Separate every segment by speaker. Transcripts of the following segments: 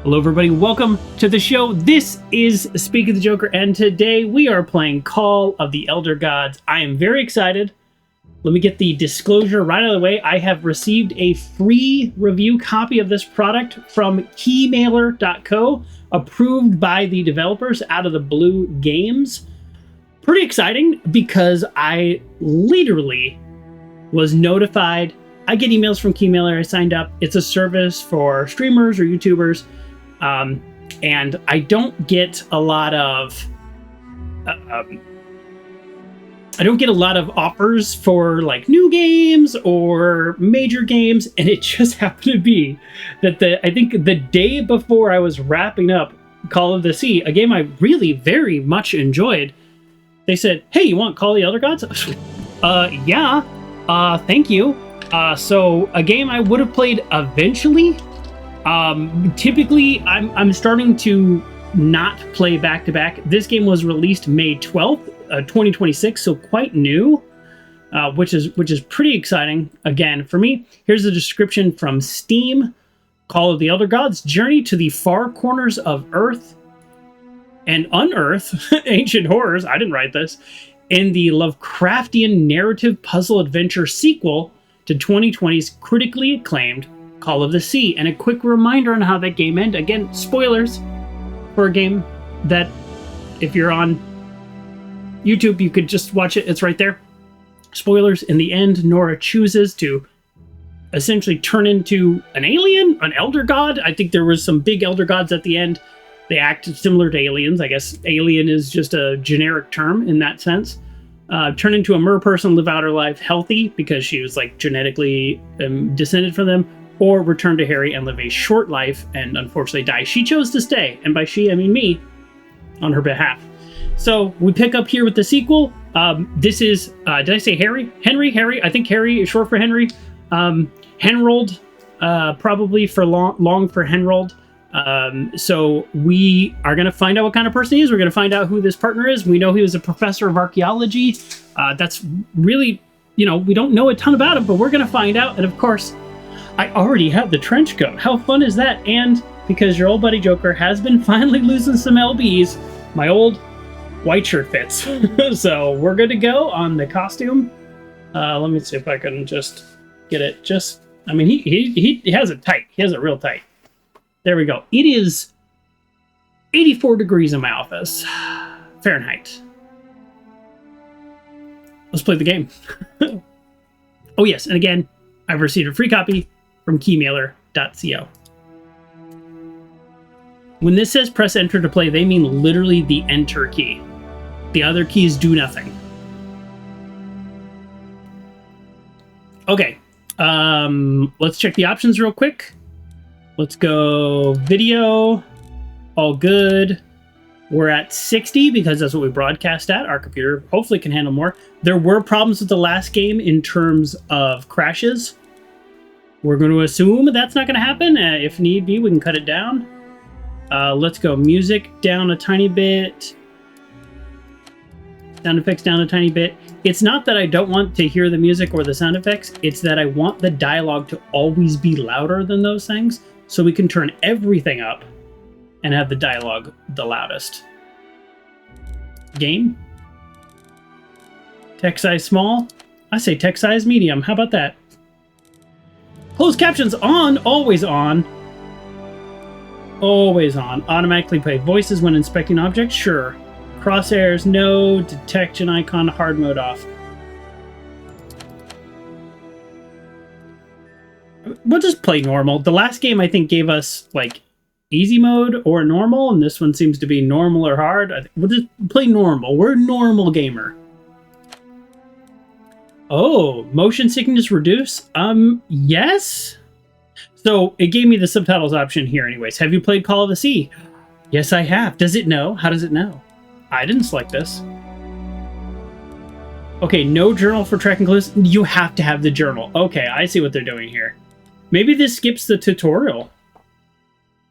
Speaker 1: Hello everybody, welcome to the show. This is Speak of the Joker, and today we are playing Call of the Elder Gods. I am very excited. Let me get the disclosure right out of the way. I have received a free review copy of this product from keymailer.co, approved by the developers Out of the Blue Games. Pretty exciting because I literally was notified. I get emails from Keymailer. I signed up. It's a service for streamers or YouTubers. And I don't get a lot of offers for like new games or major games, and it just happened to be that I think the day before I was wrapping up Call of the Sea, a game I really very much enjoyed, they said, "Hey, you want Call of the Elder Gods?" Yeah. Thank you. So a game I would have played eventually. Typically, I'm starting to not play back-to-back. This game was released May 12th, 2026, so quite new, which is pretty exciting. Again, for me, here's the description from Steam. Call of the Elder Gods, journey to the far corners of Earth and unearth ancient horrors. I didn't write this. In the Lovecraftian narrative puzzle adventure sequel to 2020's critically acclaimed Call of the Sea. And a quick reminder on how that game ended. Again, spoilers for a game that, if you're on YouTube, you could just watch it. It's right there. Spoilers. In the end, Nora chooses to essentially turn into an alien, an elder god. I think there was some big elder gods at the end. They act similar to aliens. I guess alien is just a generic term in that sense. Turn into a mer person, live out her life healthy because she was like genetically descended from them, or return to Harry and live a short life and unfortunately die. She chose to stay, and by she I mean me, on her behalf. So we pick up here with the sequel. This is, did I say Harry? Harry. I think Harry is short for Henry. Henrold, probably for long for Henrold. So we are going to find out what kind of person he is. We're going to find out who this partner is. We know he was a professor of archaeology. That's really, we don't know a ton about him, but we're going to find out. And of course, I already have the trench coat. How fun is that? And because your old buddy Joker has been finally losing some LBs, my old white shirt fits. So we're good to go on the costume. Let me see if I can just get it. He has it tight. He has it real tight. There we go. It is 84 degrees in my office. Fahrenheit. Let's play the game. Oh yes, and again, I've received a free copy from keymailer.co. When this says press enter to play, they mean literally the enter key. The other keys do nothing. Okay, let's check the options real quick. Let's go video, all good. We're at 60 because that's what we broadcast at. Our computer hopefully can handle more. There were problems with the last game in terms of crashes. We're going to assume that's not going to happen. If need be, we can cut it down. Let's go music down a tiny bit. Sound effects down a tiny bit. It's not that I don't want to hear the music or the sound effects. It's that I want the dialogue to always be louder than those things, so we can turn everything up and have the dialogue the loudest. Game. Text size small. I say text size medium. How about that? Closed captions on. Always on. Always on. Automatically play voices when inspecting objects. Sure. Crosshairs no. Detection icon hard mode off. We'll just play normal. The last game I think gave us like easy mode or normal, and this one seems to be normal or hard. We'll just play normal. We're a normal gamer. Oh, motion sickness reduce? Yes? So it gave me the subtitles option here anyways. Have you played Call of the Sea? Yes, I have. Does it know? How does it know? I didn't select this. Okay, no journal for tracking clues. You have to have the journal. Okay, I see what they're doing here. Maybe this skips the tutorial.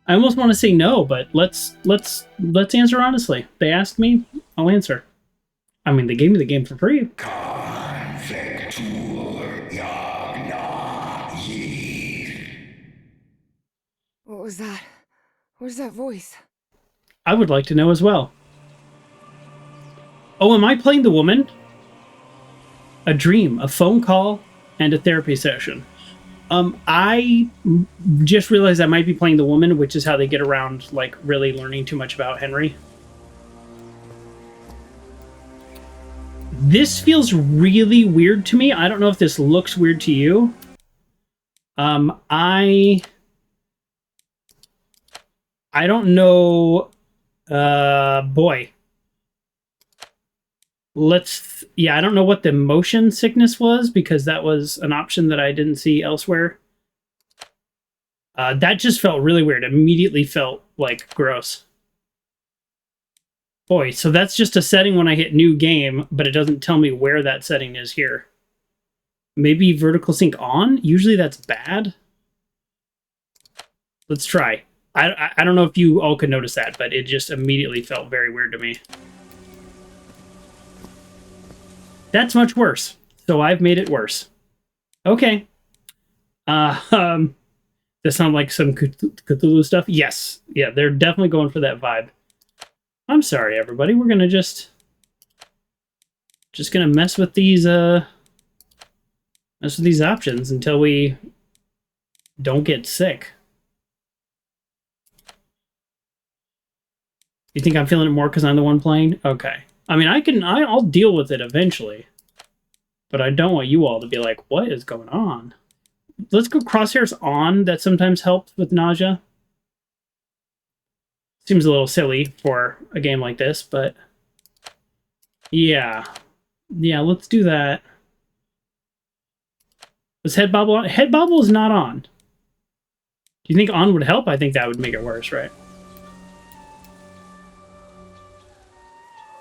Speaker 1: I almost want to say no, but let's answer honestly. They asked me, I'll answer. I mean, they gave me the game for free.
Speaker 2: What was that? Where's that voice?
Speaker 1: I would like to know as well. Oh, am I playing the woman? A dream, a phone call, and a therapy session. I just realized I might be playing the woman, which is how they get around, like, really learning too much about Henry. This feels really weird to me. I don't know if this looks weird to you. I don't know. Boy. I don't know what the motion sickness was, because that was an option that I didn't see elsewhere. That just felt really weird. Immediately felt, like, gross. Boy, so that's just a setting when I hit new game, but it doesn't tell me where that setting is here. Maybe vertical sync on? Usually that's bad. Let's try. I don't know if you all could notice that, but it just immediately felt very weird to me. That's much worse. So I've made it worse. Okay. Does sound like some Cthulhu stuff? Yes. Yeah, they're definitely going for that vibe. I'm sorry, everybody. We're gonna just gonna mess with these options until we don't get sick. You think I'm feeling it more because I'm the one playing? Okay. I mean, I'll deal with it eventually, but I don't want you all to be like, what is going on? Let's go crosshairs on. That sometimes helps with nausea. Seems a little silly for a game like this, but yeah. Yeah, let's do that. Was head bobble on? Head bobble is not on. Do you think on would help? I think that would make it worse, right?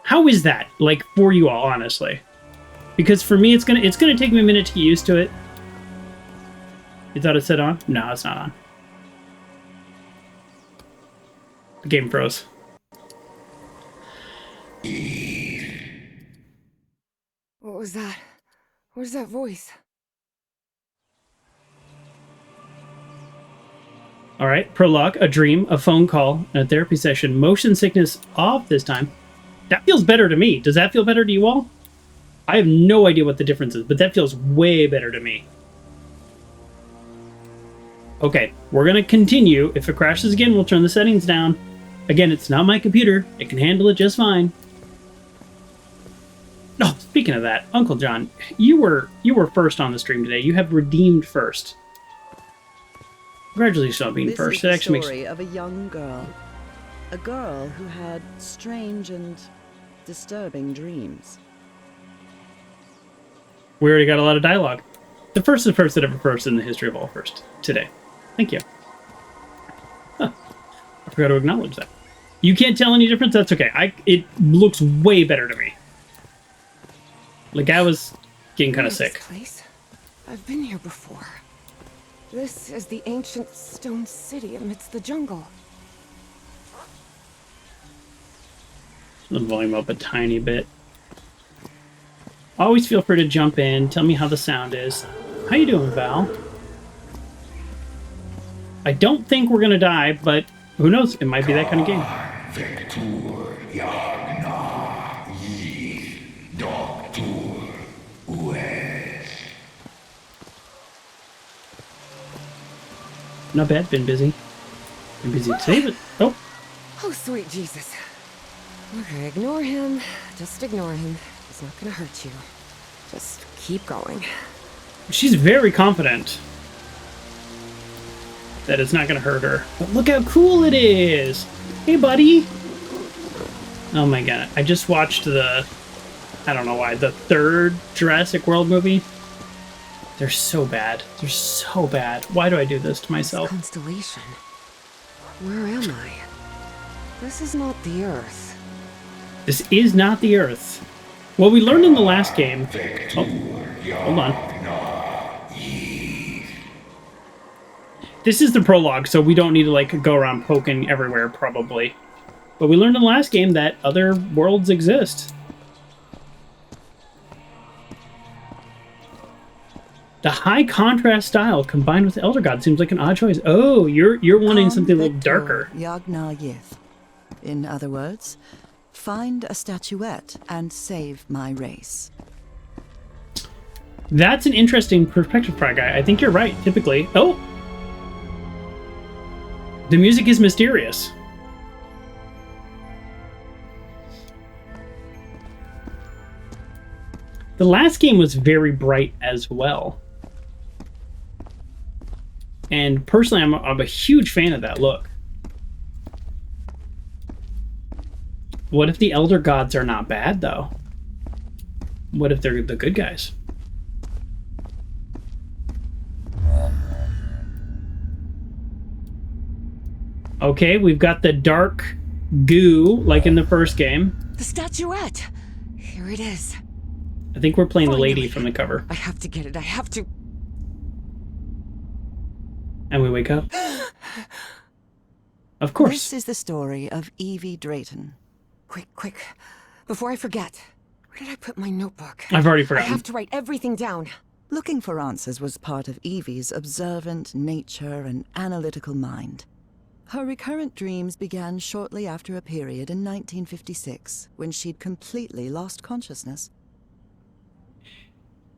Speaker 1: How is that, like, for you all, honestly? Because for me, it's gonna take me a minute to get used to it. You thought it said on? No, it's not on. The game froze.
Speaker 2: What was that? Where's that voice?
Speaker 1: All right, Prologue, a dream, a phone call, and a therapy session. Motion sickness off this time. That feels better to me. Does that feel better to you all? I have no idea what the difference is, but that feels way better to me. Okay, we're going to continue. If it crashes again, we'll turn the settings down. Again, it's not my computer. It can handle it just fine. Oh, speaking of that, Uncle John, you were first on the stream today. You have redeemed first. Congratulations on being first.
Speaker 3: This is the story of a young girl. A girl who had strange and disturbing dreams.
Speaker 1: We already got a lot of dialogue. The first is first that ever first in the history of all first today. Thank you. Huh. I forgot to acknowledge that. You can't tell any difference? That's okay. It looks way better to me. Like, I was getting kind of sick.
Speaker 2: This place? I've been here before. This is the ancient stone city amidst the jungle.
Speaker 1: The volume up a tiny bit. Always feel free to jump in. Tell me how the sound is. How you doing, Val? I don't think we're gonna die, but who knows? It might be that kind of game. Not bad. Been busy. Been busy today, but oh.
Speaker 2: Oh, sweet Jesus. Okay, ignore him. Just ignore him. He's not gonna hurt you. Just keep going.
Speaker 1: She's very confident that it's not gonna hurt her. But look how cool it is! Hey, buddy! Oh my god, I just watched the... I don't know why, the third Jurassic World movie. They're so bad. They're so bad. Why do I do this to myself?
Speaker 2: This constellation. Where am I? This is not the Earth.
Speaker 1: This is not the Earth. What we learned in the last game... Oh, hold on. This is the prologue, so we don't need to, like, go around poking everywhere, probably. But we learned in the last game that other worlds exist. The high contrast style combined with Elder God seems like an odd choice. Oh, you're wanting something a little darker.
Speaker 3: Yagna Yith. In other words, find a statuette and save my race.
Speaker 1: That's an interesting perspective, Frog Guy. I think you're right, typically. Oh! The music is mysterious. The last game was very bright as well. And personally, I'm a huge fan of that look. What if the Elder Gods are not bad, though? What if they're the good guys? Okay, we've got the dark goo, like in the first game.
Speaker 2: The statuette! Here it is.
Speaker 1: I think we're playing
Speaker 2: Finally.
Speaker 1: the lady from the cover.
Speaker 2: I have to get it. I have to.
Speaker 1: And we wake up. Of course.
Speaker 3: This is the story of Evie Drayton.
Speaker 2: Quick. Before I forget. Where did I put my notebook?
Speaker 1: I've already
Speaker 2: I
Speaker 1: forgotten.
Speaker 2: have to write everything down.
Speaker 3: Looking for answers was part of Evie's observant nature and analytical mind. Her recurrent dreams began shortly after a period in 1956 when she'd completely lost consciousness.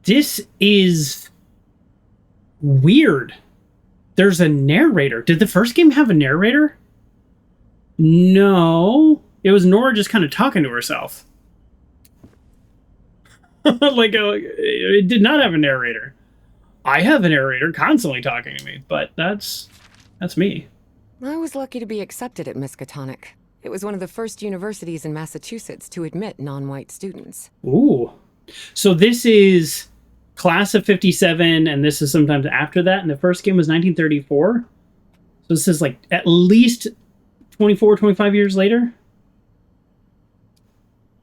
Speaker 1: This is weird. There's a narrator. Did the first game have a narrator? No. It was Nora just kind of talking to herself. It did not have a narrator. I have a narrator constantly talking to me, but that's me.
Speaker 2: I was lucky to be accepted at Miskatonic. It was one of the first universities in Massachusetts to admit non-white students.
Speaker 1: Ooh. So this is class of 57, and this is sometimes after that, and the first game was 1934. So this is like at least 24, 25 years later.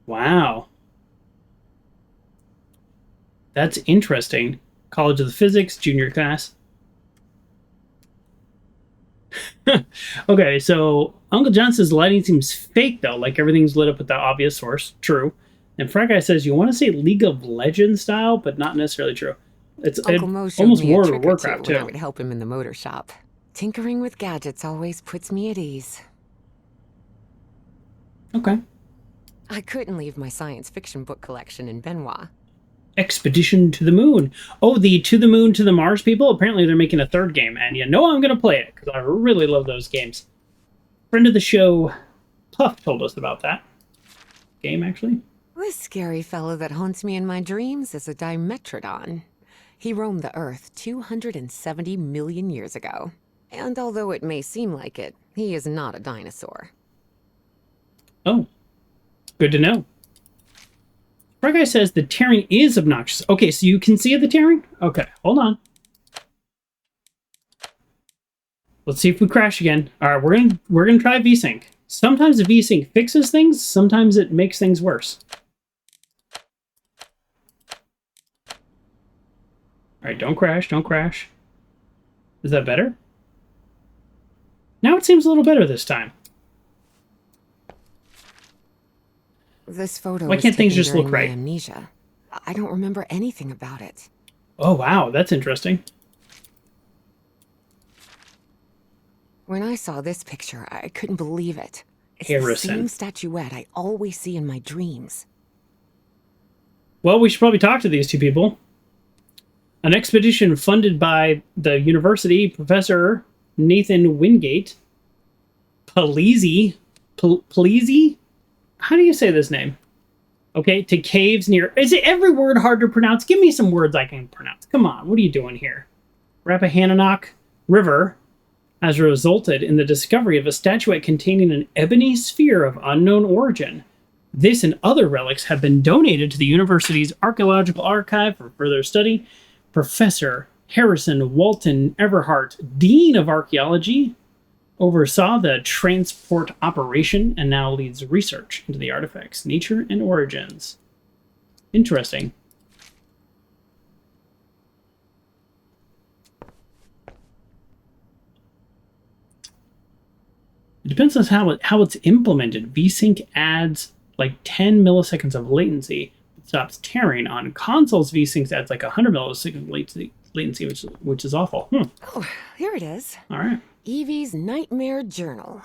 Speaker 1: Wow. That's interesting. College of the Physics, junior class. Okay, so Uncle John says lighting seems fake, though. Like everything's lit up with that obvious source. True. And Frat Guy says you want to say League of Legends style, but not necessarily true. It's
Speaker 2: Uncle Mo showed
Speaker 1: almost
Speaker 2: me a
Speaker 1: World
Speaker 2: trick
Speaker 1: of
Speaker 2: or
Speaker 1: Warcraft,
Speaker 2: two when I
Speaker 1: too.
Speaker 2: would help him in the motor shop. Tinkering with gadgets always puts me at ease.
Speaker 1: Okay.
Speaker 2: I couldn't leave my science fiction book collection in Benoit.
Speaker 1: Expedition to the Moon. Oh, the To the Moon, to the Mars people? Apparently they're making a third game, and you know I'm going to play it, because I really love those games. Friend of the show, Puff, told us about that game, actually.
Speaker 2: This scary fellow that haunts me in my dreams is a Dimetrodon. He roamed the Earth 270 million years ago. And although it may seem like it, he is not a dinosaur.
Speaker 1: Oh, good to know. Frog Guy says the tearing is obnoxious. Okay, so you can see the tearing? Okay, hold on. Let's see if we crash again. All right, we're gonna try VSync. Sometimes the VSync fixes things, sometimes it makes things worse. All right, don't crash, don't crash. Is that better? Now it seems a little better this time.
Speaker 2: This photo
Speaker 1: Why
Speaker 2: was
Speaker 1: can't things
Speaker 2: taken
Speaker 1: just look
Speaker 2: during my
Speaker 1: right?
Speaker 2: amnesia. I don't remember anything about it.
Speaker 1: Oh, wow, that's interesting.
Speaker 2: When I saw this picture, I couldn't believe it. It's
Speaker 1: Harrison.
Speaker 2: the same statuette I always see in my dreams.
Speaker 1: Well, we should probably talk to these two people. An expedition funded by the university, Professor Nathan Wingate. Palisi? Palisi? How do you say this name? Okay, to caves near... Is it every word hard to pronounce? Give me some words I can pronounce. Come on, what are you doing here? Rappahannock River has resulted in the discovery of a statuette containing an ebony sphere of unknown origin. This and other relics have been donated to the university's archaeological archive for further study. Professor Harrison Walton Everhart, Dean of Archaeology, oversaw the transport operation and now leads research into the artifact's nature and origins. Interesting. It depends on how it's implemented. VSync adds like 10 milliseconds of latency. It stops tearing. On consoles, VSync adds like 100 milliseconds latency, which is awful.
Speaker 2: Oh, here it is.
Speaker 1: All right.
Speaker 2: Evie's Nightmare Journal.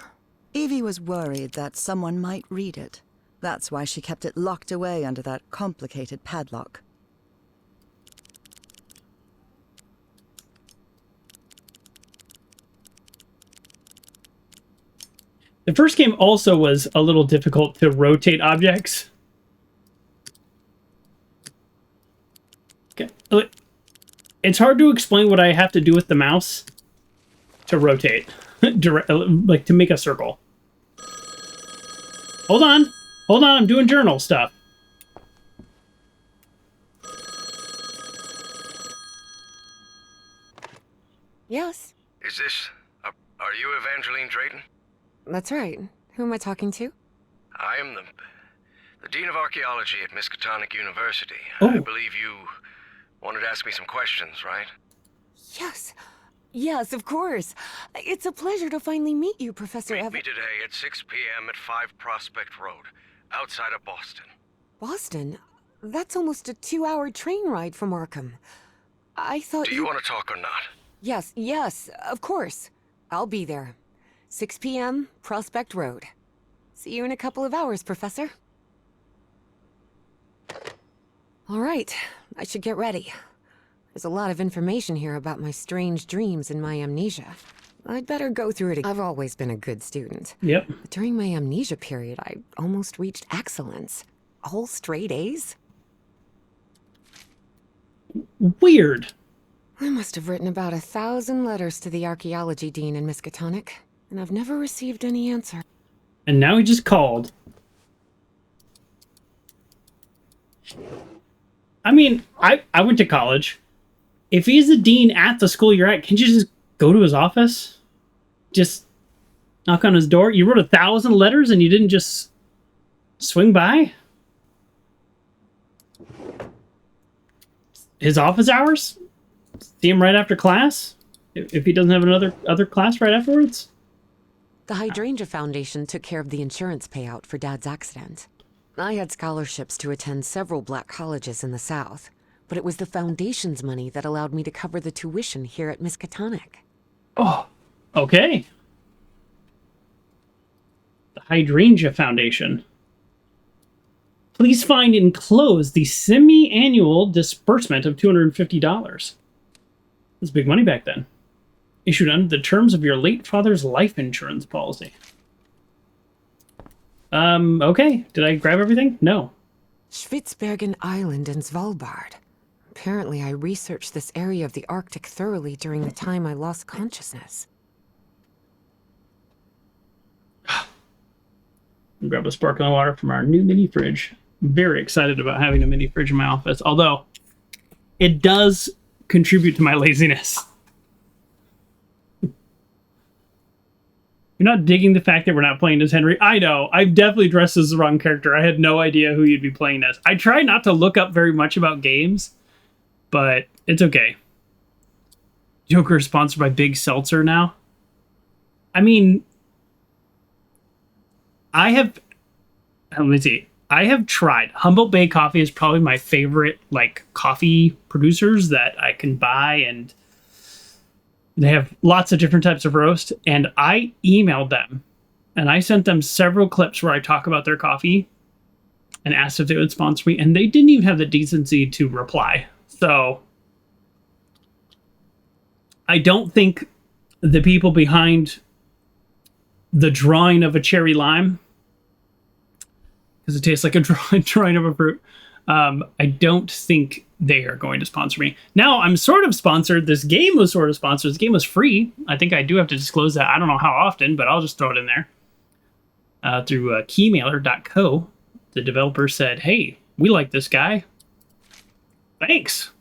Speaker 3: Evie was worried that someone might read it. That's why she kept it locked away under that complicated padlock.
Speaker 1: The first game also was a little difficult to rotate objects. Okay. It's hard to explain what I have to do with the mouse to rotate, like to make a circle. Hold on, I'm doing journal stuff.
Speaker 2: Yes,
Speaker 4: Is this... are you Evangeline Drayton?
Speaker 2: that's right. Who am I talking to?
Speaker 4: I am the Dean of Archaeology at Miskatonic University.
Speaker 1: Oh.
Speaker 4: I believe you wanted to ask me some questions, right?
Speaker 2: Yes. Yes, of course. It's a pleasure to finally meet you, Professor
Speaker 4: Meet me today at 6 p.m. at 5 Prospect Road, outside of Boston.
Speaker 2: Boston? That's almost a 2-hour train ride from Arkham. I thought
Speaker 4: Do you want to talk or not?
Speaker 2: Yes, of course. I'll be there. 6 p.m., Prospect Road. See you in a couple of hours, Professor. All right, I should get ready. There's a lot of information here about my strange dreams and my amnesia. I'd better go through it again. I've always been a good student.
Speaker 1: Yep.
Speaker 2: But during my amnesia period, I almost reached excellence. All straight A's?
Speaker 1: Weird.
Speaker 2: I must have written about 1,000 letters to the archaeology dean in Miskatonic, and I've never received any answer.
Speaker 1: And now he just called. I mean, I went to college. If he's the dean at the school you're at, can't you just go to his office? Just knock on his door? You wrote 1,000 letters and you didn't just swing by? His office hours? See him right after class? If he doesn't have other class right afterwards?
Speaker 2: The Hydrangea Foundation took care of the insurance payout for Dad's accident. I had scholarships to attend several black colleges in the South, but it was the Foundation's money that allowed me to cover the tuition here at Miskatonic.
Speaker 1: Oh, okay. The Hydrangea Foundation. Please find enclosed the semi-annual disbursement of $250. That's big money back then. Issued under the terms of your late father's life insurance policy. Okay. Did I grab everything? No.
Speaker 2: Spitsbergen Island and Svalbard. Apparently, I researched this area of the Arctic thoroughly during the time I lost consciousness.
Speaker 1: Grab a sparkling water from our new mini fridge. Very excited about having a mini fridge in my office, although it does contribute to my laziness. You're not digging the fact that we're not playing as Henry. I know. I've definitely dressed as the wrong character. I had no idea who you'd be playing as. I try not to look up very much about games, but it's okay. Joker is sponsored by Big Seltzer now. I mean, let me see. I have tried. Humboldt Bay Coffee is probably my favorite, coffee producers that I can buy, and they have lots of different types of roast, and I emailed them, and I sent them several clips where I talk about their coffee and asked if they would sponsor me, and they didn't even have the decency to reply. So I don't think the people behind the drawing of a cherry lime, because it tastes like a drawing of a fruit, I don't think they are going to sponsor me. Now, I'm sort of sponsored. This game was sort of sponsored. This game was free. I think I do have to disclose that. I don't know how often, but I'll just throw it in there. Through keymailer.co, the developer said, hey, we like this guy. Thanks.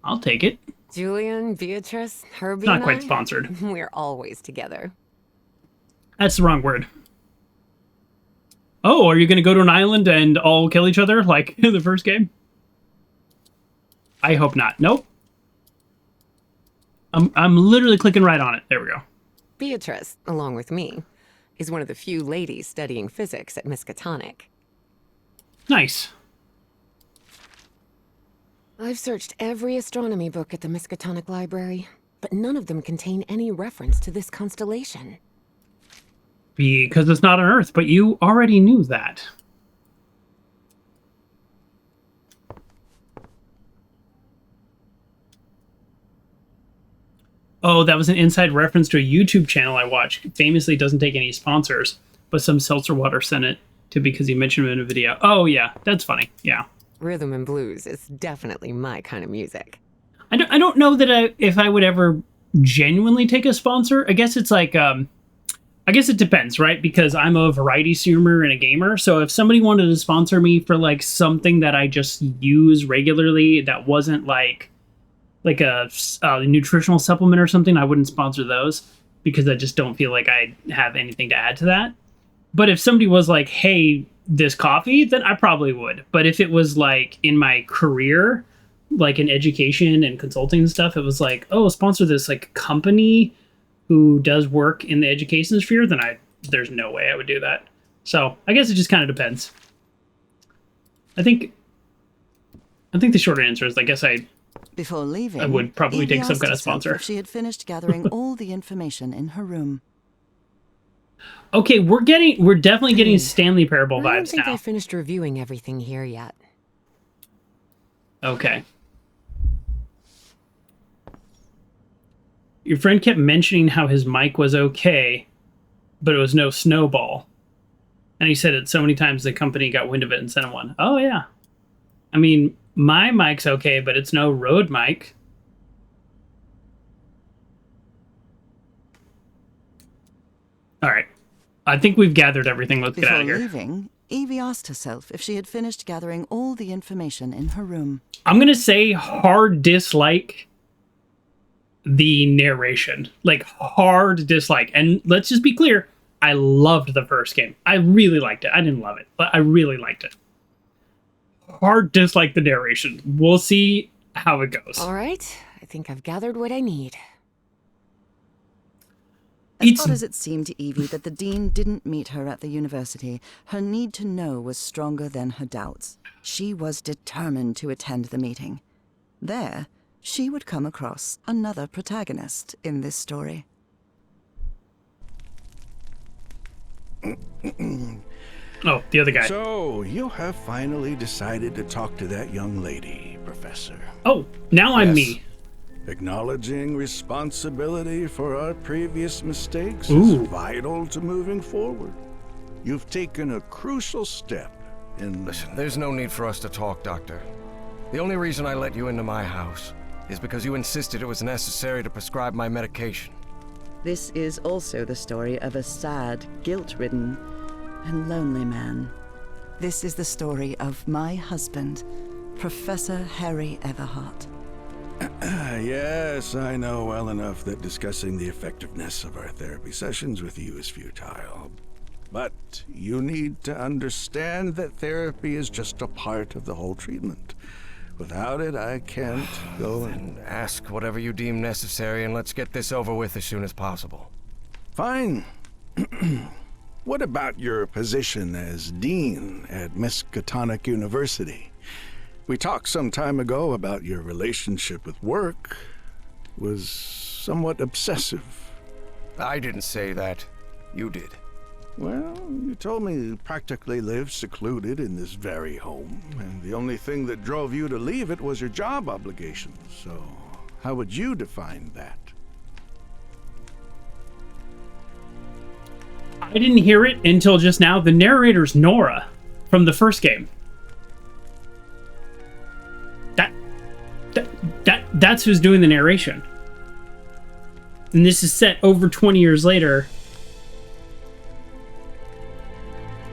Speaker 1: I'll take it.
Speaker 2: Julian, Beatrice, Herbie,
Speaker 1: Not
Speaker 2: and
Speaker 1: quite
Speaker 2: I,
Speaker 1: sponsored.
Speaker 2: we're always together.
Speaker 1: That's the wrong word. Oh, are you going to go to an island and all kill each other like in the first game? I hope not. Nope. I'm literally clicking right on it. There we go.
Speaker 2: Beatrice, along with me, is one of the few ladies studying physics at Miskatonic.
Speaker 1: Nice.
Speaker 2: I've searched every astronomy book at the Miskatonic Library, but none of them contain any reference to this constellation.
Speaker 1: Because it's not on Earth, but you already knew that. Oh, that was an inside reference to a YouTube channel I watch. Famously doesn't take any sponsors, but some seltzer water sent it to because he mentioned it in a video. Oh, yeah, that's funny. Yeah.
Speaker 2: Rhythm and blues is definitely my kind of music.
Speaker 1: I don't know that if I would ever genuinely take a sponsor. I guess it's like, I guess it depends, right? Because I'm a variety streamer and a gamer. So if somebody wanted to sponsor me for like something that I just use regularly that wasn't like a nutritional supplement or something, I wouldn't sponsor those because I just don't feel like I have anything to add to that. But if somebody was like, hey, this coffee, then I probably would. But if it was like in my career, like in education and consulting and stuff, it was like, oh, sponsor this like company who does work in the education sphere, then there's no way I would do that. So I guess it just kind of depends. I think the short answer is I guess
Speaker 3: Before leaving,
Speaker 1: I would probably
Speaker 3: Evie
Speaker 1: take some
Speaker 3: asked
Speaker 1: kind of
Speaker 3: herself
Speaker 1: sponsor.
Speaker 3: if she had finished gathering all the information in her room.
Speaker 1: Okay, we're definitely getting Stanley Parable
Speaker 2: I don't
Speaker 1: vibes
Speaker 2: think
Speaker 1: now.
Speaker 2: I finished reviewing everything here yet.
Speaker 1: Okay. Your friend kept mentioning how his mic was okay, but it was no snowball. And he said it so many times the company got wind of it and sent him one. Oh, yeah. I mean, my mic's okay, but it's no Rode mic. All right. I think we've gathered everything. Let's get out of here.
Speaker 3: Before leaving, Evie asked herself if she had finished gathering all the information in her room.
Speaker 1: I'm going to say hard dislike the narration. Like, hard dislike. And let's just be clear. I loved the first game. I really liked it. I didn't love it, but I really liked it. Hard dislike the narration. We'll see how it goes.
Speaker 2: All right, I think I've gathered what I need.
Speaker 3: As odd as it seemed to Evie that the dean didn't meet her at the university, her need to know was stronger than her doubts. She was determined to attend the meeting. There, she would come across another protagonist in this story.
Speaker 1: Oh, the other guy.
Speaker 5: So, you have finally decided to talk to that young lady, Professor.
Speaker 1: Oh, now I'm me.
Speaker 5: Acknowledging responsibility for our previous mistakes
Speaker 1: Ooh.
Speaker 5: is vital to moving forward. You've taken a crucial step in...
Speaker 4: Listen, there's no need for us to talk, Doctor. The only reason I let you into my house is because you insisted it was necessary to prescribe my medication.
Speaker 3: This is also the story of a sad, guilt-ridden, and lonely man. This is the story of my husband, Professor Harry Everhart.
Speaker 5: Yes, I know well enough that discussing the effectiveness of our therapy sessions with you is futile. But you need to understand that therapy is just a part of the whole treatment. Without it, I can't go and...
Speaker 4: Ask whatever you deem necessary and let's get this over with as soon as possible.
Speaker 5: Fine. What about your position as dean at Miskatonic University? We talked some time ago about your relationship with work. It was somewhat obsessive.
Speaker 4: I didn't say that. You did.
Speaker 5: Well, you told me you practically lived secluded in this very home, and the only thing that drove you to leave it was your job obligations. So, how would you define that?
Speaker 1: I didn't hear it until just now. The narrator's Nora from the first game. That's who's doing the narration. And this is set over 20 years later.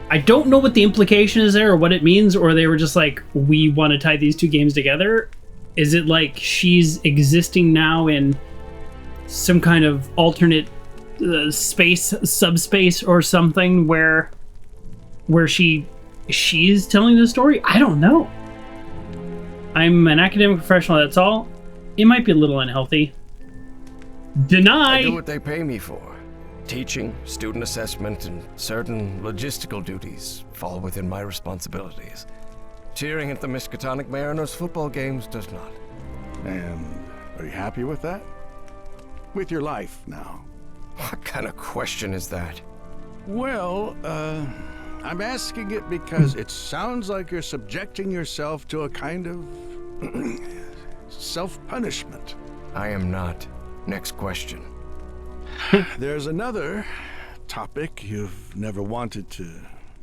Speaker 1: I don't know what the implication is there or what it means, or they were just like, we want to tie these two games together. Is it like she's existing now in some kind of alternate space, subspace or something where she's telling the story? I don't know. I'm an academic professional, that's all. It might be a little unhealthy. Deny!
Speaker 4: I do what they pay me for. Teaching, student assessment, and certain logistical duties fall within my responsibilities. cheering at the Miskatonic Mariners football games does not.
Speaker 5: And are you happy with that? With your life now?
Speaker 4: What kind of question is that?
Speaker 5: Well, I'm asking it because it sounds like you're subjecting yourself to a kind of self-punishment.
Speaker 4: I am not. Next question.
Speaker 5: There's another topic you've never wanted to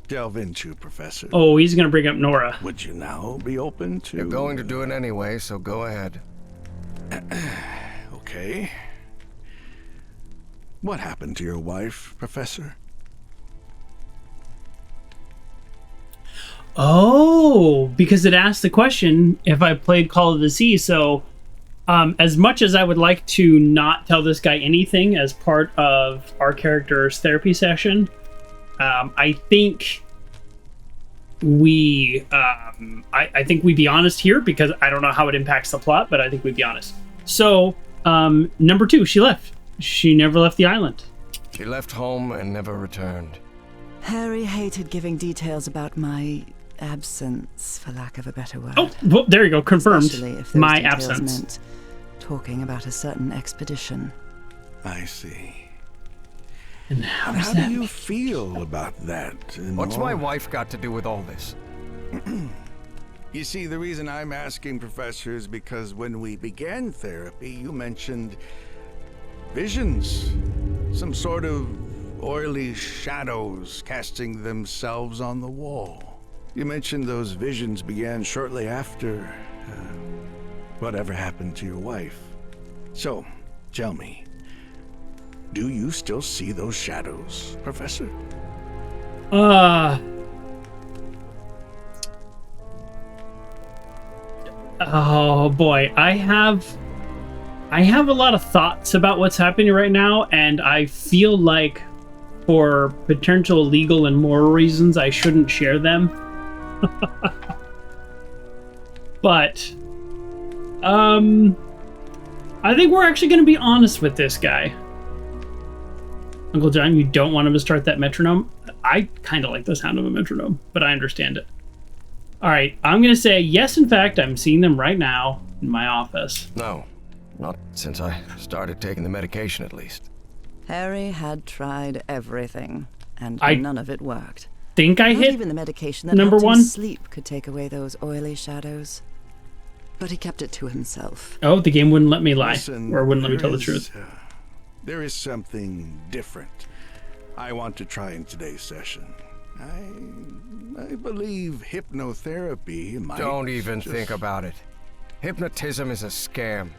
Speaker 5: delve into, Professor.
Speaker 1: Oh, he's gonna bring up Nora.
Speaker 5: Would you now be open to...
Speaker 4: You're going to do it anyway, so go ahead.
Speaker 5: Okay. What happened to your wife, Professor?
Speaker 1: Oh, because it asked the question if I played Call of the Sea. So, as much as I would like to not tell this guy anything as part of our character's therapy session, I think I think we be honest here, because I don't know how it impacts the plot, but I think we'd be honest. So, number 2, she left. She never left the island.
Speaker 4: She left home and never returned.
Speaker 3: Harry hated giving details about my absence, for lack of a better word.
Speaker 1: Oh, well, there you go. Confirmed.
Speaker 3: Especially if those
Speaker 1: My
Speaker 3: details
Speaker 1: absence.
Speaker 3: meant talking about a certain expedition.
Speaker 5: I see.
Speaker 1: And how
Speaker 5: How
Speaker 1: does
Speaker 5: do
Speaker 1: that
Speaker 5: you
Speaker 1: make...
Speaker 5: feel about that? and
Speaker 4: What's
Speaker 5: all?
Speaker 4: my wife got to do with all this?
Speaker 5: You see, the reason I'm asking, Professor, is because when we began therapy, you mentioned visions. Some sort of oily shadows casting themselves on the wall. You mentioned those visions began shortly after whatever happened to your wife. So, tell me, do you still see those shadows, Professor?
Speaker 1: Oh boy, I have a lot of thoughts about what's happening right now, and I feel like for potential legal and moral reasons I shouldn't share them. But I think we're actually going to be honest with this guy. Uncle John, you don't want him to start that metronome? I kind of like the sound of a metronome, but I understand it. All right, I'm going to say yes, in fact, I'm seeing them right now in my office.
Speaker 4: No, not since I started taking the medication, at least.
Speaker 3: Harry had tried everything, and
Speaker 1: I
Speaker 3: none of it worked.
Speaker 1: Think I
Speaker 3: Not
Speaker 1: hit
Speaker 3: even the medication that
Speaker 1: number
Speaker 3: helped him
Speaker 1: 1.
Speaker 3: sleep could take away those oily shadows. But he kept it to himself.
Speaker 1: Oh, the game wouldn't let me lie,
Speaker 5: Listen,
Speaker 1: or wouldn't let me
Speaker 5: there
Speaker 1: tell the
Speaker 5: is,
Speaker 1: truth.
Speaker 5: There is something different I want to try in today's session. I believe hypnotherapy might...
Speaker 4: Don't even think about it. Hypnotism is a scam.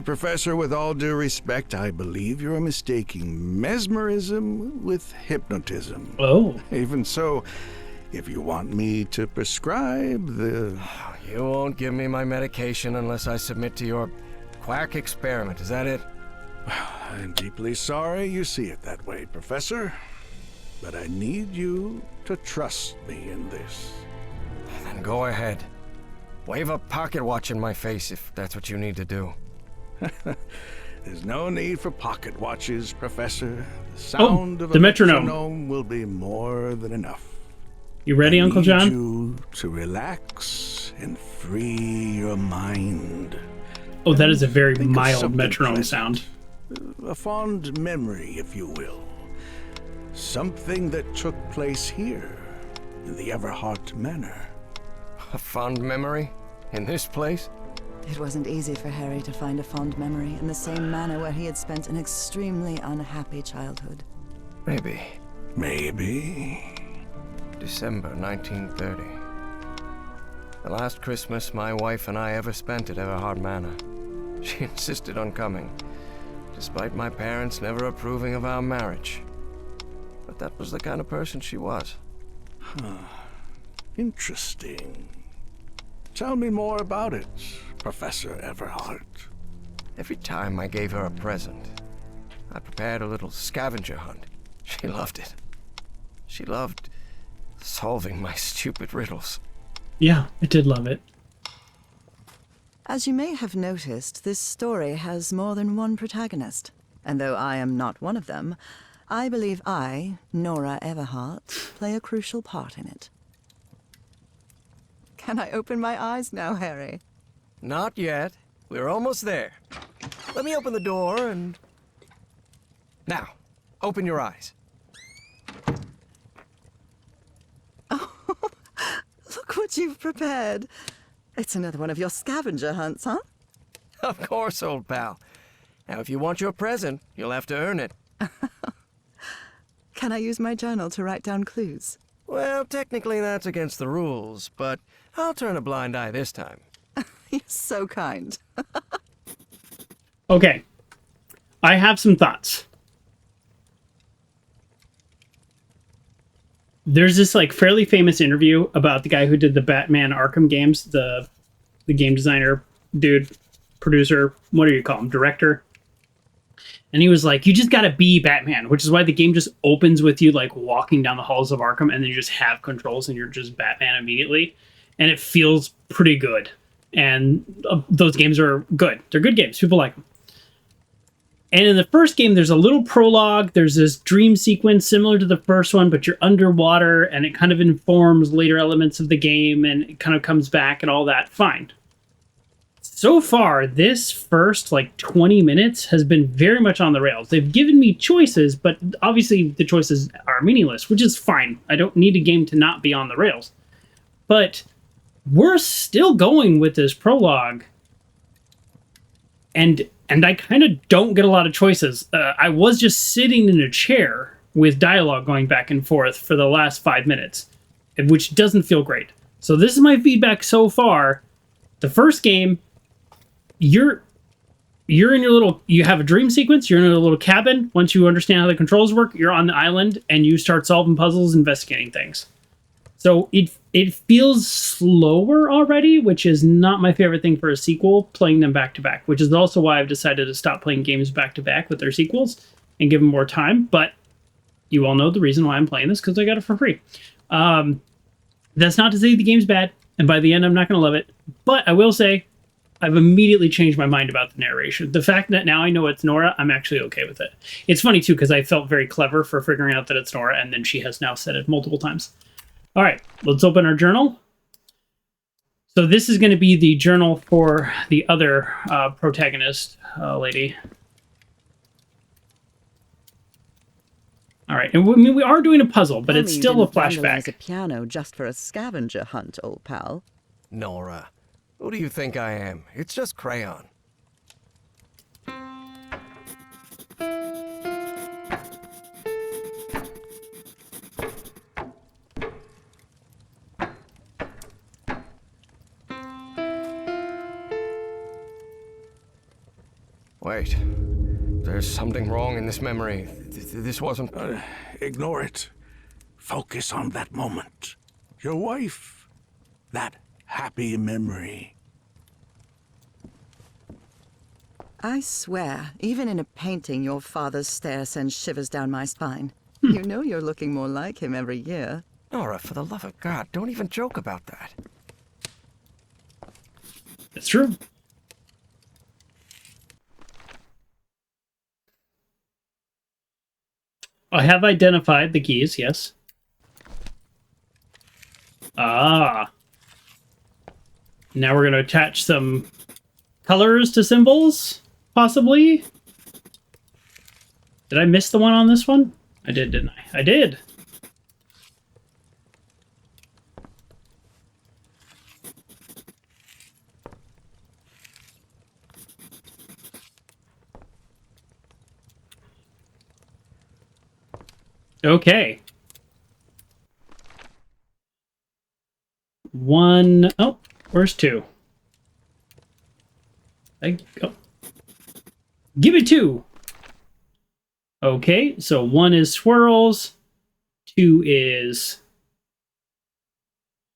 Speaker 5: Professor, with all due respect, I believe you're mistaking mesmerism with hypnotism.
Speaker 1: Oh.
Speaker 5: Even so, if you want me to prescribe the...
Speaker 4: You won't give me my medication unless I submit to your quack experiment, is that it?
Speaker 5: I'm deeply sorry you see it that way, Professor. But I need you to trust me in this.
Speaker 4: Then go ahead. Wave a pocket watch in my face if that's what you need to do.
Speaker 5: There's no need for pocket watches, Professor. The sound of
Speaker 1: the
Speaker 5: a
Speaker 1: metronome.
Speaker 5: will be more than enough.
Speaker 1: You ready,
Speaker 5: I
Speaker 1: Uncle
Speaker 5: need
Speaker 1: John?
Speaker 5: you to relax and free your mind.
Speaker 1: Oh, that is a very
Speaker 5: Think of
Speaker 1: mild
Speaker 5: something
Speaker 1: metronome
Speaker 5: pleasant.
Speaker 1: sound.
Speaker 5: A fond memory, if you will. Something that took place here, in the Everhart Manor.
Speaker 4: A fond memory? In this place?
Speaker 3: It wasn't easy for Harry to find a fond memory in the same manor where he had spent an extremely unhappy childhood.
Speaker 4: Maybe.
Speaker 5: Maybe.
Speaker 4: December 1930. The last Christmas my wife and I ever spent at Everhart Manor. She insisted on coming, despite my parents never approving of our marriage. But that was the kind of person she was.
Speaker 5: Interesting. Tell me more about it, Professor Everhart.
Speaker 4: Every time I gave her a present, I prepared a little scavenger hunt. She loved it. She loved solving my stupid riddles.
Speaker 1: Yeah, I did love it.
Speaker 3: As you may have noticed, this story has more than one protagonist. And though I am not one of them, I believe I, Nora Everhart, play a crucial part in it. Can I open my eyes now, Harry?
Speaker 4: Not yet. We're almost there. Let me open the door and... Now, open your eyes.
Speaker 3: Look what you've prepared. It's another one of your scavenger hunts, huh?
Speaker 4: Of course, old pal. Now, if you want your present, you'll have to earn it.
Speaker 3: Can I use my journal to write down clues?
Speaker 4: Well, technically that's against the rules, but I'll turn a blind eye this time.
Speaker 3: You're so kind.
Speaker 1: Okay. I have some thoughts. There's this like fairly famous interview about the guy who did the Batman Arkham games, the game designer dude, producer, what do you call him, director? And he was like, you just gotta be Batman, which is why the game just opens with you like walking down the halls of Arkham, and then you just have controls and you're just Batman immediately. And it feels pretty good. And those games are good. They're good games. People like them. And in the first game, there's a little prologue. There's this dream sequence similar to the first one, but you're underwater, and it kind of informs later elements of the game, and it kind of comes back and all that. Fine. So far, this first, 20 minutes has been very much on the rails. They've given me choices, but obviously the choices are meaningless, which is fine. I don't need a game to not be on the rails. But we're still going with this prologue, and I kind of don't get a lot of choices. I was just sitting in a chair with dialogue going back and forth for the last 5 minutes, which doesn't feel great. So this is my feedback so far. The first game, you're in your little, you have a dream sequence, you're in a little cabin. Once you understand how the controls work, you're on the island and you start solving puzzles, investigating things. So it feels slower already, which is not my favorite thing for a sequel, playing them back to back, which is also why I've decided to stop playing games back to back with their sequels and give them more time. But you all know the reason why I'm playing this, because I got it for free. That's not to say the game's bad, and by the end I'm not going to love it. But I will say I've immediately changed my mind about the narration. The fact that now I know it's Nora, I'm actually okay with it. It's funny too, because I felt very clever for figuring out that it's Nora, and then she has now said it multiple times. All right, let's open our journal. So this is going to be the journal for the other protagonist lady. All right, and we are doing a puzzle, but it's still a flashback.
Speaker 3: A piano just for a scavenger hunt, old pal.
Speaker 4: Nora, who do you think I am? It's just crayon. Wait, there's something wrong in this memory. This wasn't...
Speaker 5: Ignore it. Focus on that moment. Your wife. That happy memory.
Speaker 3: I swear, even in a painting, your father's stare sends shivers down my spine. You know you're looking more like him every year.
Speaker 4: Nora, for the love of God, don't even joke about that.
Speaker 1: It's true. I have identified the keys, yes. Ah. Now we're going to attach some colors to symbols, possibly. Did I miss the one on this one? I did, didn't I? I did. Okay. One. Oh, where's two? Oh. Give it two. Okay, so one is swirls. Two is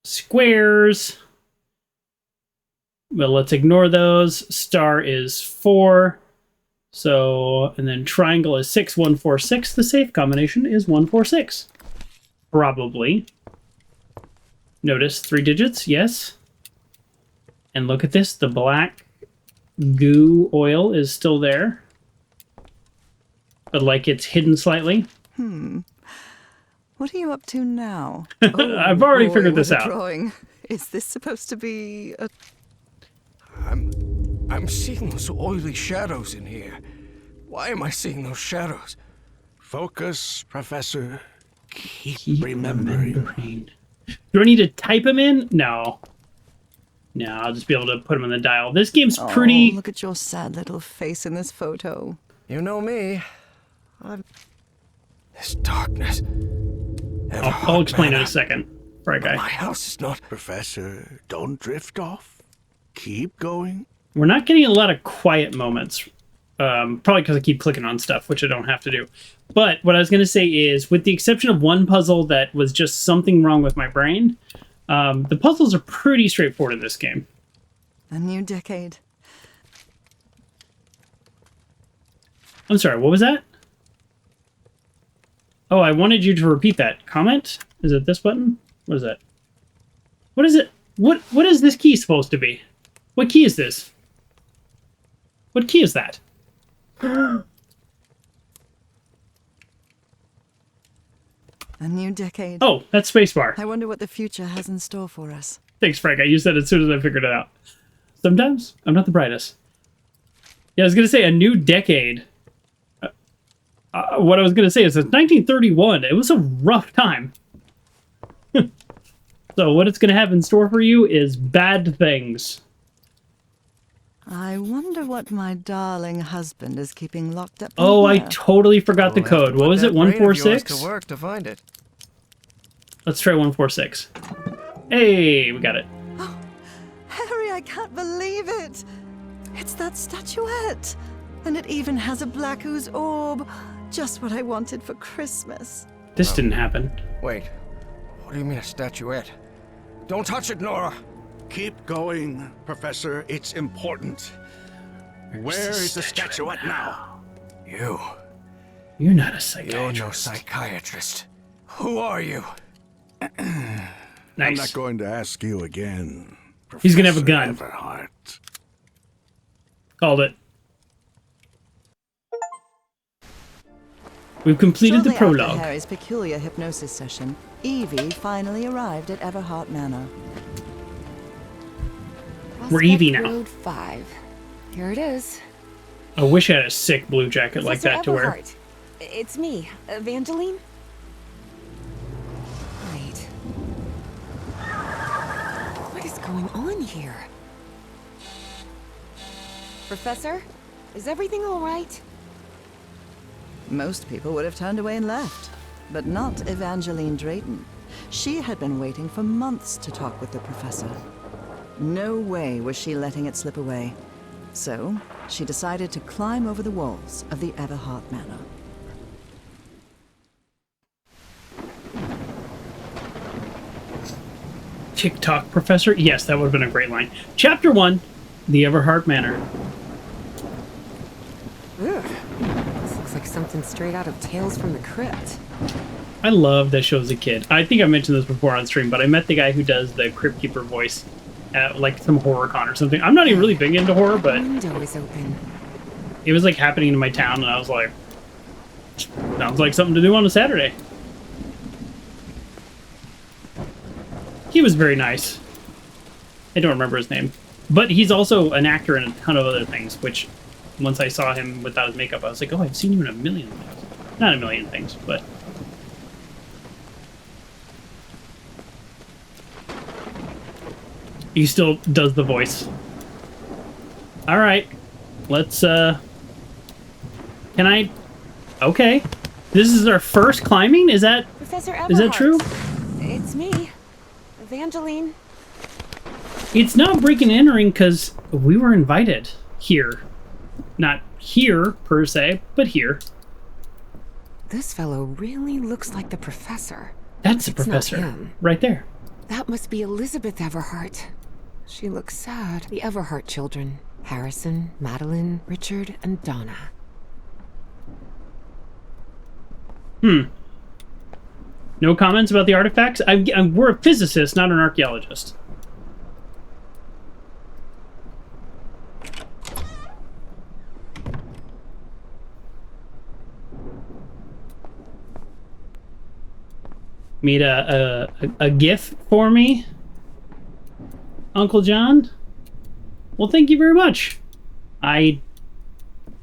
Speaker 1: squares. Well, let's ignore those. Star is 4. So, and then triangle is 6, 1, 4, 6. The safe combination is 1, 4, 6. Probably. Notice 3 digits, yes. And look at this, the black goo oil is still there. But like it's hidden slightly.
Speaker 3: What are you up to now?
Speaker 1: I've already figured this out.
Speaker 3: Drawing. Is this supposed to be a...
Speaker 4: I'm seeing those oily shadows in here. Why am I seeing those shadows?
Speaker 5: Focus, Professor. Keep remembering.
Speaker 1: Do I need to type them in? No. No, I'll just be able to put them in the dial. This game's pretty...
Speaker 3: Oh, look at your sad little face in this photo.
Speaker 4: You know me. This darkness.
Speaker 1: I'll explain in a second. Right, guy.
Speaker 4: My house is not...
Speaker 5: Professor, don't drift off. Keep going.
Speaker 1: We're not getting a lot of quiet moments. Probably because I keep clicking on stuff, which I don't have to do. But what I was going to say is, with the exception of one puzzle that was just something wrong with my brain, the puzzles are pretty straightforward in this game.
Speaker 3: A new decade.
Speaker 1: I'm sorry, what was that? Oh, I wanted you to repeat that. Comment? Is it this button? What is that? What is it? What is this key supposed to be? What key is this? What key is that?
Speaker 3: A new decade.
Speaker 1: Oh, that's spacebar.
Speaker 3: I wonder what the future has in store for us.
Speaker 1: Thanks, Frank. I used that as soon as I figured it out. Sometimes I'm not the brightest. Yeah, I was going to say a new decade. What I was going to say is it's 1931. It was a rough time. So what it's going to have in store for you is bad things.
Speaker 3: I wonder what my darling husband is keeping locked up in
Speaker 1: Oh, I
Speaker 3: here.
Speaker 1: totally forgot the code. What was it? 146?
Speaker 4: To work to find it.
Speaker 1: Let's try 146. Hey, we got it.
Speaker 3: Harry, I can't believe it! It's that statuette! And it even has a black ooze orb. Just what I wanted for Christmas.
Speaker 1: This didn't happen.
Speaker 4: Wait. What do you mean a statuette? Don't touch it, Nora!
Speaker 5: Keep going, Professor. It's important. Where is the statuette now?
Speaker 4: You.
Speaker 1: You're not a
Speaker 4: You're
Speaker 1: psychiatrist.
Speaker 4: no psychiatrist. Who are you?
Speaker 5: I'm
Speaker 1: Nice.
Speaker 5: not going to ask you again.
Speaker 1: He's gonna have a gun.
Speaker 5: Professor Everhart.
Speaker 1: Called it. We've completed the
Speaker 3: Shortly after
Speaker 1: prologue.
Speaker 3: Harry's peculiar hypnosis session, Evie finally arrived at Everhart Manor.
Speaker 1: We're Evie now.
Speaker 2: Road 5. Here it is.
Speaker 1: I wish I had a sick blue jacket like
Speaker 2: Professor
Speaker 1: that to wear.
Speaker 2: Everhart. It's me, Evangeline. Wait. What is going on here? Professor, is everything all right?
Speaker 3: Most people would have turned away and left, but not Evangeline Drayton. She had been waiting for months to talk with the professor. No way was she letting it slip away. So, she decided to climb over the walls of the Everhart Manor.
Speaker 1: TikTok professor? Yes, that would have been a great line. Chapter 1, the Everhart Manor.
Speaker 2: Ugh. This looks like something straight out of Tales from the Crypt.
Speaker 1: I love that show as a kid. I think I mentioned this before on stream, but I met the guy who does the Crypt Keeper voice at like some horror con or something. I'm not even really big into horror, but
Speaker 2: The window is open.
Speaker 1: it was like happening in my town, and I was like, sounds like something to do on a Saturday. He was very nice. I don't remember his name, but he's also an actor in a ton of other things, which once I saw him without his makeup, I was like, oh, I've seen you in a million things. Not a million things, but... He still does the voice. Alright. Let's, Can I... Okay. This is our first climbing? Is that...
Speaker 2: Professor Everhart.
Speaker 1: Is that true?
Speaker 2: It's me, Evangeline.
Speaker 1: It's not breaking and entering because we were invited here. Not here, per se, but here.
Speaker 2: This fellow really looks like the professor.
Speaker 1: That's the
Speaker 2: It's not
Speaker 1: professor.
Speaker 2: him.
Speaker 1: Right there.
Speaker 2: That must be Elizabeth Everhart. She looks sad. The Everhart children. Harrison, Madeline, Richard, and Donna.
Speaker 1: No comments about the artifacts? We're a physicist, not an archaeologist. Made a GIF for me. Uncle John. Well, thank you very much. I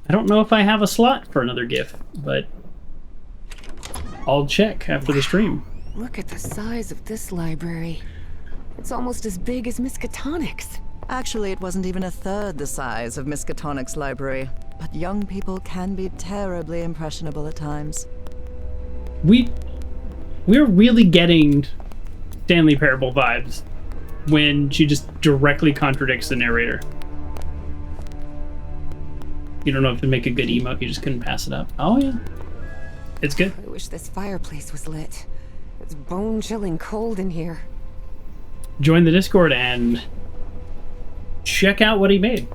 Speaker 1: don't know if I have a slot for another gift, but I'll check after the stream.
Speaker 2: Look at the size of this library. It's almost as big as Miskatonic's.
Speaker 3: Actually, it wasn't even a third the size of Miskatonic's library, but young people can be terribly impressionable at times.
Speaker 1: We're really getting Stanley Parable vibes when she just directly contradicts the narrator. You don't know if to make a good emote, you just couldn't pass it up. Oh yeah. It's good.
Speaker 2: I wish this fireplace was lit. It's bone-chilling cold in here.
Speaker 1: Join the Discord and check out what he made.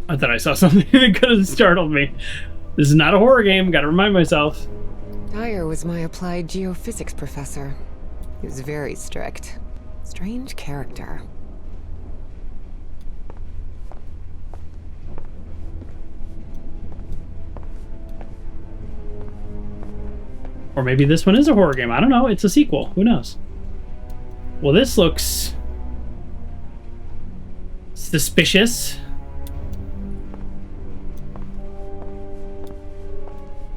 Speaker 1: I thought I saw something that could have startled me. This is not a horror game, gotta remind myself.
Speaker 2: Dyer was my applied geophysics professor. He was very strict. Strange character.
Speaker 1: Or maybe this one is a horror game. I don't know. It's a sequel. Who knows? Well, this looks suspicious.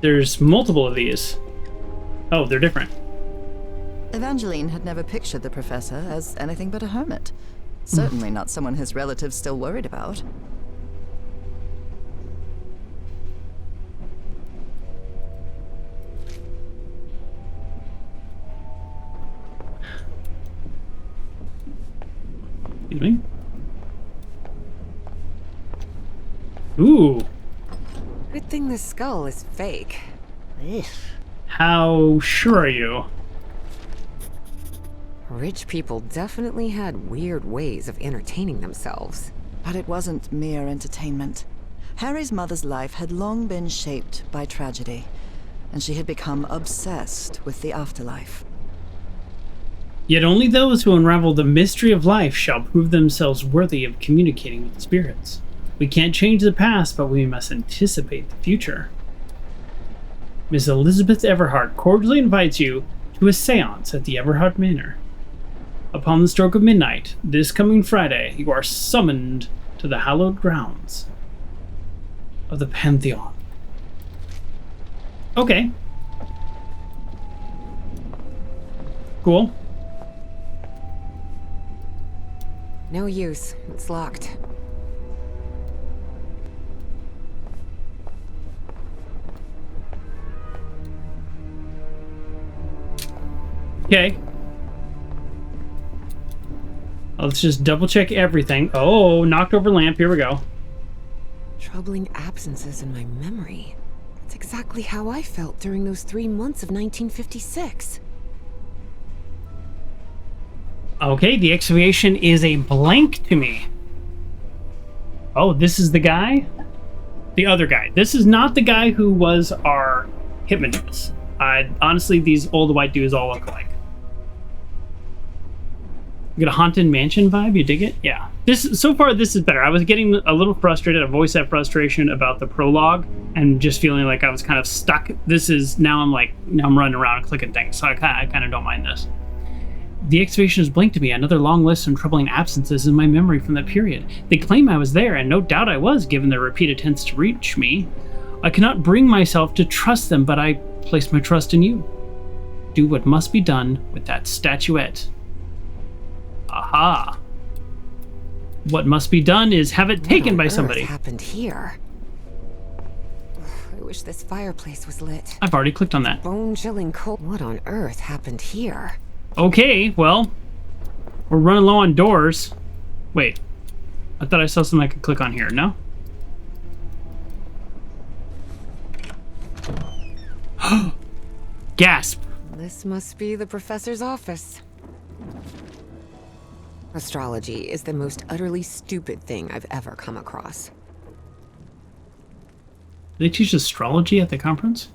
Speaker 1: There's multiple of these. Oh, they're different.
Speaker 3: Evangeline had never pictured the professor as anything but a hermit. Certainly not someone his relatives still worried about.
Speaker 1: Excuse me. Ooh.
Speaker 2: Good thing the skull is fake. Ugh.
Speaker 1: How sure are you?
Speaker 2: Rich people definitely had weird ways of entertaining themselves.
Speaker 3: But it wasn't mere entertainment. Harry's mother's life had long been shaped by tragedy, and she had become obsessed with the afterlife.
Speaker 1: Yet only those who unravel the mystery of life shall prove themselves worthy of communicating with the spirits. We can't change the past, but we must anticipate the future. Miss Elizabeth Everhart cordially invites you to a seance at the Everhart Manor. Upon the stroke of midnight, this coming Friday, you are summoned to the hallowed grounds of the Pantheon. Okay. Cool.
Speaker 2: No use. It's locked.
Speaker 1: Okay. Let's just double check everything. Oh, knocked over lamp. Here we go.
Speaker 2: Troubling absences in my memory. That's exactly how I felt during those 3 months of 1956.
Speaker 1: Okay, the excavation is a blank to me. Oh, this is the guy? The other guy. This is not the guy who was our hypnotist. Honestly, these old white dudes all look alike. You get a haunted mansion vibe? You dig it? Yeah. So far, this is better. I was getting a little frustrated. I voiced that frustration about the prologue and just feeling like I was kind of stuck. Now I'm running around clicking things, so I kind of don't mind this. The excavation has blinked to me. Another long list of troubling absences in my memory from that period. They claim I was there, and no doubt I was, given their repeated attempts to reach me. I cannot bring myself to trust them, but I place my trust in you. Do what must be done with that statuette. Aha. What must be done is have it taken by somebody.
Speaker 2: What happened here? I wish this fireplace was lit.
Speaker 1: I've already clicked on that.
Speaker 2: Bone-chilling cold. What on earth happened here?
Speaker 1: Okay, well, we're running low on doors. Wait, I thought I saw something I could click on here. No? Gasp.
Speaker 2: This must be the professor's office. Astrology is the most utterly stupid thing I've ever come across.
Speaker 1: They teach astrology at the conference?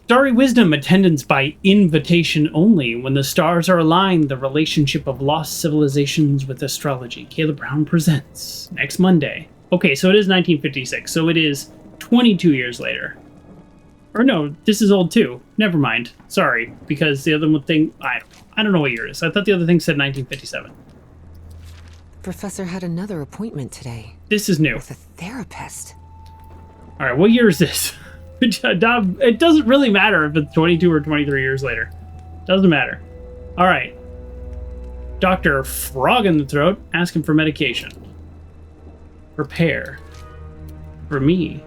Speaker 1: Starry Wisdom attendance by invitation only. When the stars are aligned, the relationship of lost civilizations with astrology. Caleb Brown presents next Monday. Okay, so it is 1956, so it is 22 years later. Or no, this is old too. Never mind. Sorry, because the other one thing, I don't know what year it is. I thought the other thing said 1957.
Speaker 2: The professor had another appointment today.
Speaker 1: This is new.
Speaker 2: With a therapist.
Speaker 1: All right, what year is this? It doesn't really matter if it's 22 or 23 years later. Doesn't matter. All right. Dr. Frog in the Throat, asking for medication. Prepare. For me.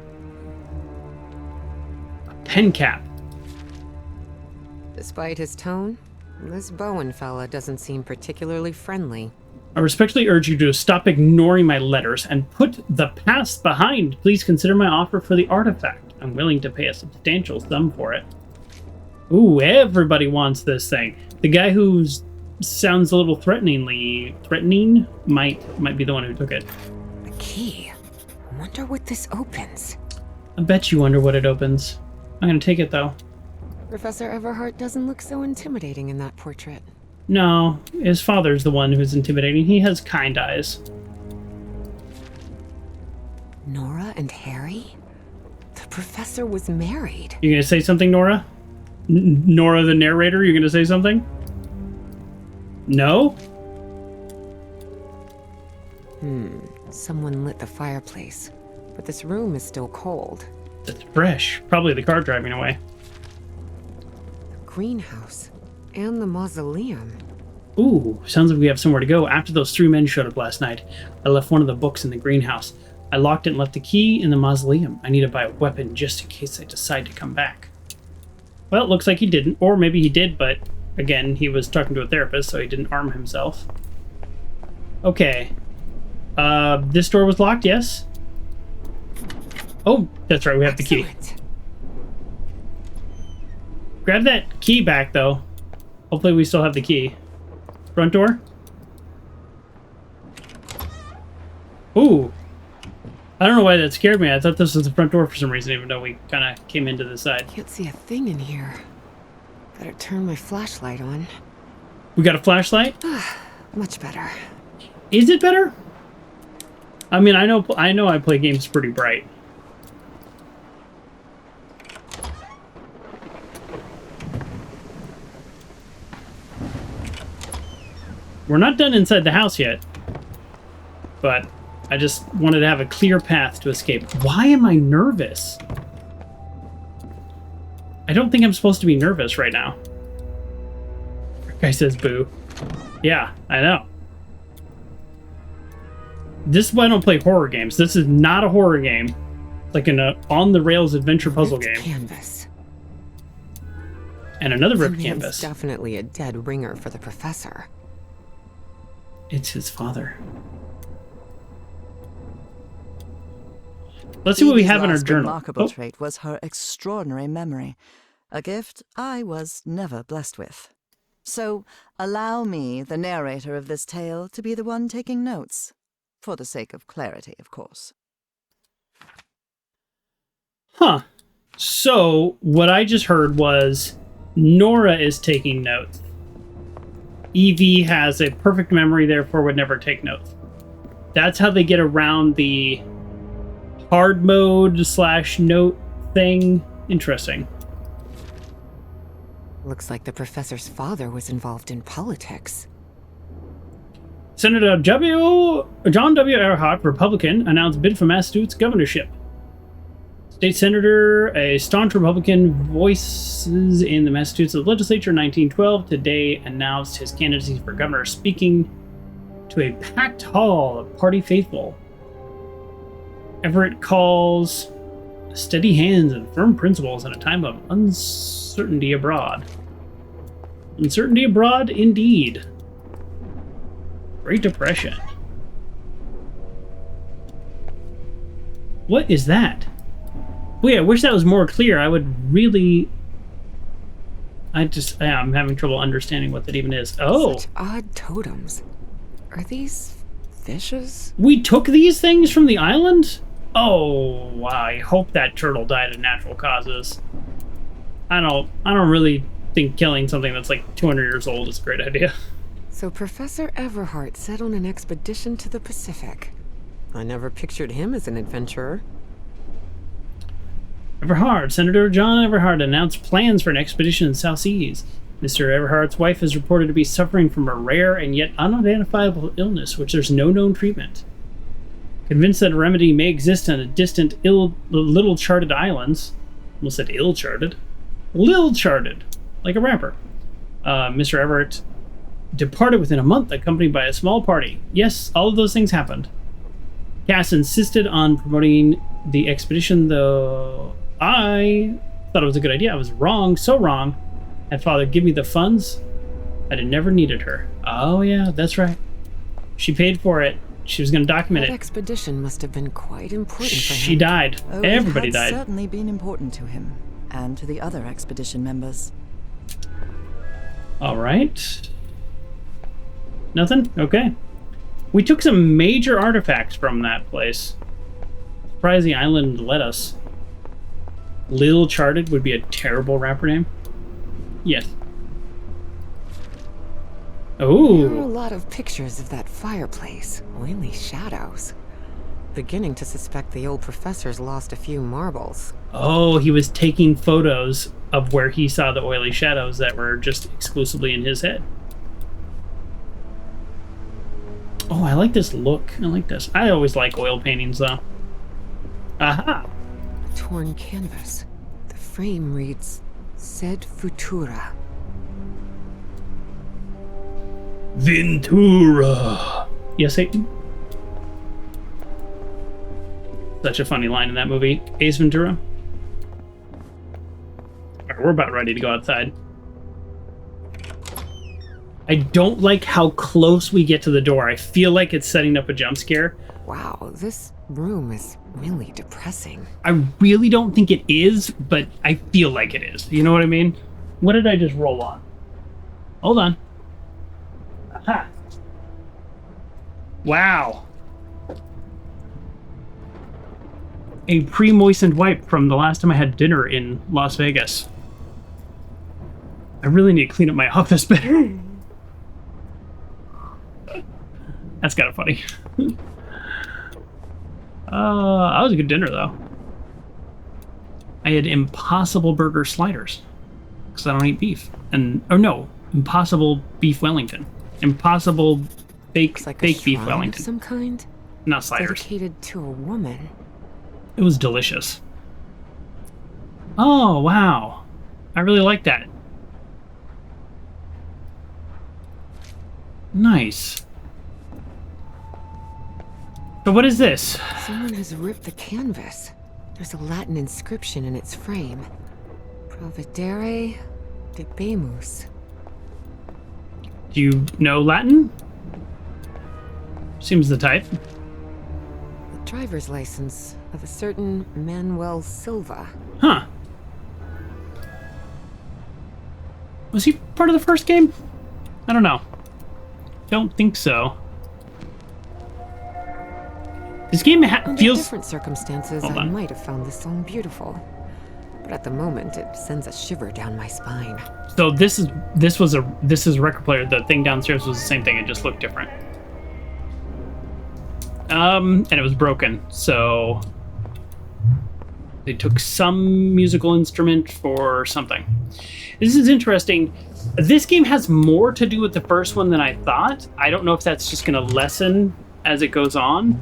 Speaker 1: A pen cap.
Speaker 2: Despite his tone, this Bowen fella doesn't seem particularly friendly.
Speaker 1: I respectfully urge you to stop ignoring my letters and put the past behind. Please consider my offer for the artifact. I'm willing to pay a substantial sum for it. Ooh, everybody wants this thing. The guy who sounds a little threatening might be the one who took it.
Speaker 2: The key. I wonder what this opens.
Speaker 1: I bet you wonder what it opens. I'm gonna take it though.
Speaker 2: Professor Everhart doesn't look so intimidating in that portrait.
Speaker 1: No, his father's the one who's intimidating. He has kind eyes.
Speaker 2: Nora and Harry? The professor was married.
Speaker 1: You gonna say something, Nora? Nora the narrator, you gonna say something? No?
Speaker 2: Someone lit the fireplace, but this room is still cold.
Speaker 1: It's fresh. Probably the car driving away.
Speaker 2: The greenhouse and the mausoleum.
Speaker 1: Ooh, sounds like we have somewhere to go. After those 3 men showed up last night, I left one of the books in the greenhouse. I locked it and left the key in the mausoleum. I need to buy a weapon just in case I decide to come back. Well, it looks like he didn't. Or maybe he did, but again, he was talking to a therapist, so he didn't arm himself. Okay. This door was locked, yes? Oh, that's right, we have the key. Grab that key back, though. Hopefully we still have the key. Front door? Ooh. I don't know why that scared me. I thought this was the front door for some reason, even though we kind of came into the side.
Speaker 2: Can't see a thing in here. Better turn my flashlight on.
Speaker 1: We got a flashlight?
Speaker 2: Much better.
Speaker 1: Is it better? I mean, I know I play games pretty bright. We're not done inside the house yet, but I just wanted to have a clear path to escape. Why am I nervous? I don't think I'm supposed to be nervous right now. Guy says boo. Yeah, I know. This is why I don't play horror games. This is not a horror game. It's like an on-the-rails adventure puzzle game.
Speaker 2: Canvas.
Speaker 1: And another ripped
Speaker 2: That man's
Speaker 1: canvas.
Speaker 2: Definitely a dead ringer for the professor.
Speaker 1: It's his father. Let's see what we have in our
Speaker 3: Last
Speaker 1: journal.
Speaker 3: remarkable
Speaker 1: Oh,
Speaker 3: trait was her extraordinary memory, a gift I was never blessed with. So allow me, the narrator of this tale, to be the one taking notes. For the sake of clarity, of course.
Speaker 1: huh. So, what I just heard was Nora is taking notes. Evie has a perfect memory, therefore would never take notes. That's how they get around the hard mode / note thing. Interesting.
Speaker 2: Looks like the professor's father was involved in politics.
Speaker 1: Senator John W. Everhart, Republican, announced bid for Massachusetts governorship. State Senator, a staunch Republican, voices in the Massachusetts legislature in 1912, today announced his candidacy for governor, speaking to a packed hall of party faithful. Everett calls steady hands and firm principles in a time of uncertainty abroad. Uncertainty abroad, indeed. Great Depression. What is that? Wait, I wish that was more clear. I would really... I'm having trouble understanding what that even is. Oh!
Speaker 2: Such odd totems. Are these fishes?
Speaker 1: We took these things from the island? Oh, wow. I hope that turtle died of natural causes. I don't really think killing something that's like 200 years old is a great idea.
Speaker 2: So Professor Everhart set on an expedition to the Pacific. I never pictured him as an adventurer.
Speaker 1: Everhart. Senator John Everhart announced plans for an expedition in South Seas. Mr. Everhart's wife is reported to be suffering from a rare and yet unidentifiable illness, which there's no known treatment. Convinced that a remedy may exist on a distant, little charted islands. Almost said ill-charted. Lil-charted. Like a rapper. Mr. Everhart departed within a month, accompanied by a small party. Yes, all of those things happened. Cass insisted on promoting the expedition, though I thought it was a good idea. I was wrong, so wrong. Had Father give me the funds, I'd have never needed her. Oh yeah, that's right. She paid for it. She was going to document
Speaker 2: That
Speaker 1: it.
Speaker 2: expedition must have been quite important for him.
Speaker 1: She died.
Speaker 3: Oh,
Speaker 1: Everybody
Speaker 3: it had
Speaker 1: died.
Speaker 3: certainly been important to him, and to the other expedition members.
Speaker 1: All right. Nothing? Okay. We took some major artifacts from that place. Surprised the island let us. Lil Charted would be a terrible rapper name. Yes.
Speaker 2: There are a
Speaker 1: Oh.
Speaker 2: lot of pictures of that fireplace. Oily shadows. Beginning to suspect the old professor's lost a few marbles.
Speaker 1: Oh, he was taking photos of where he saw the oily shadows that were just exclusively in his head. Oh, I like this look. I like this. I always like oil paintings, though. Aha!
Speaker 2: Torn canvas. The frame reads, Sed Futura.
Speaker 1: Ventura! Yes, Satan? Such a funny line in that movie. Ace Ventura. Alright, we're about ready to go outside. I don't like how close we get to the door. I feel like it's setting up a jump scare.
Speaker 2: Wow, this room is really depressing.
Speaker 1: I really don't think it is, but I feel like it is. You know what I mean? What did I just roll on? Hold on. Aha. Wow. A pre-moistened wipe from the last time I had dinner in Las Vegas. I really need to clean up my office better. That's kind of funny. That was a good dinner, though. I had Impossible Burger sliders. Because I don't eat beef. Impossible Beef Wellington. Impossible
Speaker 2: Looks like a
Speaker 1: Beef
Speaker 2: shrine of
Speaker 1: Wellington.
Speaker 2: some kind.
Speaker 1: Not sliders.
Speaker 2: Dedicated to a woman.
Speaker 1: It was delicious. Oh, wow. I really like that. Nice. So what is this?
Speaker 2: Someone has ripped the canvas. There's a Latin inscription in its frame. Providere debemus.
Speaker 1: Do you know Latin? Seems the type.
Speaker 2: The driver's license of a certain Manuel Silva.
Speaker 1: Huh. Was he part of the first game? I don't know. Don't think so. This game
Speaker 2: Under
Speaker 1: feels...
Speaker 2: different circumstances,
Speaker 1: Hold
Speaker 2: I
Speaker 1: on.
Speaker 2: might have found this song beautiful. But at the moment, it sends a shiver down my spine.
Speaker 1: So this is a record player. The thing downstairs was the same thing. It just looked different. And it was broken. So they took some musical instrument for something. This is interesting. This game has more to do with the first one than I thought. I don't know if that's just going to lessen as it goes on,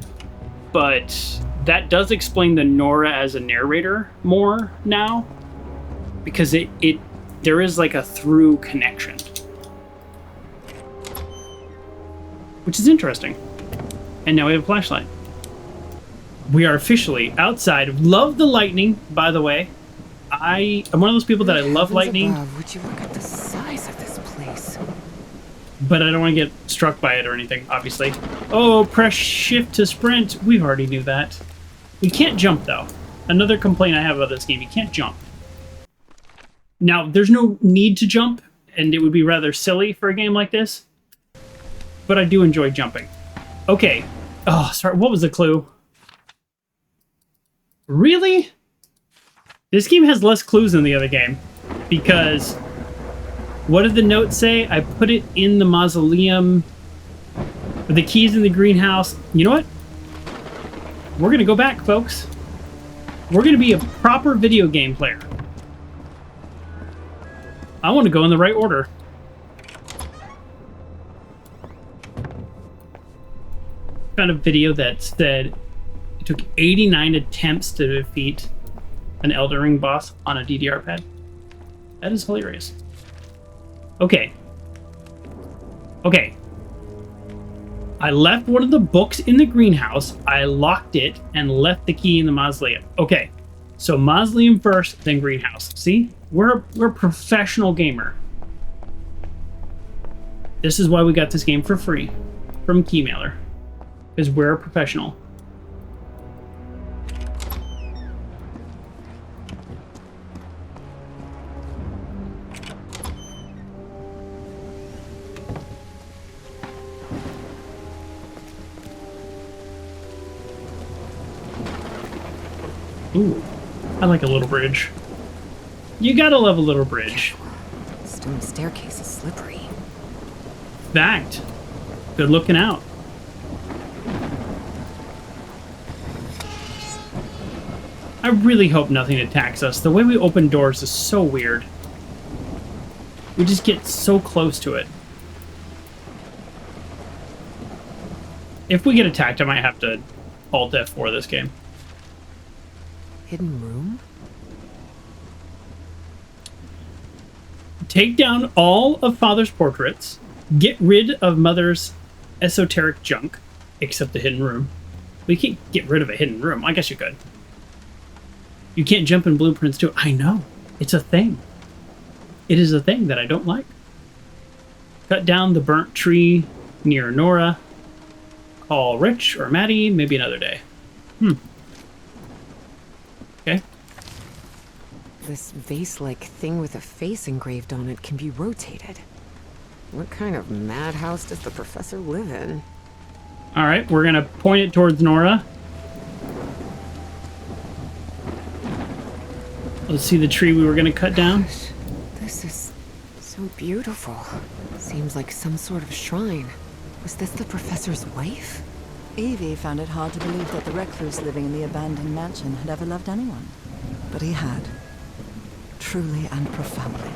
Speaker 1: but that does explain the Nora as a narrator more now, because there is like a through connection, which is interesting. And now we have a flashlight. We are officially outside. Love the lightning, by the way. I am one of those people that I love
Speaker 2: Heavens
Speaker 1: lightning,
Speaker 2: above, would you look at the size of this place?
Speaker 1: but I don't want to get struck by it or anything, obviously. Oh, press shift to sprint. We already knew that. We can't jump, though. Another complaint I have about this game, you can't jump. Now, there's no need to jump, and it would be rather silly for a game like this, but I do enjoy jumping. Okay. Oh, sorry, what was the clue? Really? This game has less clues than the other game, because what did the note say? I put it in the mausoleum, the keys in the greenhouse. You know what? We're gonna go back, folks. We're going to be a proper video game player. I want to go in the right order. Found a video that said it took 89 attempts to defeat an Elden Ring boss on a DDR pad. That is hilarious. Okay. Okay. I left one of the books in the greenhouse. I locked it and left the key in the mausoleum. Okay. So mausoleum first, then greenhouse. See? We're a professional gamer. This is why we got this game for free from Keymailer. Because we're a professional. Ooh, I like a little bridge. You gotta love a little bridge.
Speaker 2: Stone staircase is slippery.
Speaker 1: Fact. Good looking out. I really hope nothing attacks us. The way we open doors is so weird. We just get so close to it. If we get attacked, I might have to Alt F4 this game.
Speaker 2: Hidden room?
Speaker 1: Take down all of Father's portraits. Get rid of Mother's esoteric junk, except the hidden room. We can't get rid of a hidden room. I guess you could. You can't jump in blueprints too. I know. It's a thing. It is a thing that I don't like. Cut down the burnt tree near Nora. Call Rich or Maddie, maybe another day. Okay.
Speaker 2: This vase-like thing with a face engraved on it can be rotated. What kind of madhouse does the professor live in?
Speaker 1: All right, we're gonna point it towards Nora. Let's see the tree we were gonna cut down.
Speaker 2: Gosh, this is so beautiful. Seems like some sort of shrine. Was this the professor's wife?
Speaker 3: Evie found it hard to believe that the recluse living in the abandoned mansion had ever loved anyone. But he had. Truly and profoundly.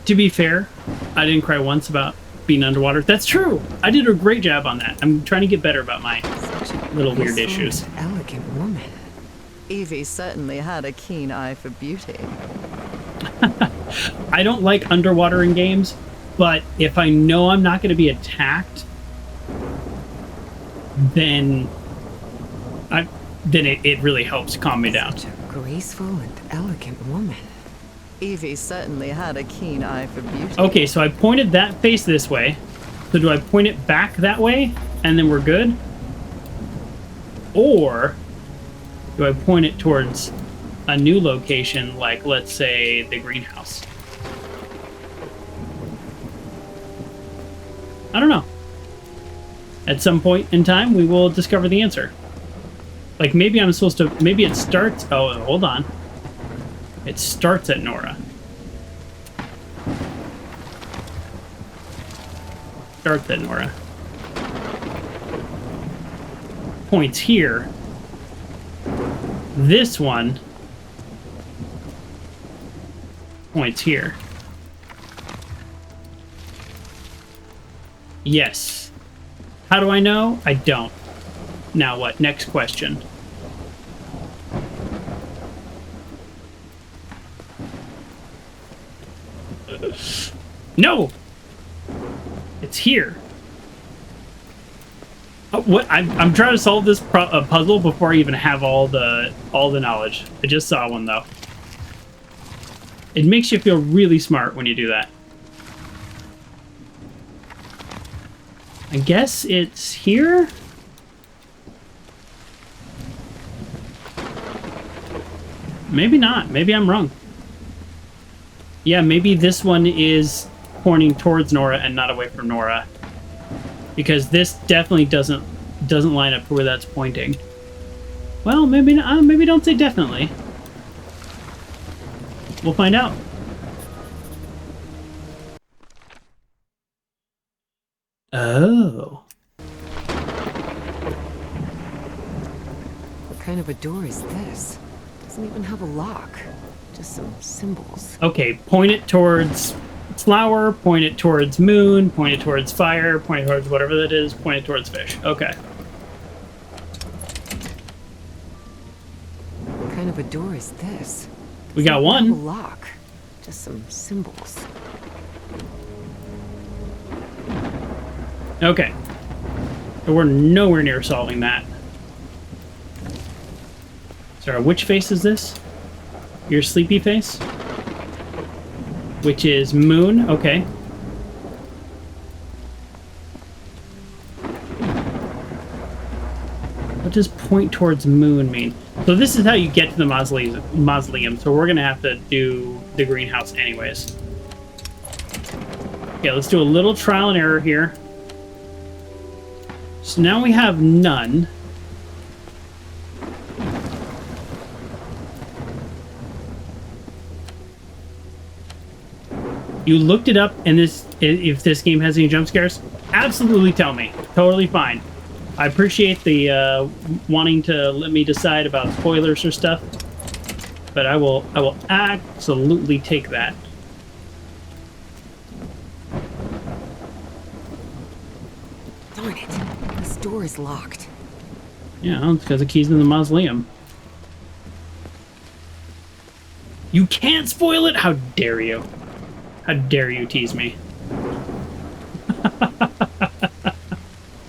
Speaker 1: To be fair, I didn't cry once about being underwater. That's true. I did a great job on that. I'm trying to get better about my
Speaker 2: Such a
Speaker 1: little weird
Speaker 2: graceful
Speaker 1: issues.
Speaker 2: and elegant woman.
Speaker 3: Evie certainly had a keen eye for beauty.
Speaker 1: I don't like underwater in games, but if I know I'm not going to be attacked, then it really helps calm me down.
Speaker 2: Such a graceful and elegant woman.
Speaker 3: Evie certainly had a keen eye for beauty.
Speaker 1: Okay, so I pointed that face this way. So do I point it back that way, and then we're good? Or do I point it towards a new location, like, let's say, the greenhouse? I don't know. At some point in time, we will discover the answer. Like, maybe I'm supposed to... Maybe it starts... Oh, hold on. It starts at Nora. Starts at Nora. Points here. This one points here. Yes. How do I know? I don't. Now what? Next question. No! It's here. What? I'm trying to solve this puzzle before I even have all the knowledge. I just saw one though. It makes you feel really smart when you do that. I guess it's here? Maybe not. Maybe I'm wrong. Yeah, maybe this one is pointing towards Nora and not away from Nora. Because this definitely doesn't line up to where that's pointing. Well, maybe not, maybe don't say definitely. We'll find out. Oh.
Speaker 2: What kind of a door is this? Doesn't even have a lock. Just some symbols.
Speaker 1: Okay, point it towards flower, point it towards moon, point it towards fire, point it towards whatever that is, point it towards fish. Okay.
Speaker 2: What kind of a door is this?
Speaker 1: We got
Speaker 2: Doesn't even have
Speaker 1: one.
Speaker 2: a lock. Just some symbols.
Speaker 1: Okay. But we're nowhere near solving that. Sorry, which face is this? Your sleepy face? Which is moon. Okay. What does point towards moon mean? So this is how you get to the mausoleum. So we're going to have to do the greenhouse anyways. Okay, let's do a little trial and error here. So now we have none. You looked it up, and if this game has any jump scares, absolutely tell me. Totally fine. I appreciate the wanting to let me decide about spoilers or stuff, but I will absolutely take that.
Speaker 2: Darn it. This door is locked.
Speaker 1: Yeah, it's because the key's in the mausoleum. You can't spoil it? How dare you? How dare you tease me?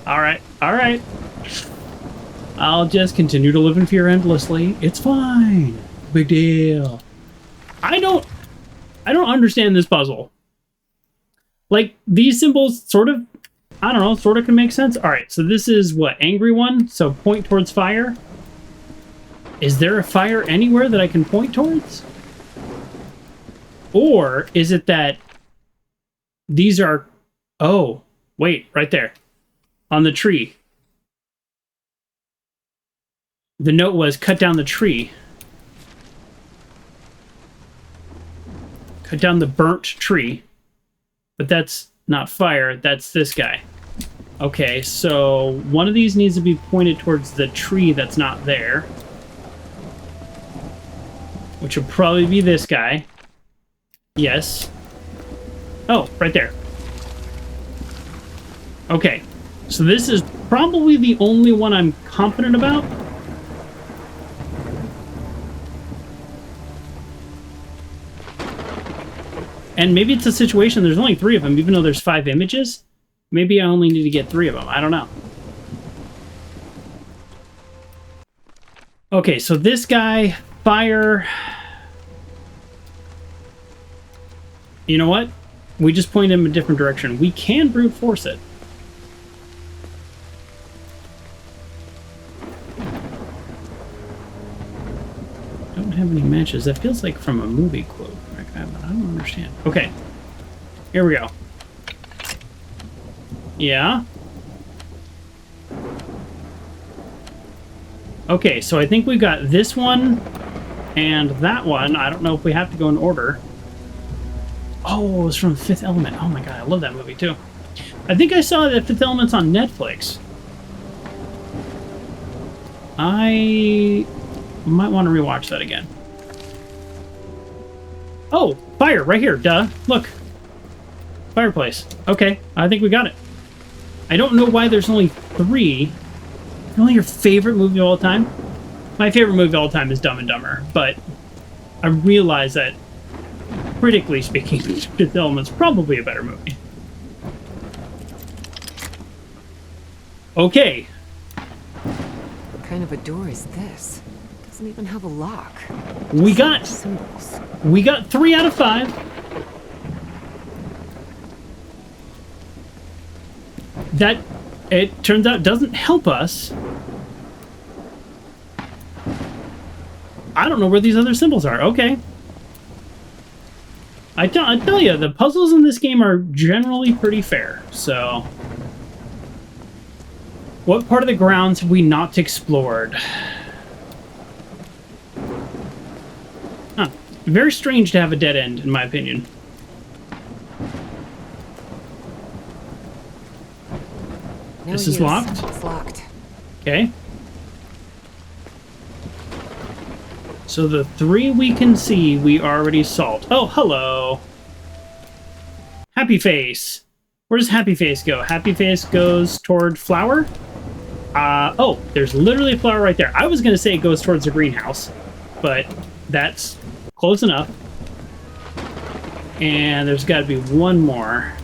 Speaker 1: Alright, alright. I'll just continue to live in fear endlessly. It's fine. Big deal. I don't understand this puzzle. Like, these symbols sort of, I don't know, sort of can make sense. Alright, so this is what? Angry one? So point towards fire? Is there a fire anywhere that I can point towards? Or is it that these are... Oh, wait, right there. On the tree. The note was, cut down the tree. Cut down the burnt tree. But that's not fire, that's this guy. Okay, so one of these needs to be pointed towards the tree that's not there. Which will probably be this guy. Yes. Oh, right there. Okay. So this is probably the only one I'm confident about. And maybe it's a situation, there's only 3 of them, even though there's 5 images. Maybe I only need to get 3 of them. I don't know. Okay, so this guy, fire... You know what? We just point him a different direction. We can brute force it. Don't have any matches. That feels like from a movie quote. I don't understand. Okay. Here we go. Yeah. Okay, so I think we've got this one and that one. I don't know if we have to go in order. Oh, it was from Fifth Element. Oh my god, I love that movie too. I think I saw that Fifth Element's on Netflix. I might want to rewatch that again. Oh, fire, right here, duh. Look. Fireplace. Okay, I think we got it. I don't know why there's only 3. Only your favorite movie of all time? My favorite movie of all time is Dumb and Dumber, but I realize that critically speaking, Fifth Element's probably a better movie. Okay.
Speaker 2: What kind of a door is this? Doesn't even have a lock.
Speaker 1: We got
Speaker 2: Symbols.
Speaker 1: 3 out of 5. That, it turns out, doesn't help us. I don't know where these other symbols are. Okay. I tell you, the puzzles in this game are generally pretty fair, so... What part of the grounds have we not explored? Huh. Very strange to have a dead end, in my opinion.
Speaker 2: No
Speaker 1: This is
Speaker 2: use.
Speaker 1: locked?
Speaker 2: It's locked.
Speaker 1: Okay. So the 3 we can see, we already solved. Oh, hello. Happy Face. Where does Happy Face go? Happy Face goes toward flower? Oh, there's literally a flower right there. I was going to say it goes towards the greenhouse, but that's close enough. And there's got to be one more.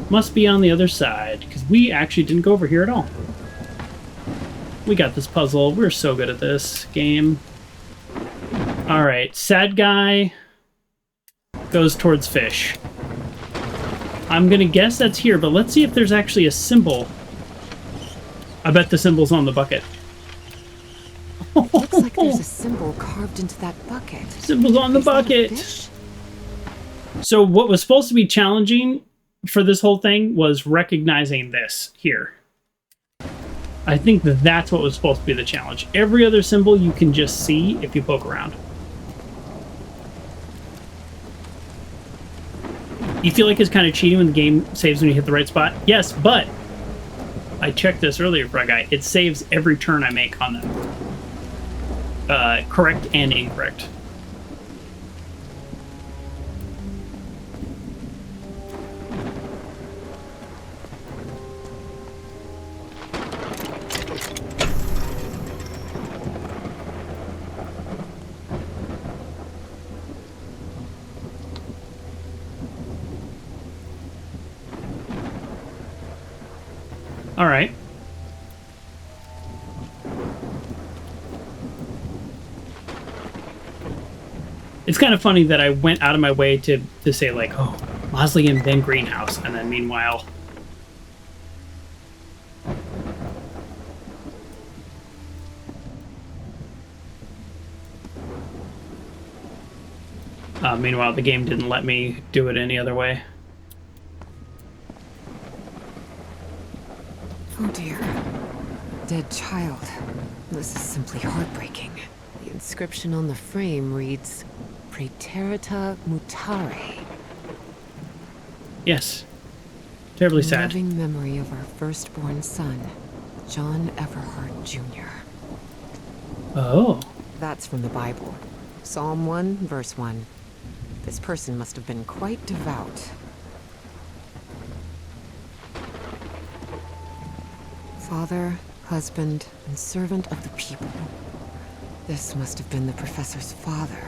Speaker 1: Must be on the other side, because we actually didn't go over here at all. We got this puzzle. We're so good at this game. All right, sad guy goes towards fish. I'm going to guess that's here, but let's see if there's actually a symbol. I bet the symbol's on the bucket.
Speaker 2: Looks like there's a symbol carved into that bucket.
Speaker 1: Symbol's on the bucket. So what was supposed to be challenging for this whole thing was recognizing this here. I think that's what was supposed to be the challenge. Every other symbol you can just see if you poke around. You feel like it's kind of cheating when the game saves when you hit the right spot? Yes, but I checked this earlier for a guy. It saves every turn I make on them. Correct and incorrect. All right. It's kind of funny that I went out of my way to say, like, oh, mausoleum, then greenhouse, and then meanwhile... meanwhile, the game didn't let me do it any other way.
Speaker 2: Oh dear. Dead child. This is simply heartbreaking. The inscription on the frame reads, Praeterita mutare.
Speaker 1: Yes. Terribly sad.
Speaker 2: Loving memory of our firstborn son, John Everhart Jr.
Speaker 1: Oh.
Speaker 2: That's from the Bible. Psalm 1, verse 1. This person must have been quite devout. Father, husband, and servant of the people. This must have been the professor's father.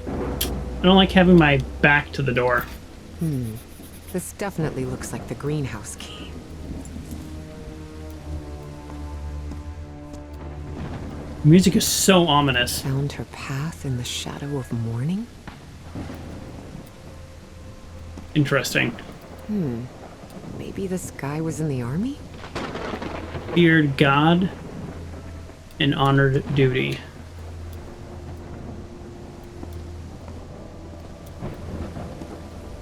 Speaker 1: I don't like having my back to the door.
Speaker 2: This definitely looks like the greenhouse key.
Speaker 1: Music is so ominous.
Speaker 2: Found her path in the shadow of morning?
Speaker 1: Interesting.
Speaker 2: Maybe this guy was in the army?
Speaker 1: Feared God and honored duty.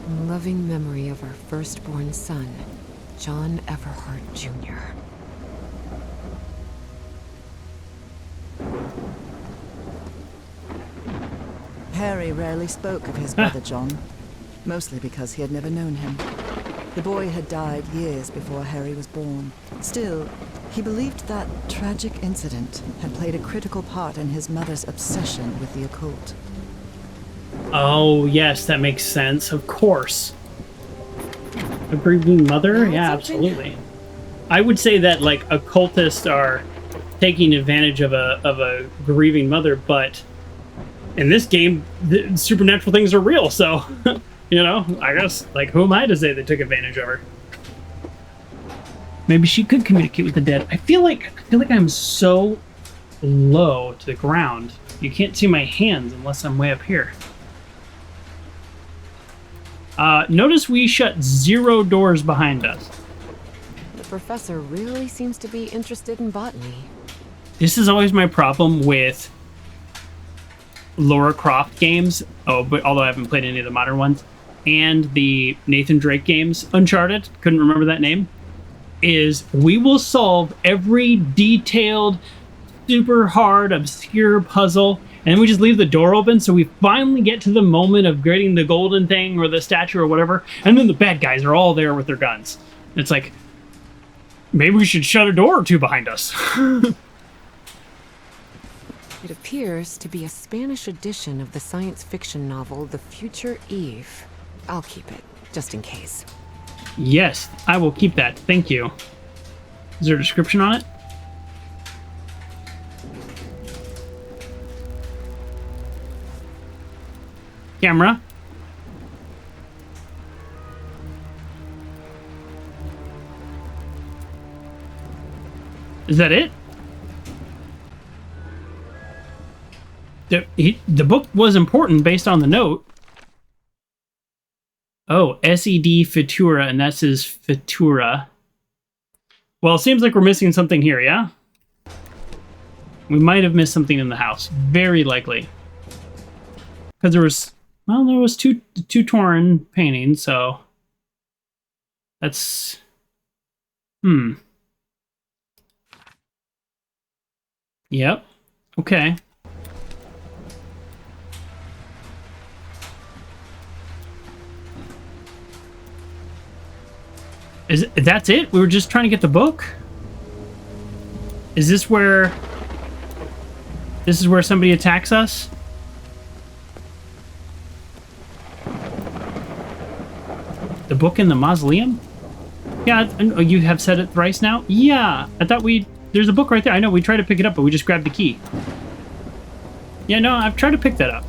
Speaker 2: In loving memory of our firstborn son, John Everhart Jr.
Speaker 3: Harry rarely spoke of his brother John, mostly because he had never known him. The boy had died years before Harry was born. Still, he believed that tragic incident had played a critical part in his mother's obsession with the occult.
Speaker 1: Oh, yes, that makes sense. Of course. A grieving mother? Yeah, absolutely. I would say that, like, occultists are taking advantage of a grieving mother, but in this game, the supernatural things are real, so... You know, I guess, like, who am I to say they took advantage of her? Maybe she could communicate with the dead. I feel like I'm so low to the ground. You can't see my hands unless I'm way up here. Notice we shut 0 doors behind us.
Speaker 2: The professor really seems to be interested in botany.
Speaker 1: This is always my problem with Lara Croft games. Oh, but although I haven't played any of the modern ones. And the Nathan Drake games, Uncharted, couldn't remember that name, is we will solve every detailed, super hard, obscure puzzle, and then we just leave the door open, so we finally get to the moment of getting the golden thing or the statue or whatever, and then the bad guys are all there with their guns. It's like, maybe we should shut a door or two behind us.
Speaker 2: It appears to be a Spanish edition of the science fiction novel The Future Eve. I'll keep it, just in case.
Speaker 1: Yes, I will keep that. Thank you. Is there a description on it? Camera. Is that it? The book was important based on the note. Oh, SED Futura, and that says Futura. Well, it seems like we're missing something here, yeah? We might have missed something in the house. Very likely. Because there was two torn paintings, so... That's... Yep. Okay. That's it? We were just trying to get the book? Is this where... This is where somebody attacks us? The book in the mausoleum? Yeah, you have said it thrice now? Yeah, I thought there's a book right there. I know, we tried to pick it up, but we just grabbed the key. Yeah, no, I've tried to pick that up.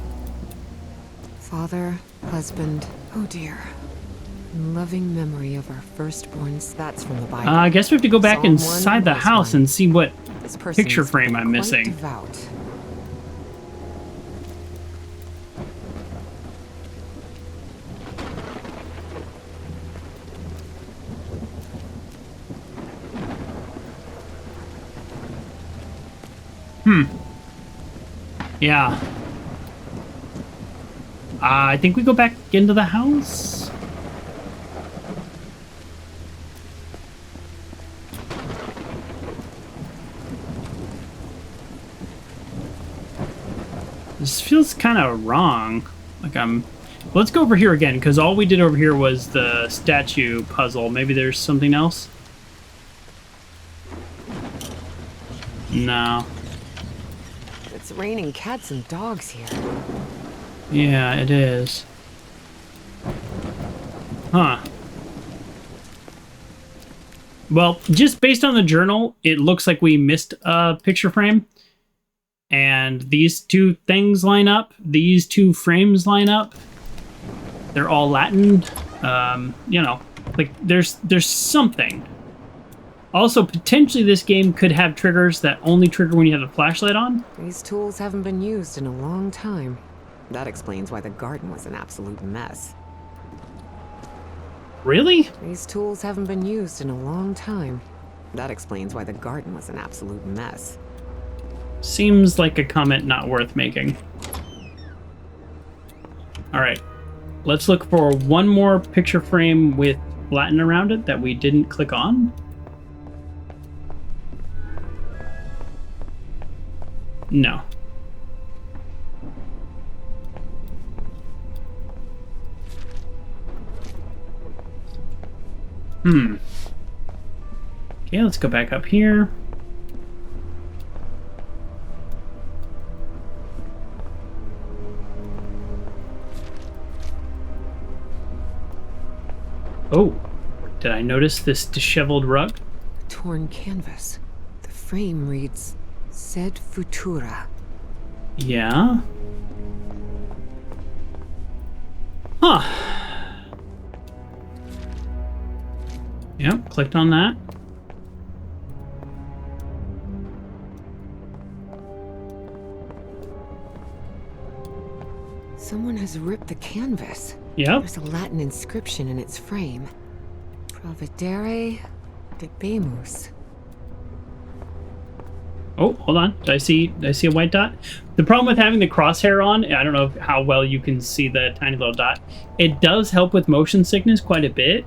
Speaker 2: Father, husband, oh dear. In loving memory of our firstborns, that's from the Bible.
Speaker 1: I guess we have to go back
Speaker 2: Psalm
Speaker 1: inside the
Speaker 2: 1
Speaker 1: house
Speaker 2: verse 1.
Speaker 1: and see what
Speaker 2: This person
Speaker 1: picture
Speaker 2: is
Speaker 1: frame I'm
Speaker 2: quite
Speaker 1: missing.
Speaker 2: Devout.
Speaker 1: Yeah. I think we go back into the house. This feels kind of wrong. Like let's go over here again, because all we did over here was the statue puzzle. Maybe there's something else? No.
Speaker 2: It's raining cats and dogs here.
Speaker 1: Yeah, it is. Huh. Well, just based on the journal, it looks like we missed a picture frame. And these two things line up. These two frames line up. They're all Latin. You know, like there's something. Also, potentially this game could have triggers that only trigger when you have the flashlight on.
Speaker 2: These tools haven't been used in a long time. That explains why the garden was an absolute mess.
Speaker 1: Really?
Speaker 2: These tools haven't been used in a long time. That explains why the garden was an absolute mess.
Speaker 1: Seems like a comment not worth making. Alright. Let's look for one more picture frame with Latin around it that we didn't click on. No. Okay, let's go back up here. Oh, did I notice this disheveled rug?
Speaker 2: Torn canvas. The frame reads, Sed Futura.
Speaker 1: Yeah. Huh. Yep, clicked on that.
Speaker 2: Someone has ripped the canvas.
Speaker 1: Yep.
Speaker 2: There's a Latin inscription in its frame. Providere debemus.
Speaker 1: Oh, hold on. Did I see a white dot? The problem with having the crosshair on, I don't know how well you can see the tiny little dot. It does help with motion sickness quite a bit,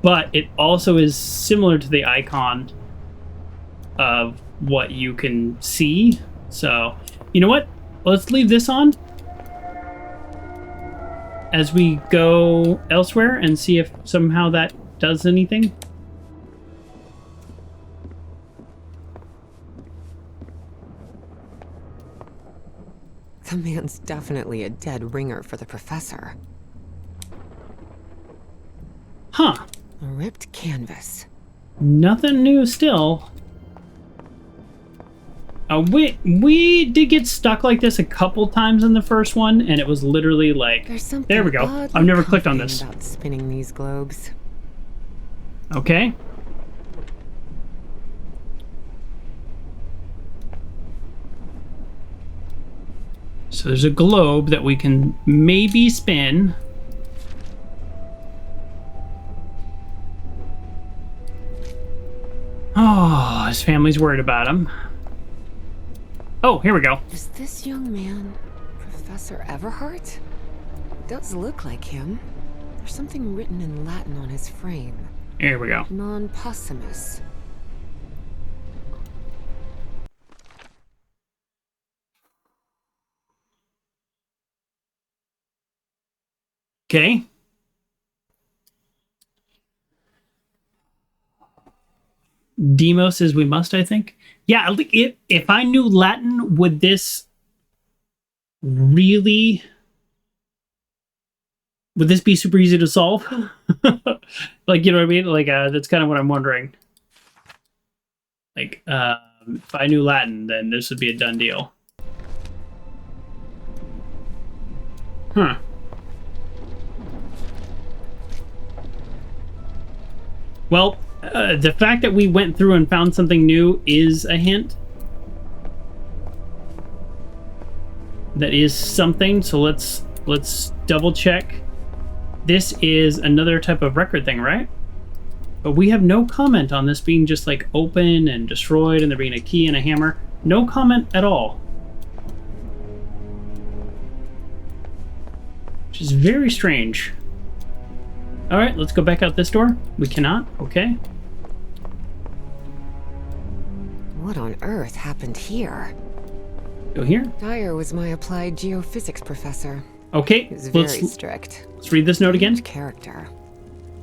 Speaker 1: but it also is similar to the icon of what you can see. So, you know what? Let's leave this on as we go elsewhere and see if somehow that does anything.
Speaker 2: The man's definitely a dead ringer for the professor.
Speaker 1: Huh.
Speaker 2: A ripped canvas.
Speaker 1: Nothing new still. We did get stuck like this a couple times in the first one, and it was literally like,
Speaker 2: There's something
Speaker 1: there we go.
Speaker 2: oddly
Speaker 1: I've never clicked on
Speaker 2: comforting
Speaker 1: this.
Speaker 2: about spinning these globes.
Speaker 1: Okay. So there's a globe that we can maybe spin. Oh, his family's worried about him. Oh, here we go.
Speaker 2: Is this young man Professor Everhart? Does look like him. There's something written in Latin on his frame.
Speaker 1: Here we go.
Speaker 2: Non possumus.
Speaker 1: Okay. Demos as we must, I think. Yeah, if I knew Latin, would this really... Would this be super easy to solve? Like, you know what I mean? Like, that's kind of what I'm wondering. Like, if I knew Latin, then this would be a done deal. Huh. Well, the fact that we went through and found something new is a hint. That is something, so let's double check. This is another type of record thing, right? But we have no comment on this being just like open and destroyed and there being a key and a hammer. No comment at all. Which is very strange. Alright, let's go back out this door. We cannot? Okay.
Speaker 2: What on earth happened here?
Speaker 1: Go here.
Speaker 2: Dyer was my applied geophysics professor.
Speaker 1: Okay,
Speaker 2: He was very strict.
Speaker 1: let's read this note again.
Speaker 2: Character.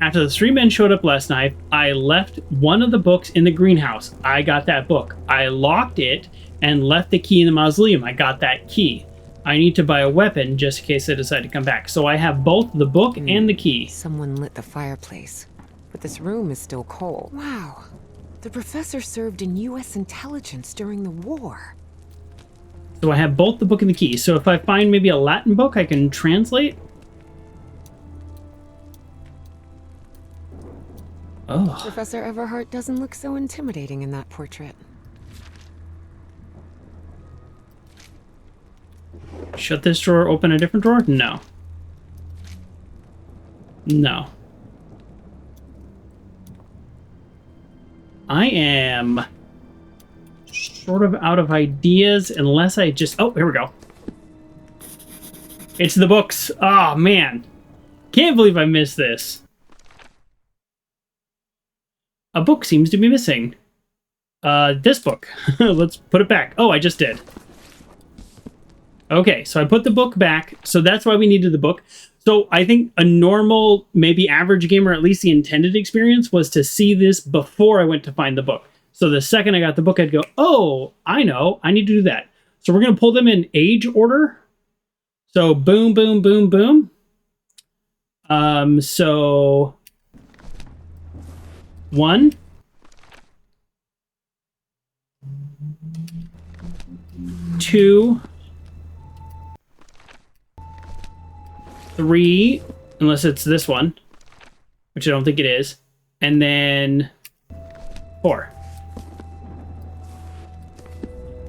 Speaker 1: After the three men showed up last night, I left one of the books in the greenhouse. I got that book. I locked it and left the key in the mausoleum. I got that key. I need to buy a weapon just in case they decide to come back. So I have both the book and the key.
Speaker 2: Someone lit the fireplace, but this room is still cold. Wow. The professor served in U.S. intelligence during the war.
Speaker 1: So I have both the book and the key. So if I find maybe a Latin book, I can translate. Oh.
Speaker 2: Professor Everhart doesn't look so intimidating in that portrait.
Speaker 1: Shut this drawer, open a different drawer? No. No. I am sort of out of ideas unless I just... Oh, here we go. It's the books. Oh, man. Can't believe I missed this. A book seems to be missing. This book. Let's put it back. Oh, I just did. Okay, so I put the book back. So that's why we needed the book. So I think a normal, maybe average gamer, at least the intended experience, was to see this before I went to find the book. So the second I got the book, I'd go, oh, I know, I need to do that. So we're going to pull them in age order. So boom, boom, boom, boom. So 1, 2, 3, unless it's this one, which I don't think it is, and then 4.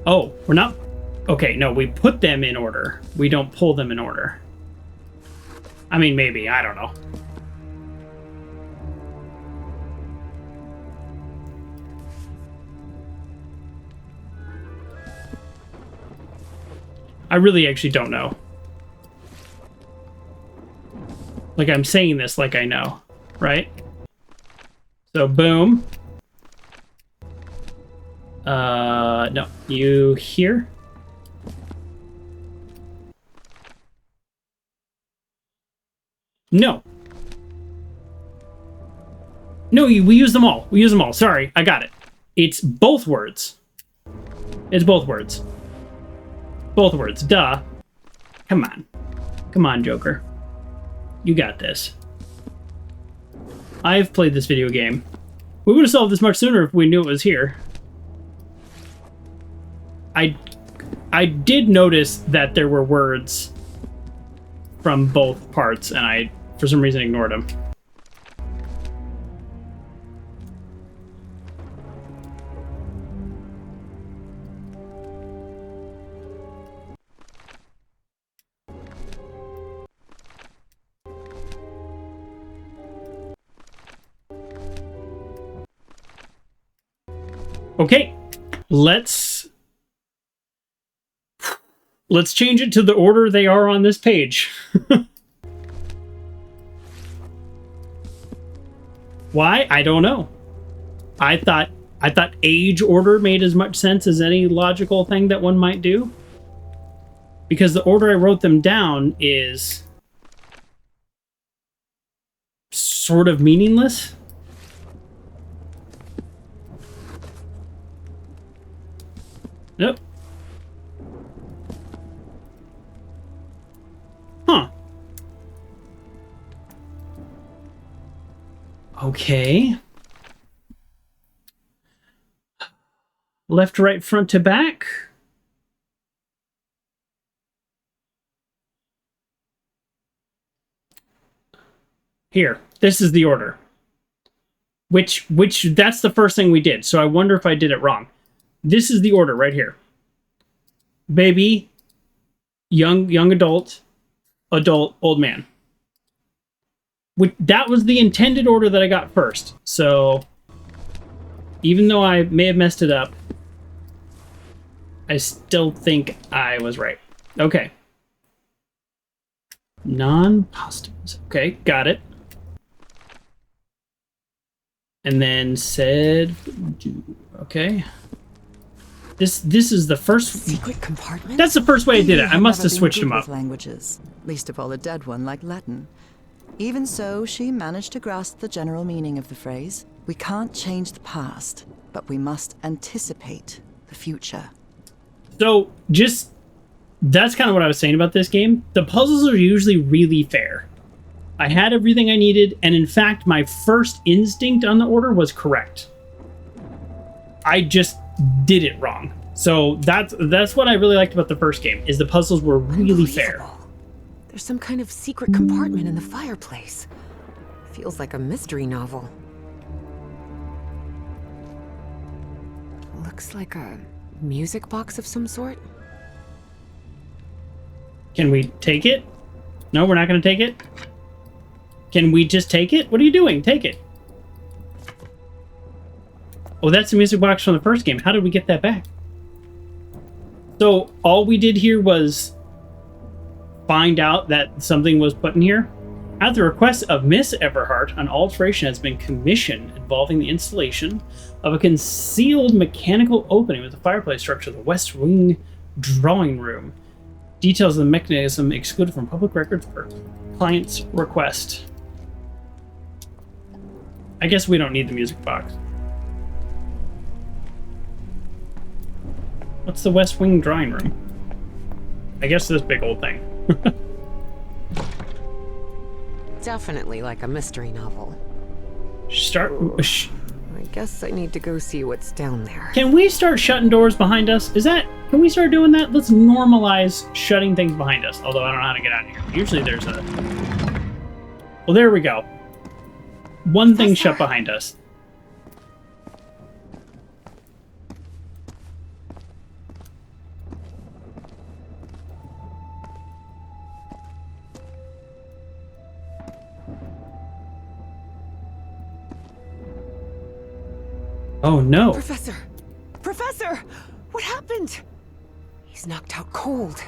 Speaker 1: Oh, we're not... Okay, no, we put them in order. We don't pull them in order. I mean, maybe. I don't know. I really actually don't know. Like, I'm saying this like I know, right? So, boom. No. You here? No. No, we use them all. We use them all. Sorry, I got it. It's both words. It's both words. Both words. Duh. Come on. Come on, Joker. You got this. I've played this video game. We would have solved this much sooner if we knew it was here. I did notice that there were words from both parts, and I, for some reason, ignored them. Okay, let's change it to the order they are on this page. Why? I don't know. I thought age order made as much sense as any logical thing that one might do. Because the order I wrote them down is sort of meaningless. Nope. Huh. Okay. Left, right, front to back. Here. This is the order. Which that's the first thing we did. So I wonder if I did it wrong. This is the order right here. Baby, young adult, old man. That was the intended order that I got first. So even though I may have messed it up, I still think I was right. Okay. Non-posthumous. Okay, got it. And then said, okay. This is the first
Speaker 2: secret compartment.
Speaker 1: That's the first way I did it. I must have switched them up.
Speaker 3: Languages, least of all a dead one like Latin. Even so, she managed to grasp the general meaning of the phrase. We can't change the past, but we must anticipate the future.
Speaker 1: So, that's kind of what I was saying about this game. The puzzles are usually really fair. I had everything I needed, and in fact, my first instinct on the order was correct. I just did it wrong. So that's what I really liked about the first game, is the puzzles were really fair.
Speaker 2: There's some kind of secret compartment in the fireplace. Feels like a mystery novel. Looks like a music box of some sort.
Speaker 1: Can we take it? No, we're not going to take it? Can we just take it? What are you doing? Take it. Oh, that's the music box from the first game. How did we get that back? So all we did here was find out that something was put in here. At the request of Miss Everhart, an alteration has been commissioned involving the installation of a concealed mechanical opening with a fireplace structure, the West Wing drawing room. Details of the mechanism excluded from public records per client's request. I guess we don't need the music box. What's the West Wing drawing room? I guess this big old thing.
Speaker 2: Definitely like a mystery novel. I guess I need to go see what's down there.
Speaker 1: Can we start shutting doors behind us? Can we start doing that? Let's normalize shutting things behind us. Although I don't know how to get out of here. Usually there's a... Well, there we go. One thing shut behind us. Oh no.
Speaker 2: Professor! Professor! What happened? He's knocked out cold.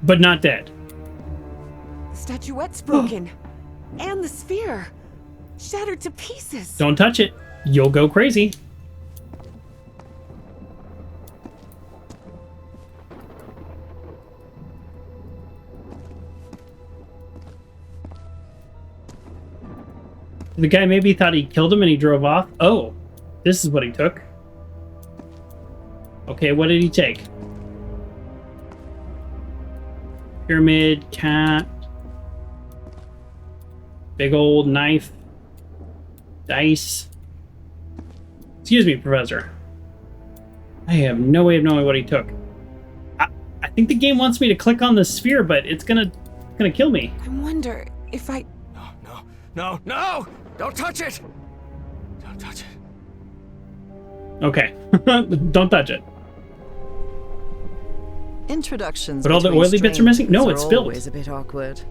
Speaker 1: But not dead.
Speaker 2: The statuette's broken. And the sphere. Shattered to pieces.
Speaker 1: Don't touch it. You'll go crazy. The guy maybe thought he killed him and he drove off. Oh. This is what he took. Okay, what did he take? Pyramid, cat. Big old knife. Dice. Excuse me, Professor. I have no way of knowing what he took. I think the game wants me to click on the sphere, but it's gonna kill me.
Speaker 2: I wonder if I...
Speaker 4: No! Don't touch it! Don't touch it.
Speaker 1: Okay. Don't touch it.
Speaker 3: Introductions
Speaker 1: But all the
Speaker 3: between
Speaker 1: oily bits are missing? No,
Speaker 3: strangers
Speaker 1: it's
Speaker 3: are
Speaker 1: spilled.
Speaker 3: always a bit awkward.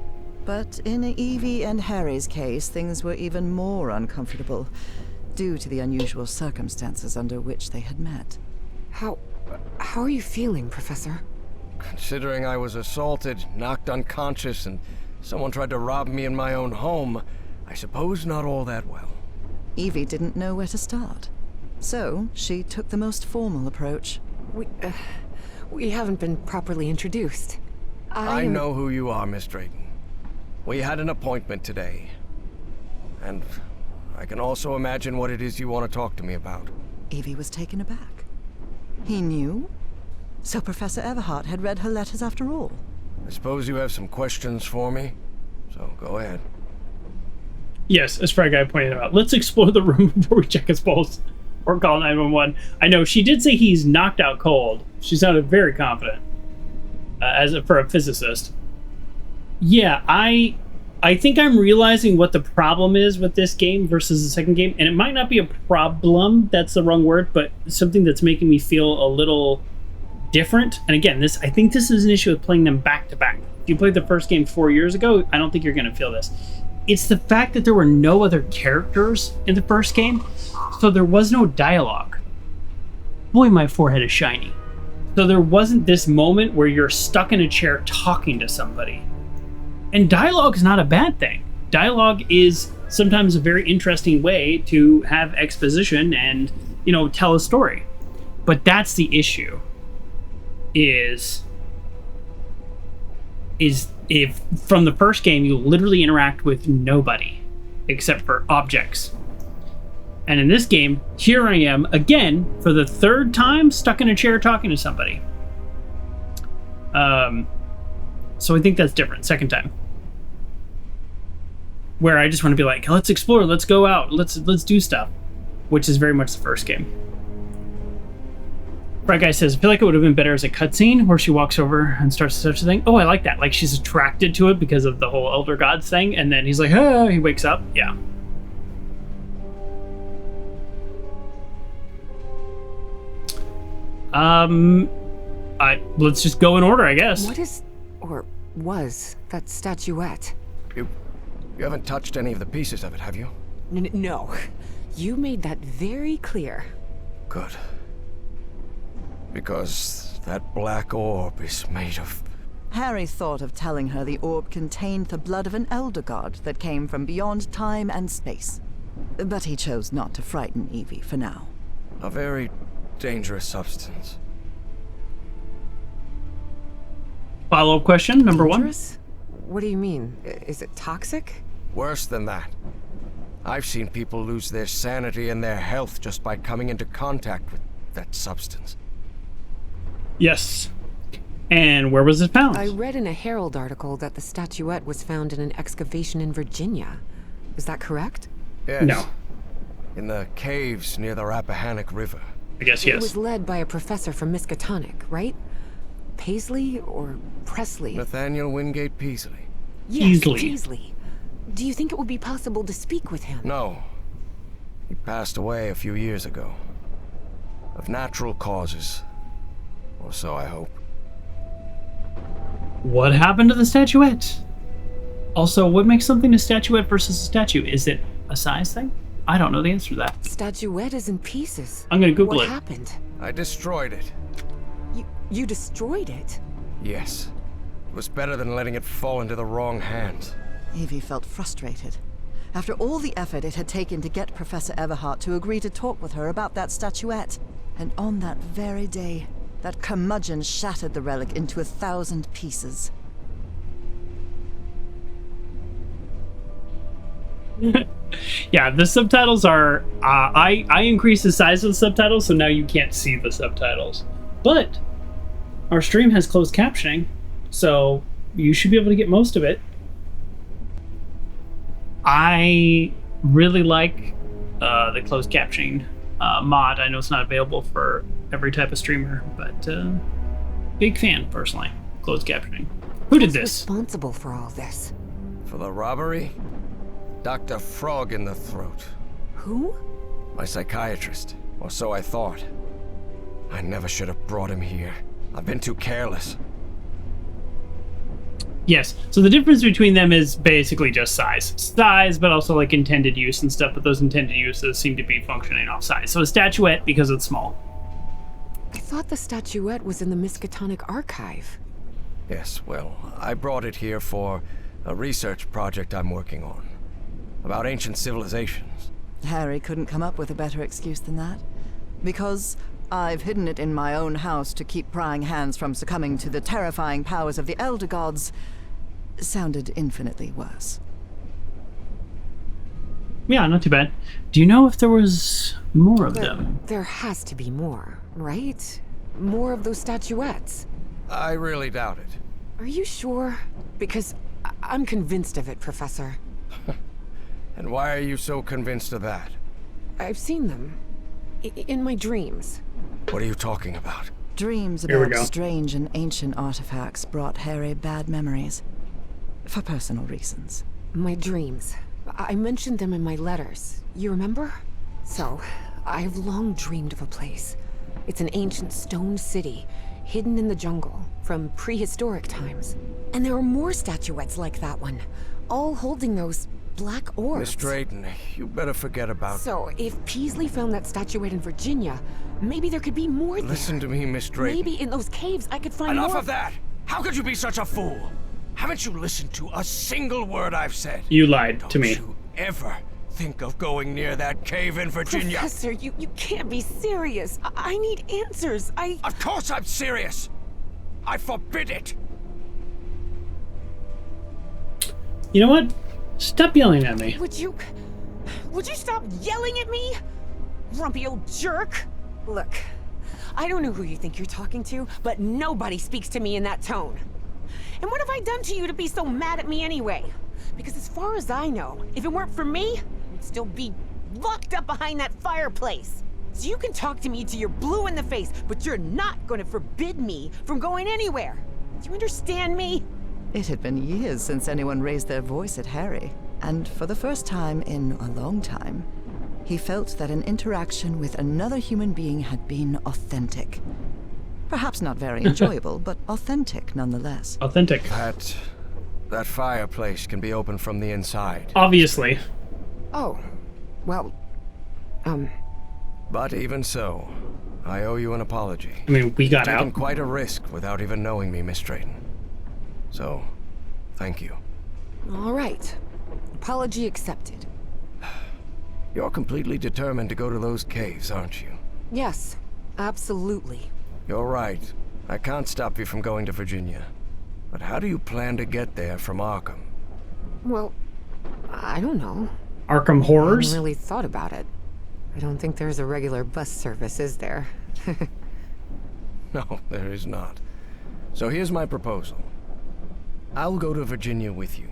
Speaker 3: But in Evie and Harry's case, things were even more uncomfortable due to the unusual circumstances under which they had met.
Speaker 2: How are you feeling, Professor?
Speaker 4: Considering I was assaulted, knocked unconscious, and someone tried to rob me in my own home, I suppose not all that well.
Speaker 3: Evie didn't know where to start. So, she took the most formal approach.
Speaker 2: We haven't been properly introduced.
Speaker 4: I know who you are, Miss Drayton. We had an appointment today. And I can also imagine what it is you want to talk to me about.
Speaker 3: Evie was taken aback. He knew? So Professor Everhart had read her letters after all.
Speaker 4: I suppose you have some questions for me, so go ahead.
Speaker 1: Yes, as Frag Guy pointed out, let's explore the room before we check his pulse or call 911. I know she did say he's knocked out cold. She sounded very confident, for a physicist. Yeah, I think I'm realizing what the problem is with this game versus the second game, and it might not be a problem. That's the wrong word, but something that's making me feel a little different. And again, I think this is an issue with playing them back to back. If you played the first game 4 years ago, I don't think you're going to feel this. It's the fact that there were no other characters in the first game, so there was no dialogue. Boy, my forehead is shiny. So there wasn't this moment where you're stuck in a chair talking to somebody. And dialogue is not a bad thing. Dialogue is sometimes a very interesting way to have exposition and, tell a story. But that's the issue. Is if from the first game you literally interact with nobody except for objects. And in this game, here I am again for the third time stuck in a chair talking to somebody. So I think that's different. Second time. Where I just want to be like, let's explore, let's go out, let's do stuff. Which is very much the first game. Bright Guy says, I feel like it would have been better as a cutscene where she walks over and starts to touch the thing. Oh, I like that. Like she's attracted to it because of the whole Elder Gods thing. And then he's like, he wakes up. Yeah. Let's just go in order, I guess.
Speaker 2: What is, or was, that statuette?
Speaker 4: You haven't touched any of the pieces of it, have you?
Speaker 2: No. You made that very clear.
Speaker 4: Good. Because that black orb is made of...
Speaker 3: Harry thought of telling her the orb contained the blood of an elder god that came from beyond time and space. But he chose not to frighten Evie for now.
Speaker 4: A very dangerous substance.
Speaker 1: Follow-up question, number
Speaker 2: Dangerous? What do you mean? Is it toxic?
Speaker 4: Worse than that. I've seen people lose their sanity and their health just by coming into contact with that substance.
Speaker 1: Yes. And where was it found?
Speaker 2: I read in a Herald article that the statuette was found in an excavation in Virginia. Is that correct?
Speaker 4: Yes.
Speaker 1: No.
Speaker 4: In the caves near the Rappahannock River.
Speaker 1: I guess
Speaker 2: It
Speaker 1: yes.
Speaker 2: was led by a professor from Miskatonic, right? Paisley or Presley?
Speaker 4: Nathaniel Wingate Peasley.
Speaker 2: Yes,
Speaker 1: Peasley.
Speaker 2: Peasley. Do you think it would be possible to speak with him?
Speaker 4: No. He passed away a few years ago. Of natural causes. Or so I hope.
Speaker 1: What happened to the statuette? Also, what makes something a statuette versus a statue? Is it a size thing? I don't know the answer to that.
Speaker 2: Statuette is in pieces.
Speaker 1: I'm gonna Google
Speaker 2: What
Speaker 1: it.
Speaker 2: happened?
Speaker 4: I destroyed it.
Speaker 2: You destroyed it?
Speaker 4: Yes. It was better than letting it fall into the wrong hands.
Speaker 3: Evie felt frustrated. After all the effort it had taken to get Professor Everhart to agree to talk with her about that statuette. And on that very day, that curmudgeon shattered the relic into 1,000 pieces.
Speaker 1: Yeah, the subtitles are... I increased the size of the subtitles, so now you can't see the subtitles. But our stream has closed captioning, so you should be able to get most of it. I really like the closed captioning mod. I know it's not available for every type of streamer, but big fan personally. Closed captioning. Who did
Speaker 2: Who's
Speaker 1: this?
Speaker 2: responsible for all this?
Speaker 4: For the robbery? Dr. Frog in the throat.
Speaker 2: Who?
Speaker 4: My psychiatrist. Or so I thought. I never should have brought him here. I've been too careless.
Speaker 1: Yes. So the difference between them is basically just size. Size, but also like intended use and stuff, but those intended uses seem to be functioning off size. So a statuette because it's small.
Speaker 2: I thought the statuette was in the Miskatonic archive.
Speaker 4: Yes, well, I brought it here for a research project I'm working on. About ancient civilizations.
Speaker 3: Harry couldn't come up with a better excuse than that. Because I've hidden it in my own house to keep prying hands from succumbing to the terrifying powers of the Elder Gods sounded infinitely worse.
Speaker 1: Yeah, not too bad. Do you know if there was more of them?
Speaker 2: There has to be more, right? More of those statuettes.
Speaker 4: I really doubt it.
Speaker 2: Are you sure? Because I'm convinced of it, Professor.
Speaker 4: And why are you so convinced of that?
Speaker 2: I've seen them. In my dreams.
Speaker 4: What are you talking about?
Speaker 3: Dreams
Speaker 1: Here we
Speaker 3: about
Speaker 1: go.
Speaker 3: strange and ancient artifacts brought Harry bad memories. For personal reasons.
Speaker 2: My dreams. I mentioned them in my letters. You remember? So, I've long dreamed of a place. It's an ancient stone city, hidden in the jungle, from prehistoric times. And there are more statuettes like that one, all holding those black orbs.
Speaker 4: Miss Drayton, you better forget about...
Speaker 2: So, if Peasley found that statuette in Virginia, maybe there could be more there.
Speaker 4: Listen to me, Miss Drayton.
Speaker 2: Maybe in those caves I could find
Speaker 4: Enough
Speaker 2: more.
Speaker 4: of that! How could you be such a fool? Haven't you listened to a single word I've said?
Speaker 1: You lied to me.
Speaker 4: Don't you ever think of going near that cave in Virginia.
Speaker 2: Professor, you can't be serious. I need answers.
Speaker 4: Of course I'm serious! I forbid it!
Speaker 1: You know what? Stop yelling at me.
Speaker 2: Would you stop yelling at me? Grumpy old jerk. Look, I don't know who you think you're talking to, but nobody speaks to me in that tone. And what have I done to you to be so mad at me anyway? Because as far as I know, if it weren't for me, I'd still be locked up behind that fireplace. So you can talk to me till you're blue in the face, but you're not going to forbid me from going anywhere. Do you understand me?
Speaker 3: It had been years since anyone raised their voice at Harry, and for the first time in a long time, he felt that an interaction with another human being had been authentic. Perhaps not very enjoyable, but authentic nonetheless.
Speaker 1: Authentic.
Speaker 4: That fireplace can be opened from the inside.
Speaker 1: Obviously.
Speaker 2: Oh, well,
Speaker 4: But even so, I owe you an apology.
Speaker 1: I mean, we got
Speaker 4: Taken
Speaker 1: out.
Speaker 4: quite a risk without even knowing me, Miss Drayton. So, thank you.
Speaker 2: all right. Apology accepted.
Speaker 4: You're completely determined to go to those caves, aren't you?
Speaker 2: Yes, absolutely.
Speaker 4: You're right. I can't stop you from going to Virginia. But how do you plan to get there from Arkham?
Speaker 2: Well, I don't know.
Speaker 1: Arkham
Speaker 2: I
Speaker 1: Horrors?
Speaker 2: haven't really thought about it. I don't think there's a regular bus service, is there?
Speaker 4: No, there is not. So here's my proposal. I'll go to Virginia with you.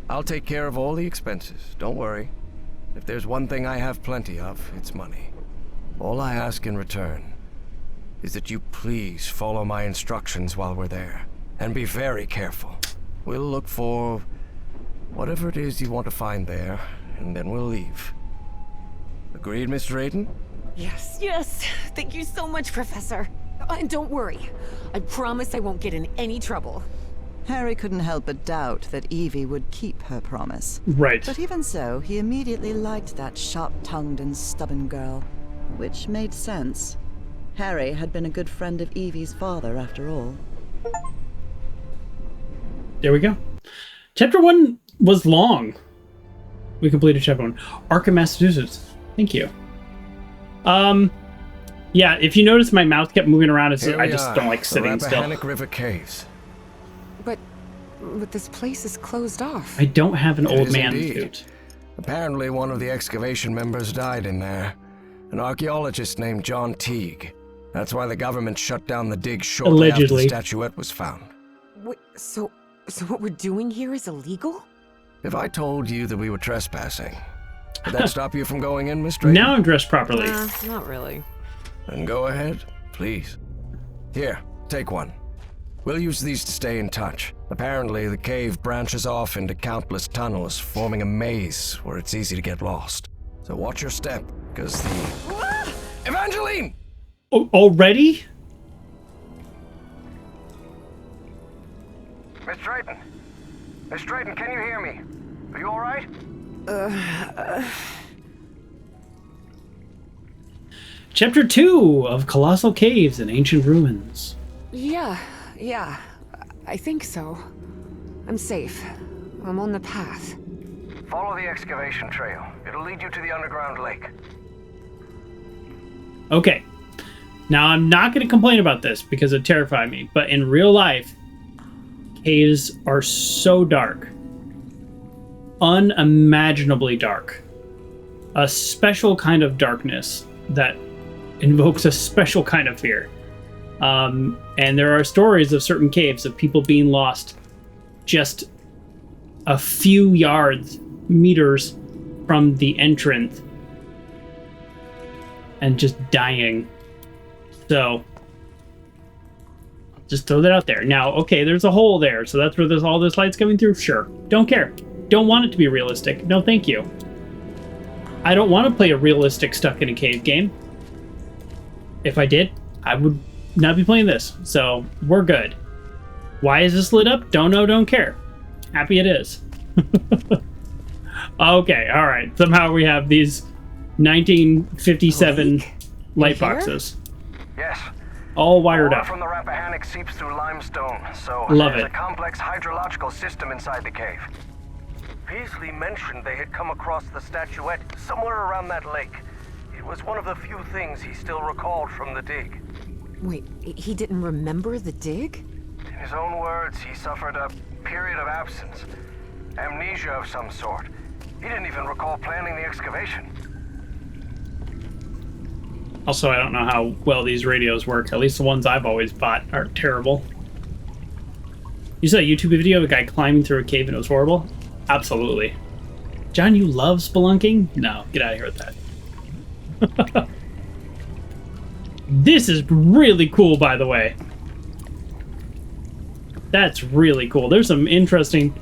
Speaker 4: I'll take care of all the expenses, don't worry. If there's one thing I have plenty of, it's money. All I ask in return is that you please follow my instructions while we're there. And be very careful. We'll look for whatever it is you want to find there, and then we'll leave. Agreed, Miss Drayton?
Speaker 2: Yes, yes. Thank you so much, Professor. And don't worry. I promise I won't get in any trouble.
Speaker 3: Harry couldn't help but doubt that Evie would keep her promise.
Speaker 1: Right.
Speaker 3: But even so, he immediately liked that sharp-tongued and stubborn girl. Which made sense. Harry had been a good friend of Evie's father, after all.
Speaker 1: There we go. Chapter 1 was long. We completed Chapter 1. Arkham, Massachusetts. Thank you. Yeah, if you notice my mouth kept moving around, it's
Speaker 4: Here
Speaker 1: I
Speaker 4: we
Speaker 1: just
Speaker 4: are,
Speaker 1: don't like sitting
Speaker 4: the
Speaker 1: still.
Speaker 4: Rappahannock River Caves.
Speaker 2: But this place is closed off.
Speaker 1: I don't have an
Speaker 4: It
Speaker 1: old
Speaker 4: is
Speaker 1: man
Speaker 4: indeed.
Speaker 1: suit.
Speaker 4: Apparently one of the excavation members died in there. An archaeologist named John Teague. That's why the government shut down the dig shortly after
Speaker 1: Allegedly.
Speaker 4: the statuette was found.
Speaker 2: Wait, so So what we're doing here is illegal?
Speaker 4: If I told you that we were trespassing, would that stop you from going in, Miss Drayton?
Speaker 1: Now I'm dressed properly.
Speaker 2: Not really.
Speaker 4: Then go ahead, please. Here, take one. We'll use these to stay in touch. Apparently, the cave branches off into countless tunnels, forming a maze where it's easy to get lost. So watch your step, because the... Evangeline!
Speaker 1: Oh, already?
Speaker 4: Miss Drayton! Miss Drayton, can you hear me? Are you alright?
Speaker 1: Chapter 2 of Colossal Caves and Ancient Ruins.
Speaker 2: Yeah, I think so. I'm safe. I'm on the path.
Speaker 4: Follow the excavation trail. It'll lead you to the underground lake.
Speaker 1: Okay. Now, I'm not going to complain about this because it terrified me, but in real life, caves are so dark. Unimaginably dark. A special kind of darkness that invokes a special kind of fear. And there are stories of certain caves of people being lost just a few meters from the entrance and just dying. So, just throw that out there. Now, okay, there's a hole there, so that's where all this light's coming through? Sure. Don't care. Don't want it to be realistic. No, thank you. I don't want to play a realistic stuck in a cave game. If I did, I would not be playing this. So, we're good. Why is this lit up? Don't know, don't care. Happy it is. Okay, alright. Somehow we have these 1957 light boxes.
Speaker 4: Yes.
Speaker 1: All wired
Speaker 4: Water
Speaker 1: up.
Speaker 4: from the Rappahannock seeps through limestone, so
Speaker 1: Love
Speaker 4: there's
Speaker 1: it.
Speaker 4: a complex hydrological system inside the cave. Peasley mentioned they had come across the statuette somewhere around that lake. It was one of the few things he still recalled from the dig.
Speaker 2: Wait, he didn't remember the dig?
Speaker 4: In his own words, he suffered a period of absence, amnesia of some sort. He didn't even recall planning the excavation.
Speaker 1: Also, I don't know how well these radios work. At least the ones I've always bought are terrible. You saw a YouTube video of a guy climbing through a cave and it was horrible? Absolutely. John, you love spelunking? No, get out of here with that. This is really cool, by the way. That's really cool. There's some interesting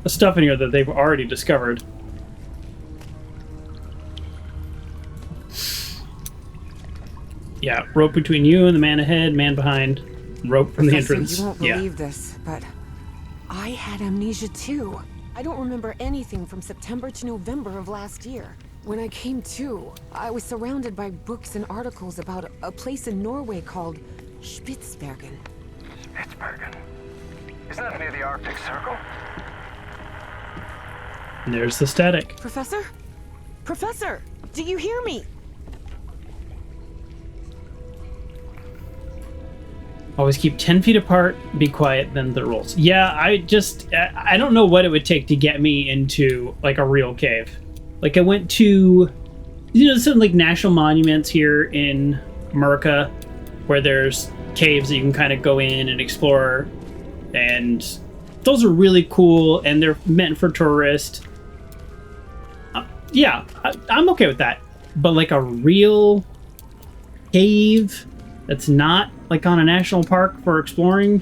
Speaker 1: stuff in here that they've already discovered. Yeah, rope between you and the man ahead, man behind, rope from the
Speaker 2: Professor,
Speaker 1: entrance.
Speaker 2: You won't believe this, but I had amnesia too. I don't remember anything from September to November of last year. When I came to, I was surrounded by books and articles about a place in Norway called Spitsbergen.
Speaker 4: Spitsbergen? Isn't that near the Arctic Circle?
Speaker 1: And there's the static.
Speaker 2: Professor? Professor, do you hear me?
Speaker 1: Always keep 10 feet apart, be quiet, then the rules. Yeah, I don't know what it would take to get me into, like, a real cave. Like, I went to, some, like, national monuments here in America where there's caves that you can kind of go in and explore, and those are really cool, and they're meant for tourists. Yeah, I'm okay with that. But, like, a real cave that's not like on a national park for exploring?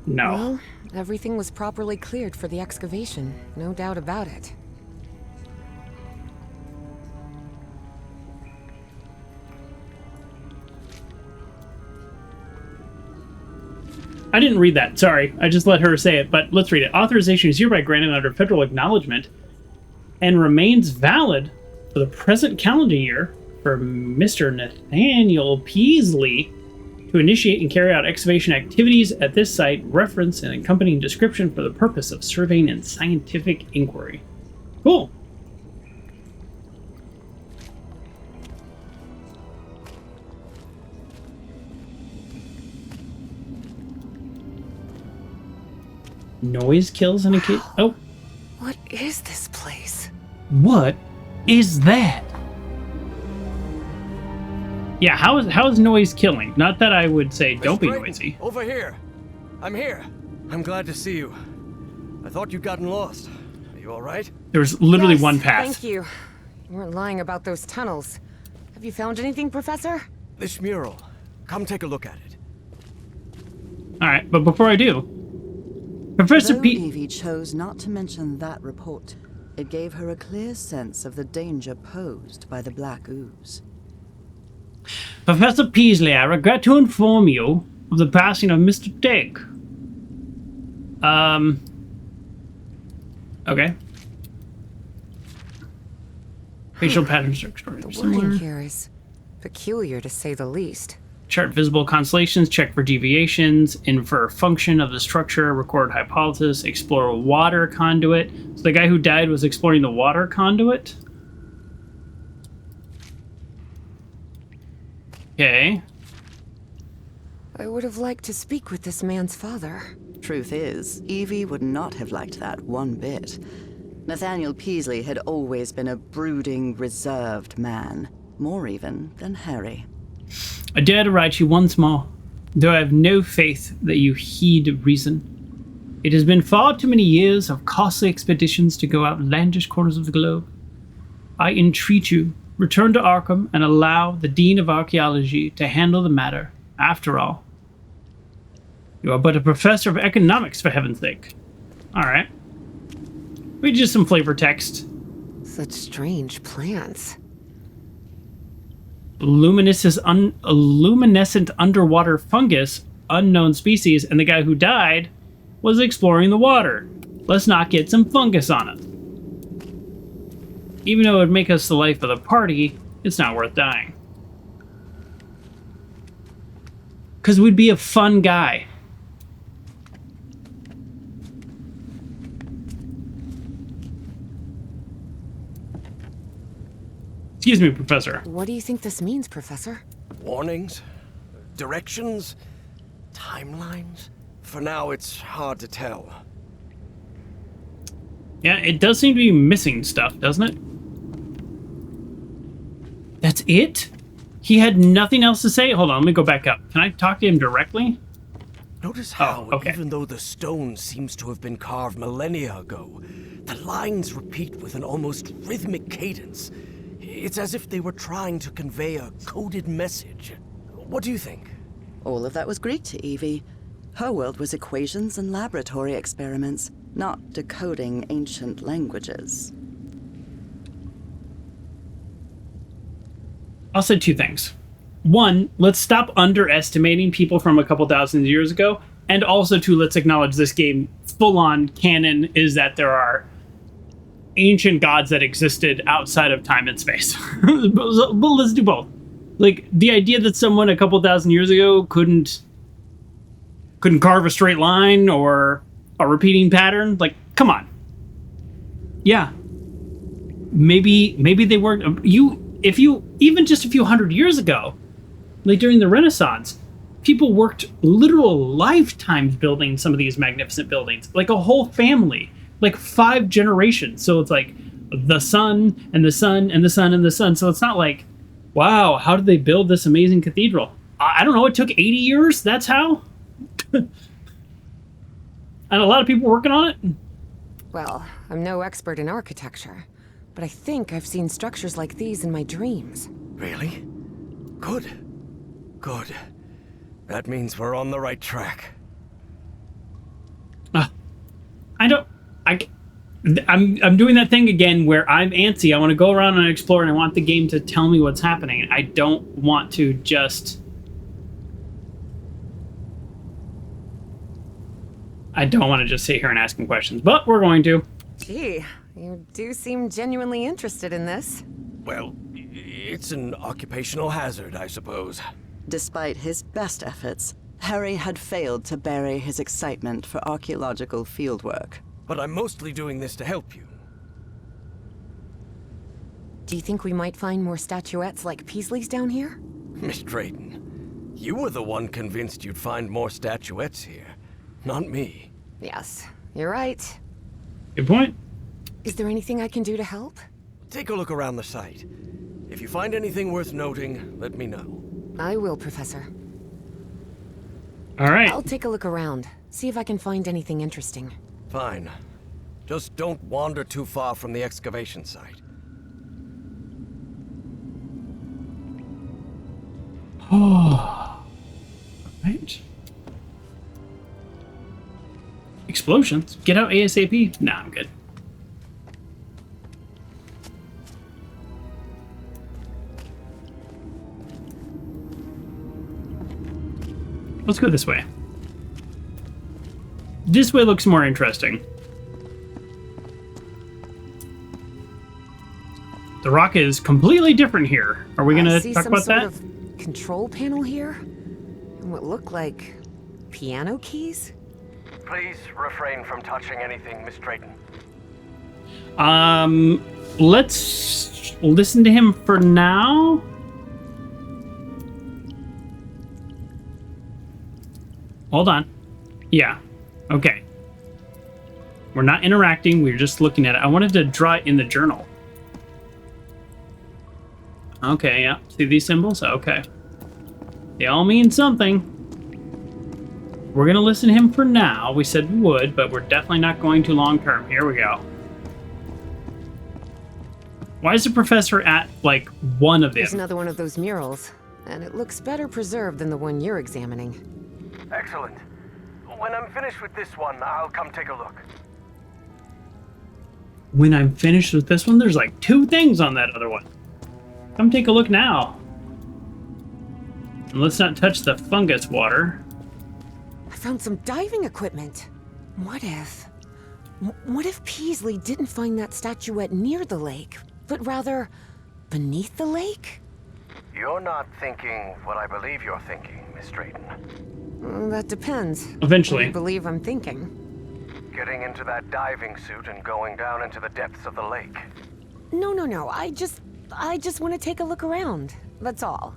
Speaker 1: No.
Speaker 2: Well, everything was properly cleared for the excavation, no doubt about it.
Speaker 1: I didn't read that, sorry. I just let her say it, but let's read it. Authorization is hereby granted under federal acknowledgement and remains valid for the present calendar year for Mr. Nathaniel Peasley to initiate and carry out excavation activities at this site, reference and accompanying description for the purpose of surveying and scientific inquiry. Cool. Noise kills in a cave. Oh.
Speaker 2: What is this place?
Speaker 1: What is that? Yeah, how is noise killing? Not that I would say don't be
Speaker 4: Drayton,
Speaker 1: noisy.
Speaker 4: Over here. I'm here. I'm glad to see you. I thought you'd gotten lost. Are you all right?
Speaker 1: There's literally
Speaker 2: Yes,
Speaker 1: one path.
Speaker 2: Thank you. You weren't lying about those tunnels. Have you found anything, Professor?
Speaker 4: This mural. Come take a look at it.
Speaker 1: All right, but before I do, Professor
Speaker 3: Though
Speaker 1: P...
Speaker 3: Evie chose not to mention that report, it gave her a clear sense of the danger posed by the black ooze.
Speaker 1: Professor Peasley, I regret to inform you of the passing of Mr. Dick. Okay. Facial patterns are
Speaker 2: The
Speaker 1: extraordinarily
Speaker 2: wording
Speaker 1: similar.
Speaker 2: here is peculiar, to say the least.
Speaker 1: Chart visible constellations, check for deviations, infer function of the structure, record hypothesis, explore water conduit. So the guy who died was exploring the water conduit? Okay.
Speaker 2: I would have liked to speak with this man's father.
Speaker 3: Truth is, Evie would not have liked that one bit. Nathaniel Peasley had always been a brooding, reserved man, more even than Harry.
Speaker 1: I dare to write you once more, though I have no faith that you heed reason. It has been far too many years of costly expeditions to go outlandish corners of the globe. I entreat you, return to Arkham and allow the Dean of Archaeology to handle the matter. After all, you are but a professor of economics, for heaven's sake. All right. Read just some flavor text.
Speaker 2: Such strange plants.
Speaker 1: Luminescent underwater fungus, unknown species, and the guy who died was exploring the water. Let's not get some fungus on us. Even though it would make us the life of the party, it's not worth dying. Because we'd be a fun guy. Excuse me, Professor.
Speaker 2: What do you think this means, Professor?
Speaker 4: Warnings? Directions? Timelines? For now, it's hard to tell.
Speaker 1: Yeah, it does seem to be missing stuff, doesn't it? That's it? He had nothing else to say? Hold on, let me go back up. Can I talk to him directly?
Speaker 4: Notice how,
Speaker 1: okay.
Speaker 4: even though the stone seems to have been carved millennia ago, the lines repeat with an almost rhythmic cadence. It's as if they were trying to convey a coded message. What do you think?
Speaker 3: All of that was Greek to Evie. Her world was equations and laboratory experiments, not decoding ancient languages.
Speaker 1: I'll say two things. One, let's stop underestimating people from a couple thousand years ago. And also, two, let's acknowledge this game full-on canon is that there are ancient gods that existed outside of time and space. But let's do both. Like, the idea that someone a couple thousand years ago couldn't carve a straight line or a repeating pattern, like, come on. Yeah. Maybe they weren't. Even just a few hundred years ago, like during the Renaissance, people worked literal lifetimes building some of these magnificent buildings, like a whole family, like 5 generations. So it's like the son and the son and the son and the son. So it's not like, wow, how did they build this amazing cathedral? I don't know. It took 80 years. That's how. And a lot of people working on it.
Speaker 2: Well, I'm no expert in architecture, but I think I've seen structures like these in my dreams.
Speaker 4: Really? Good. Good. That means we're on the right track.
Speaker 1: I'm doing that thing again where I'm antsy. I want to go around and explore, and I want the game to tell me what's happening. I don't want to just... sit here and ask him questions, but we're going to.
Speaker 2: Gee, you do seem genuinely interested in this.
Speaker 4: Well, it's an occupational hazard, I suppose.
Speaker 3: Despite his best efforts, Harry had failed to bury his excitement for archaeological fieldwork.
Speaker 4: But I'm mostly doing this to help you.
Speaker 2: Do you think we might find more statuettes like Peasley's down here?
Speaker 4: Miss Drayton, you were the one convinced you'd find more statuettes here, not me.
Speaker 2: Yes, you're right.
Speaker 1: Good point.
Speaker 2: Is there anything I can do to help?
Speaker 4: Take a look around the site. If you find anything worth noting, let me know.
Speaker 2: I will, Professor.
Speaker 1: All right.
Speaker 2: I'll take a look around. See if I can find anything interesting.
Speaker 4: Fine. Just don't wander too far from the excavation site.
Speaker 1: Oh. Right. Explosions? Get out ASAP? Nah, I'm good. Let's go this way. This way looks more interesting. The rock is completely different here. Are we gonna talk about that?
Speaker 2: I see some sort of control panel here, and what look like piano keys.
Speaker 4: Please refrain from touching anything, Miss Drayton.
Speaker 1: Let's listen to him for now. Hold on. Yeah. Okay. We're not interacting, we're just looking at it. I wanted to draw it in the journal. Okay, yeah. See these symbols? Okay. They all mean something. We're gonna listen to him for now. We said we would, but we're definitely not going to long term. Here we go. Why is the professor at, like, one of them?
Speaker 2: There's another one of those murals, and it looks better preserved than the one you're examining.
Speaker 4: Excellent. When I'm finished with this one, I'll come take a look.
Speaker 1: When I'm finished with this one, there's like 2 things on that other one. Come take a look now. And let's not touch the fungus water.
Speaker 2: I found some diving equipment. What if Peasley didn't find that statuette near the lake, but rather beneath the lake?
Speaker 4: You're not thinking what I believe you're thinking, Miss Drayton.
Speaker 2: That depends.
Speaker 1: Eventually.
Speaker 2: What do you believe I'm thinking?
Speaker 4: Getting into that diving suit and going down into the depths of the lake.
Speaker 2: No. I just want to take a look around. That's all.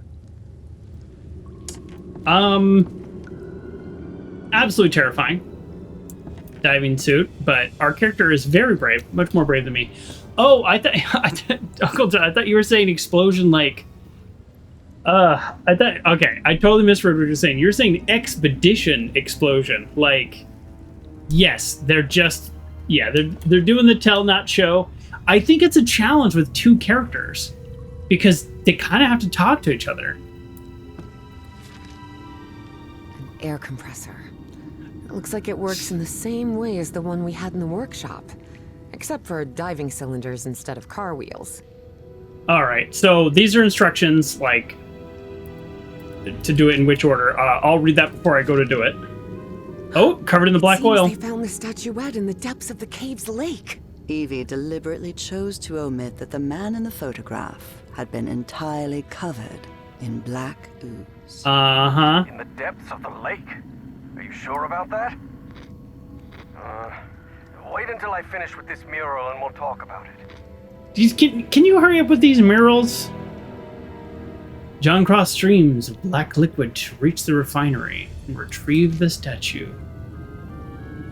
Speaker 1: Absolutely terrifying. Diving suit, but our character is very brave, much more brave than me. Oh, Uncle John, I thought you were saying explosion like... okay, I totally misread what you're saying. You're saying expedition explosion. Like, yes, they're just, yeah, they're doing the tell not show. I think it's a challenge with 2 characters because they kind of have to talk to each other.
Speaker 2: An air compressor. It looks like it works in the same way as the one we had in the workshop, except for diving cylinders instead of car wheels.
Speaker 1: All right, so these are instructions, like, to do it in which order. I'll read that before I go to do it. Oh, covered in the black oil.
Speaker 2: They found the statuette in the depths of the cave's lake.
Speaker 3: Evie deliberately chose to omit that the man in the photograph had been entirely covered in black ooze.
Speaker 1: Uh-huh.
Speaker 4: In the depths of the lake? Are you sure about that? Wait until I finish with this mural and we'll talk about it.
Speaker 1: Can you hurry up with these murals? John crossed streams of black liquid to reach the refinery and retrieve the statue.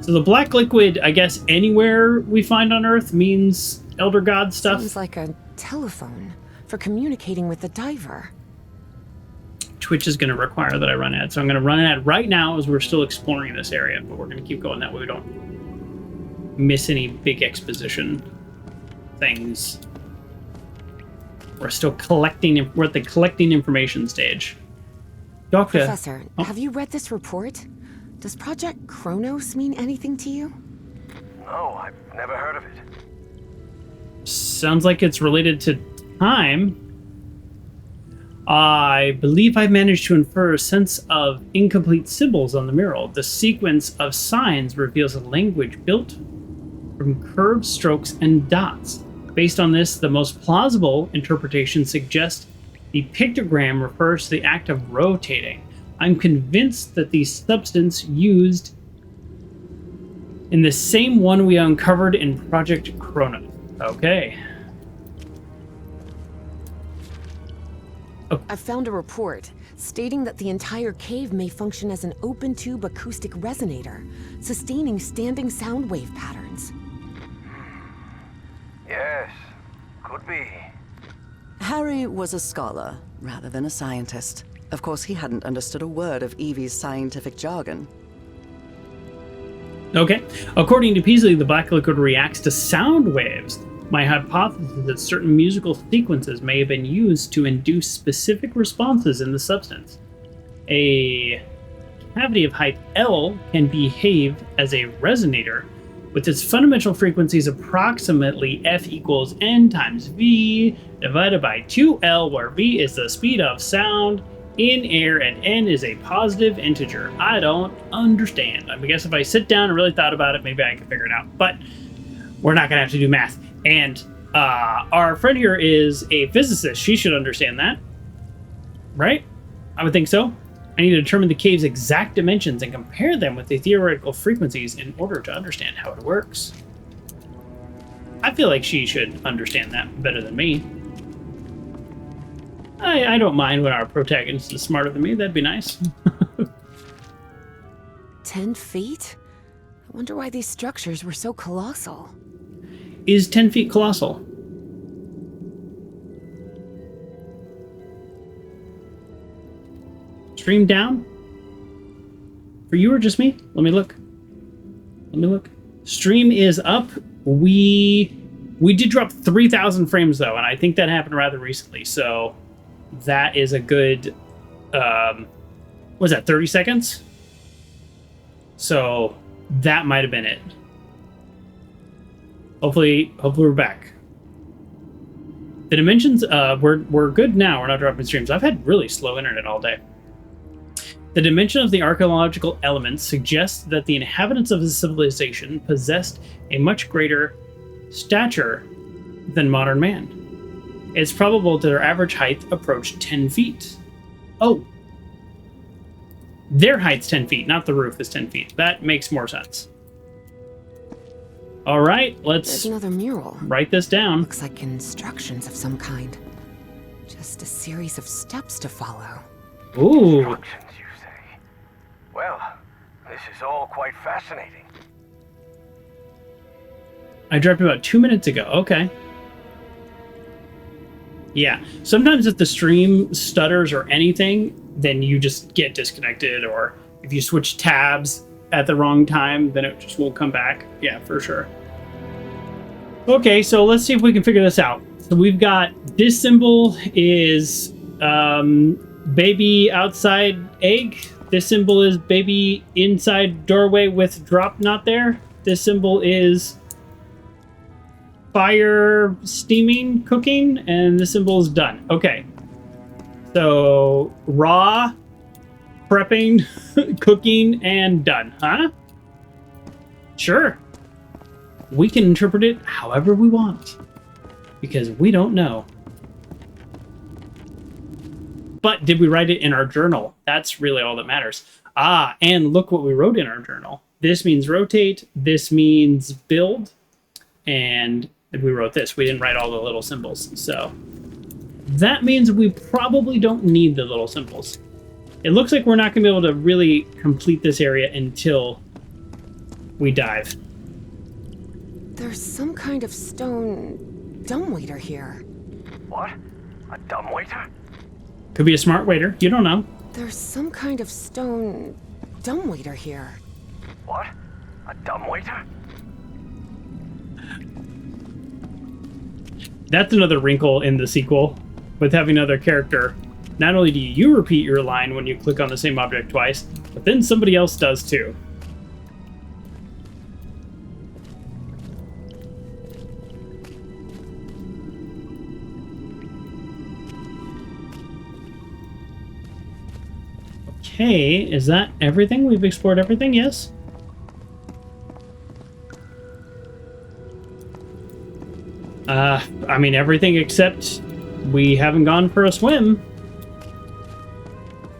Speaker 1: So the black liquid, I guess anywhere we find on Earth means Elder God stuff.
Speaker 2: Seems like a telephone for communicating with the diver.
Speaker 1: Twitch is going to require that I run ads, so I'm going to run an ad right now as we're still exploring this area, but we're going to keep going that way we don't miss any big exposition things. We're still collecting. We're at the collecting information stage. Doctor.
Speaker 2: Professor, have you read this report? Does Project Kronos mean anything to you?
Speaker 4: No, I've never heard of it.
Speaker 1: Sounds like it's related to time. I believe I managed to infer a sense of incomplete symbols on the mural. The sequence of signs reveals a language built from curved strokes and dots. Based on this, the most plausible interpretation suggests the pictogram refers to the act of rotating. I'm convinced that the substance used in the same one we uncovered in Project Kronos. Okay.
Speaker 2: I found a report stating that the entire cave may function as an open-tube acoustic resonator, sustaining standing sound wave patterns.
Speaker 4: Yes, could be.
Speaker 3: Harry was a scholar rather than a scientist. Of course, he hadn't understood a word of Evie's scientific jargon.
Speaker 1: Okay. According to Peasley, the black liquid reacts to sound waves. My hypothesis is that certain musical sequences may have been used to induce specific responses in the substance. A cavity of height L can behave as a resonator with its fundamental frequencies approximately F equals N times V divided by 2L, where V is the speed of sound in air and N is a positive integer. I don't understand. I guess if I sit down and really thought about it, maybe I can figure it out. But we're not going to have to do math. And our friend here is a physicist. She should understand that. Right? I would think so. I need to determine the cave's exact dimensions and compare them with the theoretical frequencies in order to understand how it works. I feel like she should understand that better than me. I don't mind when our protagonist is smarter than me. That'd be nice.
Speaker 2: 10 feet? I wonder why these structures were so colossal.
Speaker 1: Is 10 feet colossal? Stream down? For you or just me? Let me look. Stream is up. We did drop 3,000 frames though, and I think that happened rather recently. So that is a good, was that 30 seconds? So that might have been it. Hopefully we're back. The dimensions, we're good now. We're not dropping streams. I've had really slow internet all day. The dimension of the archaeological elements suggests that the inhabitants of the civilization possessed a much greater stature than modern man. It's probable that their average height approached 10 feet. Oh. Their height's 10 feet, not the roof is 10 feet. That makes more sense. All right,
Speaker 2: There's another mural.
Speaker 1: Write this down.
Speaker 2: Looks like instructions of some kind. Just a series of steps to follow.
Speaker 1: Ooh.
Speaker 4: Instructions, you say? Well, this is all quite fascinating.
Speaker 1: I dropped about 2 minutes ago. Okay. Yeah. Sometimes if the stream stutters or anything, then you just get disconnected, or if you switch tabs at the wrong time, then it just won't come back. Yeah, for sure. Okay, so let's see if we can figure this out. So we've got this symbol is baby outside egg. This symbol is baby inside doorway with drop not there. This symbol is fire steaming cooking, and this symbol is done. Okay. So raw, prepping, cooking, and done, huh? Sure. We can interpret it however we want, because we don't know. But did we write it in our journal? That's really all that matters. Ah, and look what we wrote in our journal. This means rotate, this means build, and we wrote this. We didn't write all the little symbols, so that means we probably don't need the little symbols. It looks like we're not going to be able to really complete this area until we dive.
Speaker 2: There's some kind of stone dumbwaiter here.
Speaker 4: What? A dumbwaiter?
Speaker 1: Could be a smart waiter. You don't know.
Speaker 2: There's some kind of stone dumbwaiter here.
Speaker 4: What? A dumbwaiter?
Speaker 1: That's another wrinkle in the sequel with having another character. Not only do you repeat your line when you click on the same object twice, but then somebody else does too. Okay, is that everything? We've explored everything, yes? I mean, everything except we haven't gone for a swim.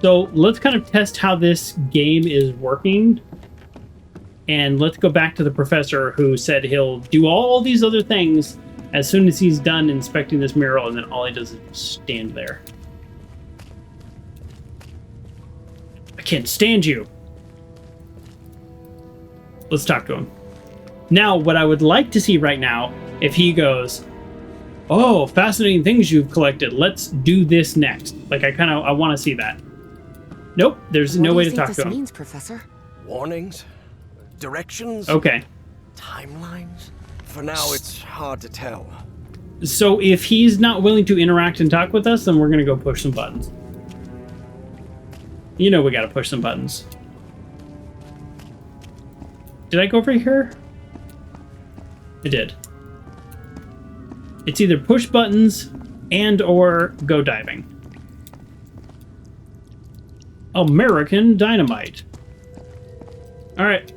Speaker 1: So let's kind of test how this game is working. And let's go back to the professor who said he'll do all these other things as soon as he's done inspecting this mural, and then all he does is stand there. I can't stand you. Let's talk to him. Now, what I would like to see right now, if he goes, oh, fascinating things you've collected, let's do this next. Like, I want to see that. Nope, there's no way to talk to him.
Speaker 2: What do you think this means, Professor?
Speaker 4: Warnings? directions?
Speaker 1: Okay.
Speaker 4: Timelines? For now, it's hard to tell.
Speaker 1: So if he's not willing to interact and talk with us, then we're gonna go push some buttons. You know we gotta push some buttons. Did I go over here? I did. It's either push buttons and or go diving. American Dynamite. All right.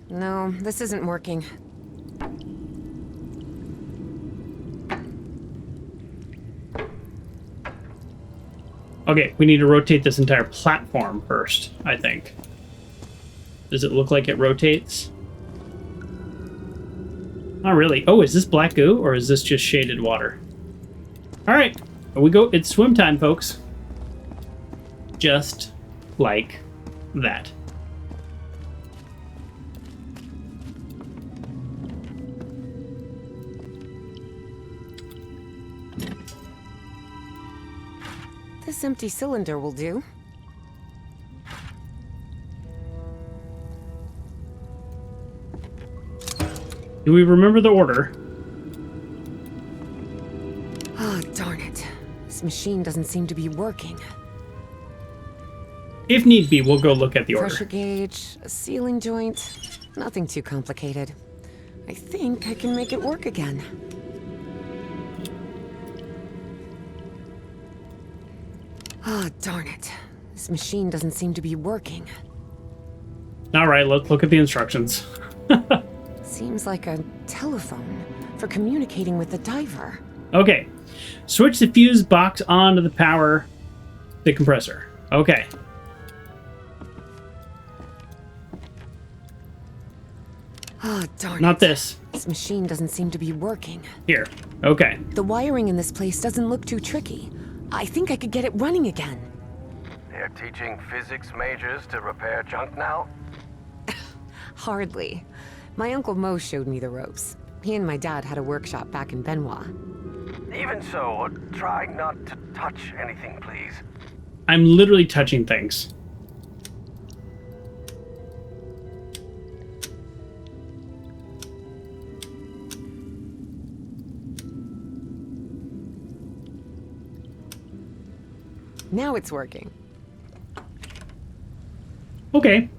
Speaker 2: No, this isn't working.
Speaker 1: Okay, we need to rotate this entire platform first, I think. Does it look like it rotates? Not really. Oh, is this black goo or is this just shaded water? All right, we go. It's swim time, folks. Just like that.
Speaker 2: This empty cylinder will do.
Speaker 1: Do we remember the order?
Speaker 2: Ah, darn it. This machine doesn't seem to be working.
Speaker 1: If need be, we'll go look at the order.
Speaker 2: Pressure gauge, a sealing joint, nothing too complicated. I think I can make it work again. Ah, darn it. This machine doesn't seem to be working.
Speaker 1: All right, let's look at the instructions.
Speaker 2: Seems like a telephone for communicating with the diver.
Speaker 1: Okay, switch the fuse box on to the compressor. Okay.
Speaker 2: Ah, darn it.
Speaker 1: Not this.
Speaker 2: This machine doesn't seem to be working.
Speaker 1: Here. Okay.
Speaker 2: The wiring in this place doesn't look too tricky. I think I could get it running again.
Speaker 4: They're teaching physics majors to repair junk now?
Speaker 2: Hardly. My Uncle Mo showed me the ropes. He and my dad had a workshop back in Benoit.
Speaker 4: Even so, try not to touch anything, please.
Speaker 1: I'm literally touching things.
Speaker 2: Now it's working.
Speaker 1: Okay.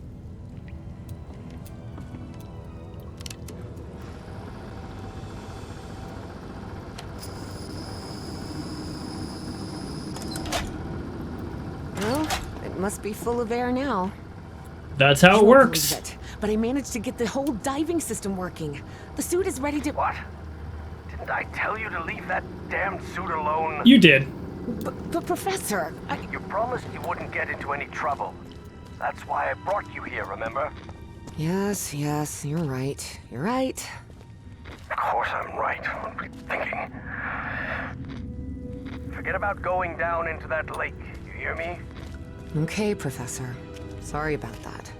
Speaker 2: Well, it must be full of air now.
Speaker 1: That's how it
Speaker 2: Can't
Speaker 1: works.
Speaker 2: believe it, but I managed to get the whole diving system working. The suit is ready to...
Speaker 4: What? Didn't I tell you to leave that damn suit alone?
Speaker 1: You did.
Speaker 2: But Professor,
Speaker 4: You promised you wouldn't get into any trouble. That's why I brought you here, remember?
Speaker 2: Yes, you're right. You're right.
Speaker 4: Of course I'm right. What were you thinking? Forget about going down into that lake, you hear me?
Speaker 2: Okay, Professor. Sorry about that.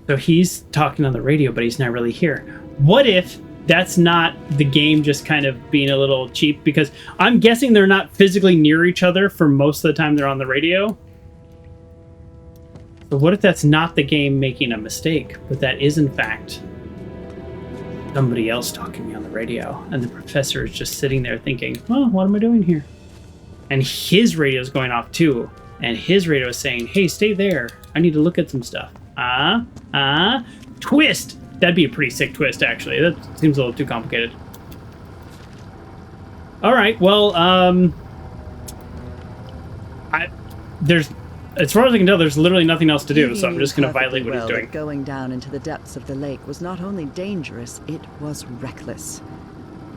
Speaker 1: So he's talking on the radio, but he's not really here. What if that's not the game just kind of being a little cheap? Because I'm guessing they're not physically near each other for most of the time they're on the radio. So what if that's not the game making a mistake, but that is in fact somebody else talking to me on the radio, and the professor is just sitting there thinking, well, what am I doing here? And his radio is going off too, and his radio is saying, hey, stay there. I need to look at some stuff. Twist! That'd be a pretty sick twist, actually. That seems a little too complicated. Alright, well, as far as I can tell, there's literally nothing else to do, so I'm just going to violate what he's doing.
Speaker 3: Going down into the depths of the lake was not only dangerous, it was reckless.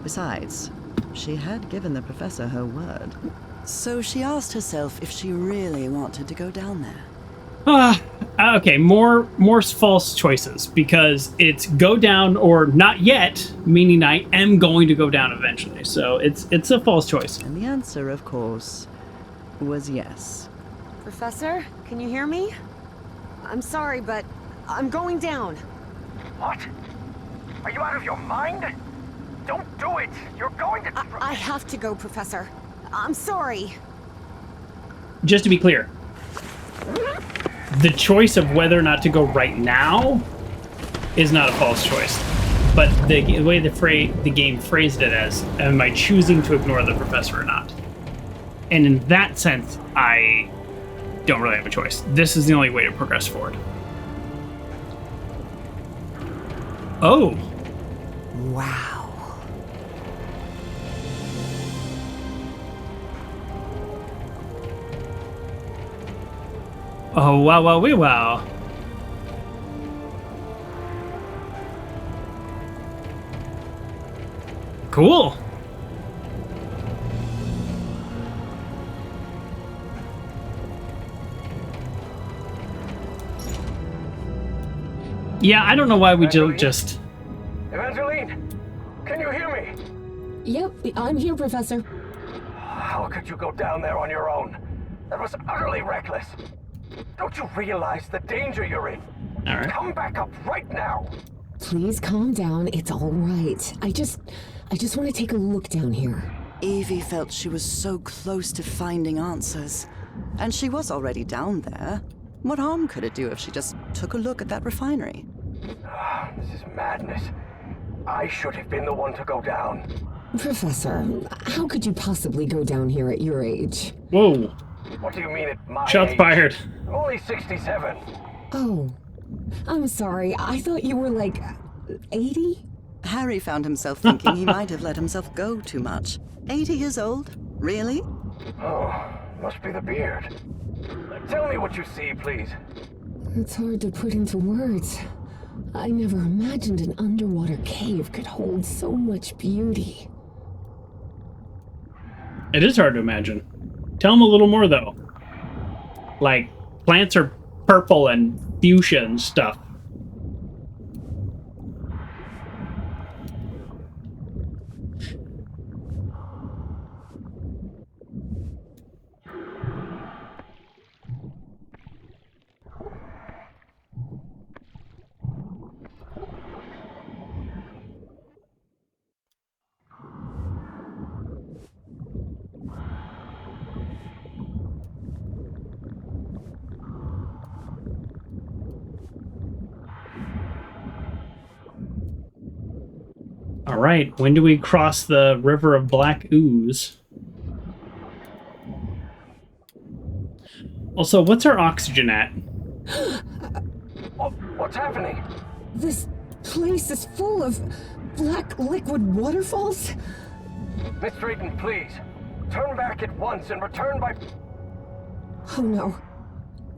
Speaker 3: Besides, she had given the professor her word. So she asked herself if she really wanted to go down there.
Speaker 1: Okay, more false choices, because it's go down or not yet, meaning I am going to go down eventually. So it's a false choice.
Speaker 3: And the answer, of course, was yes.
Speaker 2: Professor, can you hear me? I'm sorry, but I'm going down.
Speaker 4: What? Are you out of your mind? Don't do it! You're going to...
Speaker 2: I have to go, Professor. I'm sorry.
Speaker 1: Just to be clear, the choice of whether or not to go right now is not a false choice. But the way the game phrased it as, am I choosing to ignore the professor or not? And in that sense, I don't really have a choice. This is the only way to progress forward. Oh.
Speaker 2: Wow.
Speaker 1: Oh, wow, wow, wee, wow. Cool. Yeah, I don't know why we don't just...
Speaker 4: Evangeline, can you hear me?
Speaker 2: Yep, I'm here, Professor.
Speaker 4: How could you go down there on your own? That was utterly reckless. Don't you realize the danger you're in?
Speaker 1: All right.
Speaker 4: Come back up right now.
Speaker 2: Please calm down. It's all right. I just want to take a look down here.
Speaker 3: Evie felt she was so close to finding answers. And she was already down there. What harm could it do if she just took a look at that refinery?
Speaker 4: This is madness. I should have been the one to go down.
Speaker 2: Professor, how could you possibly go down here at your age?
Speaker 1: Whoa.
Speaker 4: What do you mean at my
Speaker 1: Shots
Speaker 4: age?
Speaker 1: fired.
Speaker 4: I'm only 67.
Speaker 2: Oh, I'm sorry. I thought you were like 80?
Speaker 3: Harry found himself thinking he might have let himself go too much. 80 years old? Really?
Speaker 4: Oh, must be the beard. Tell me what you see, please.
Speaker 2: It's hard to put into words. I never imagined an underwater cave could hold so much beauty.
Speaker 1: It is hard to imagine. Tell him a little more, though. Like, plants are purple and fuchsia and stuff. All right, when do we cross the river of black ooze? Also, what's our oxygen at?
Speaker 4: What's happening?
Speaker 2: This place is full of black liquid waterfalls?
Speaker 4: Miss Drayton, please. Turn back at once and return by...
Speaker 2: Oh no.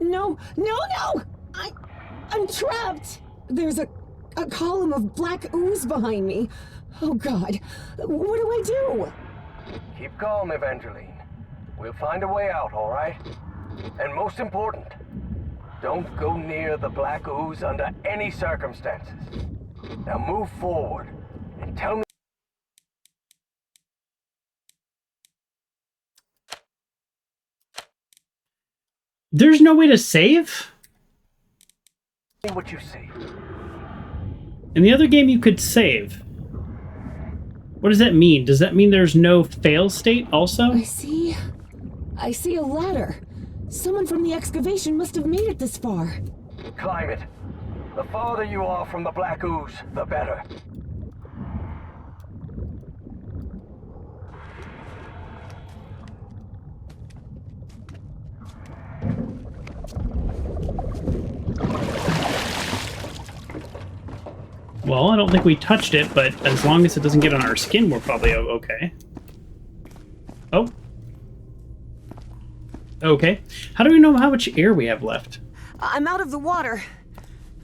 Speaker 2: No, no, no! I'm trapped! There's a column of black ooze behind me. Oh god, what do I do?
Speaker 4: Keep calm, Evangeline. We'll find a way out, all right? And most important, don't go near the black ooze under any circumstances. Now move forward and tell me
Speaker 1: There's no way to save?
Speaker 4: what you see.
Speaker 1: In the other game, you could save. What does that mean? Does that mean there's no fail state also?
Speaker 2: I see a ladder. Someone from the excavation must have made it this far.
Speaker 4: Climb it. The farther you are from the black ooze, the better.
Speaker 1: Well, I don't think we touched it, but as long as it doesn't get on our skin, we're probably okay. Oh. Okay. How do we know how much air we have left?
Speaker 2: I'm out of the water.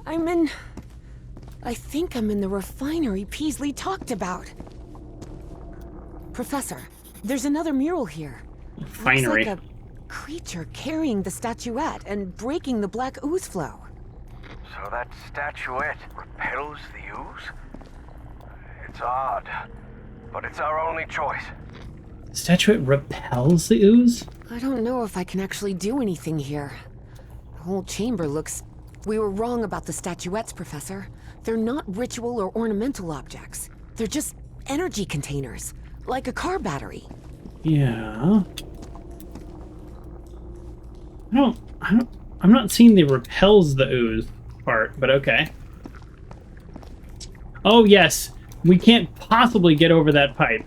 Speaker 2: I think I'm in the refinery Peasley talked about. Professor, there's another mural here.
Speaker 1: Refinery.
Speaker 2: Looks like a creature carrying the statuette and breaking the black ooze flow.
Speaker 4: So that statuette repels the ooze? It's odd, but it's our only choice.
Speaker 1: Statuette repels the ooze?
Speaker 2: I don't know if I can actually do anything here. The whole chamber looks We were wrong about the statuettes, Professor. They're not ritual or ornamental objects. They're just energy containers, like a car battery.
Speaker 1: Yeah. I'm not seeing the repels the ooze part, but okay. Oh, yes. We can't possibly get over that pipe.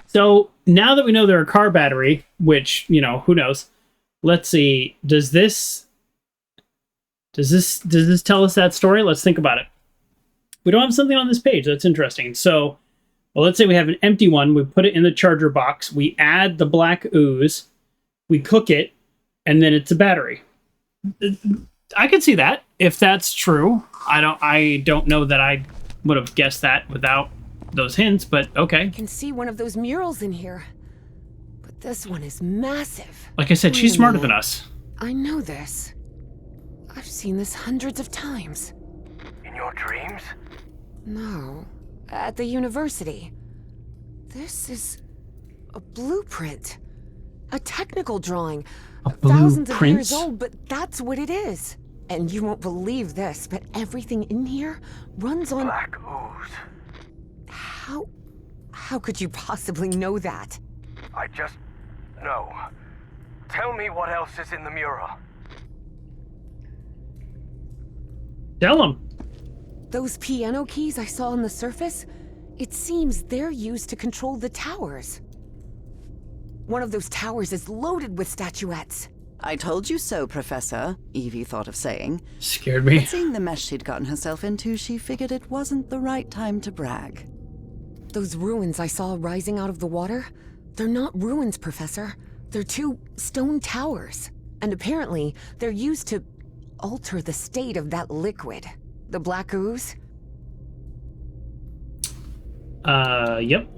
Speaker 1: So, now that we know they're a car battery, which, you know, who knows? Let's see. Does this tell us that story? Let's think about it. We don't have something on this page. That's interesting. So, well, let's say we have an empty one. We put it in the charger box. We add the black ooze. We cook it, and then it's a battery. I could see that if that's true. I don't know that I would have guessed that without those hints, but okay.
Speaker 2: I can see one of those murals in here, but this one is massive.
Speaker 1: Like I said, she's smarter than us.
Speaker 2: I know this. I've seen this hundreds of times.
Speaker 4: In your dreams?
Speaker 2: No, at the university. This is a blueprint. A technical drawing. Thousands of years old, but that's what it is. And you won't believe this, but everything in here runs on...
Speaker 4: Black ooze.
Speaker 2: How could you possibly know that?
Speaker 4: I just know. Tell me what else is in the mural.
Speaker 1: Tell him.
Speaker 2: Those piano keys I saw on the surface, it seems they're used to control the towers. One of those towers is loaded with statuettes.
Speaker 3: I told you so, Professor, Evie thought of saying.
Speaker 1: Scared me.
Speaker 3: But seeing the mess she'd gotten herself into, she figured it wasn't the right time to brag.
Speaker 2: Those ruins I saw rising out of the water, they're not ruins, Professor. They're two stone towers. And apparently, they're used to alter the state of that liquid. The black ooze?
Speaker 1: Yep.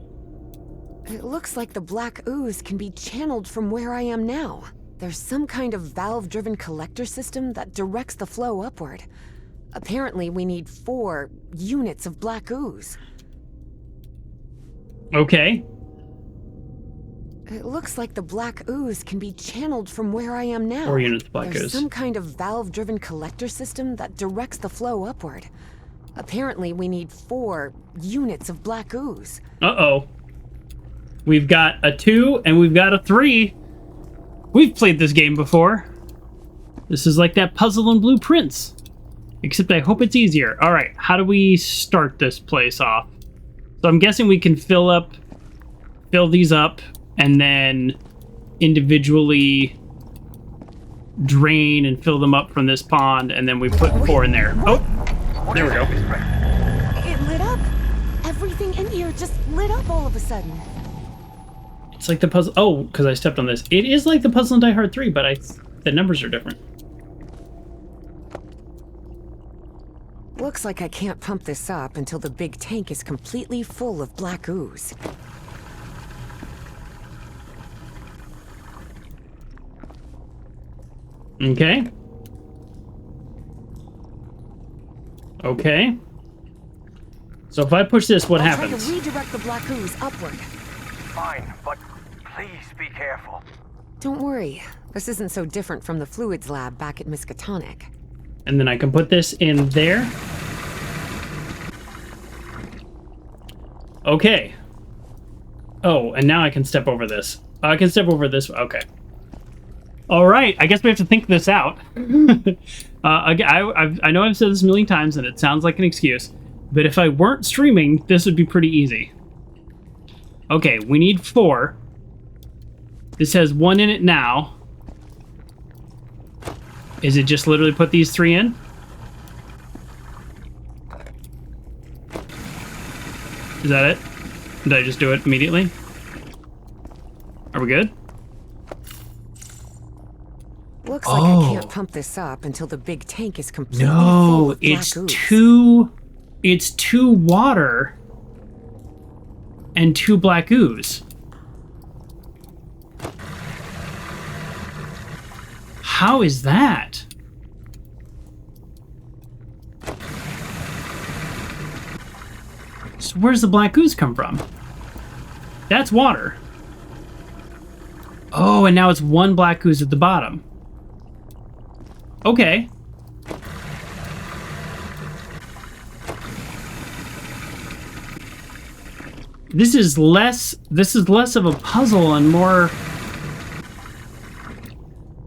Speaker 2: It looks like the black ooze can be channeled from where I am now. There's some kind of valve-driven collector system that directs the flow upward. Apparently, we need 4 units of black ooze.
Speaker 1: Okay.
Speaker 2: It looks like the black ooze can be channeled from where I am now.
Speaker 1: 4 units of black
Speaker 2: There's
Speaker 1: ooze.
Speaker 2: some kind of valve-driven collector system that directs the flow upward. Apparently, we need 4 units of black ooze.
Speaker 1: Uh-oh. We've got a 2 and we've got a 3. We've played this game before. This is like that puzzle in Blueprints. Except I hope it's easier. Alright, how do we start this place off? So I'm guessing we can fill these up, and then individually drain and fill them up from this pond, and then we put 4 in there. Oh, there we go.
Speaker 2: It lit up. Everything in here just lit up all of a sudden.
Speaker 1: It's like the puzzle. Oh, because I stepped on this. It is like the puzzle in Die Hard 3, but the numbers are different.
Speaker 2: Looks like I can't pump this up until the big tank is completely full of black ooze.
Speaker 1: Okay. Okay. So if I push this, what happens?
Speaker 2: Try to redirect the black ooze upward.
Speaker 4: Fine, but please be careful.
Speaker 2: Don't worry. This isn't so different from the fluids lab back at Miskatonic.
Speaker 1: And then I can put this in there. Okay. Oh, and now I can step over this. I can step over this. Okay. All right. I guess we have to think this out. I know I've said this a million times, and it sounds like an excuse. But if I weren't streaming, this would be pretty easy. Okay, we need 4. This has 1 in it now. Is it just literally put these 3 in? Is that it? Did I just do it immediately? Are we good?
Speaker 2: Looks like I can't pump this up until the big tank is completely full
Speaker 1: No,
Speaker 2: of black
Speaker 1: it's
Speaker 2: ooze.
Speaker 1: it's 2 water and 2 black ooze. How is that? So where's the black ooze come from? That's water. Oh, and now it's one black ooze at the bottom. Okay. This is less of a puzzle and more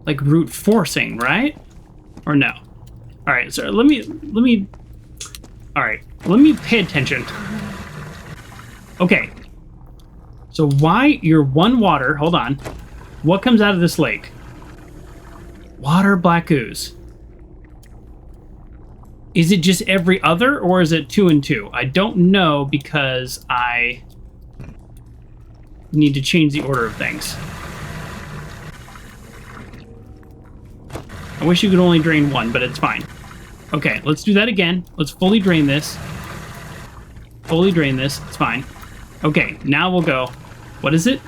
Speaker 1: like brute forcing, right? Or no? All right, so let me pay attention. Okay. So why you're one water, hold on. What comes out of this lake? Water black ooze. Is it just every other, or is it 2 and 2? I don't know because I need to change the order of things. I wish you could only drain one, but it's fine. Okay, let's do that again. Let's fully drain this. Fully drain this. It's fine. Okay, now we'll go. What is it?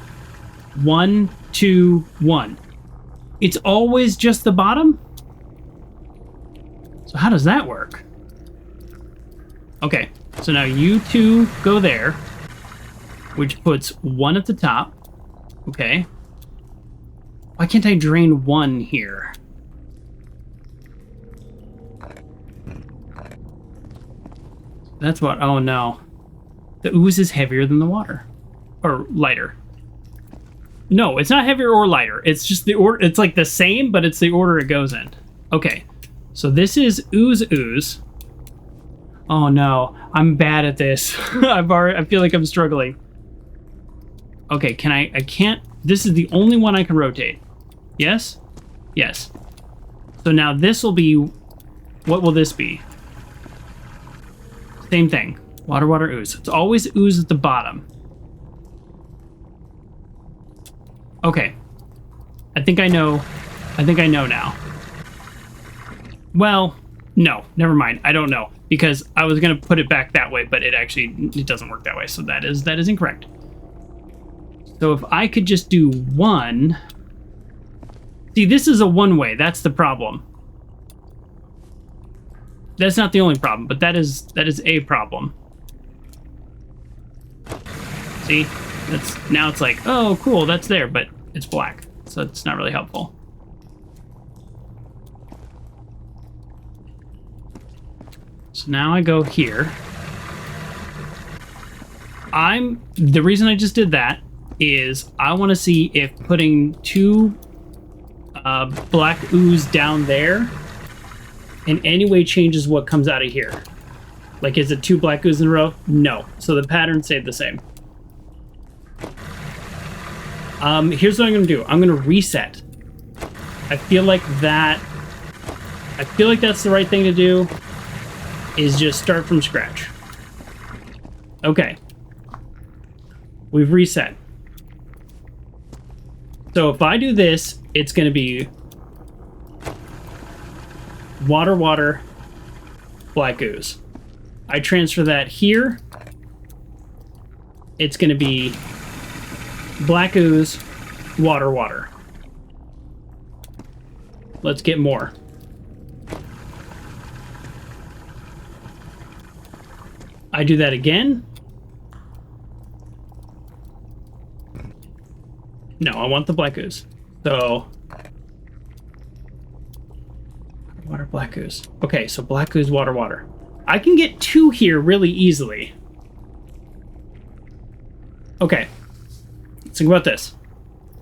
Speaker 1: 1, 2, 1. It's always just the bottom? So how does that work? Okay, so now you two go there, which puts 1 at the top. Okay. Why can't I drain 1 here? That's what, oh no. The ooze is heavier than the water. Or lighter. No, it's not heavier or lighter. It's just the order, it's like the same, but it's the order it goes in. Okay, so this is ooze. Oh no, I'm bad at this. I feel like I'm struggling. Okay, I can't, this is the only one I can rotate. Yes? Yes. So now this will be, what will this be? Same thing. Water, ooze. It's always ooze at the bottom. Okay. I think I know now. Well, no, never mind. I don't know. Because I was going to put it back that way, but it doesn't work that way. So that is incorrect. So if I could just do 1. See, this is a one-way. That's the problem. That's not the only problem, but that is a problem. See? Now it's like, oh, cool, that's there, but it's black. So it's not really helpful. So now I go here. The reason I just did that is I want to see if putting 2 black ooze down there in any way changes what comes out of here. Like, is it 2 black ooze in a row? No. So the pattern stayed the same. Here's what I'm going to do. I'm going to reset. I feel like that's the right thing to do, is just start from scratch. Okay. We've reset. So if I do this, it's going to be water, black ooze. I transfer that here. It's going to be black ooze, water. Let's get more. I do that again. No, I want the black ooze. So water, black ooze. Okay, so black ooze, water. I can get 2 here really easily. Okay. Let's think about this.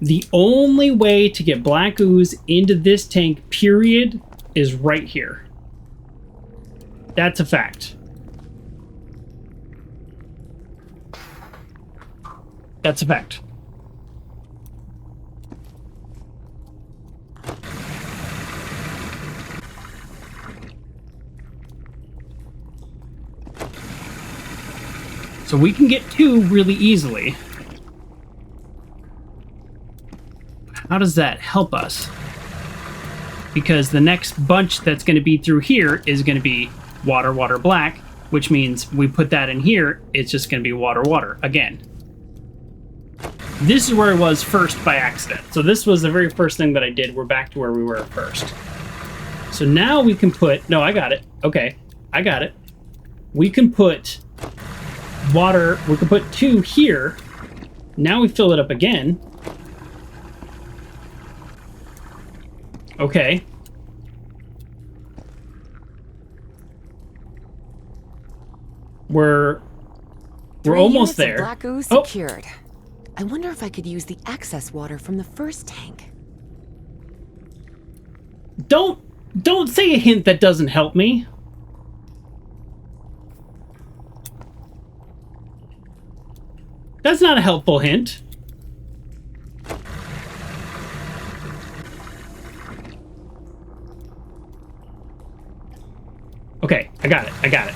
Speaker 1: The only way to get black ooze into this tank, period, is right here. That's a fact. That's a fact. So we can get 2 really easily. How does that help us? Because the next bunch that's going to be through here is going to be water, black, which means we put that in here, it's just going to be water again. This is where I was first by accident. So this was the very first thing that I did. We're back to where we were at first. So now we can put... No, I got it. Okay, I got it. We can put water... We can put 2 here. Now we fill it up again. Okay. We're
Speaker 2: 3
Speaker 1: almost
Speaker 2: units of
Speaker 1: there.
Speaker 2: black ooze
Speaker 1: Oh.
Speaker 2: secured. I wonder if I could use the excess water from the first tank.
Speaker 1: Don't say a hint that doesn't help me. That's not a helpful hint. Okay, I got it. I got it.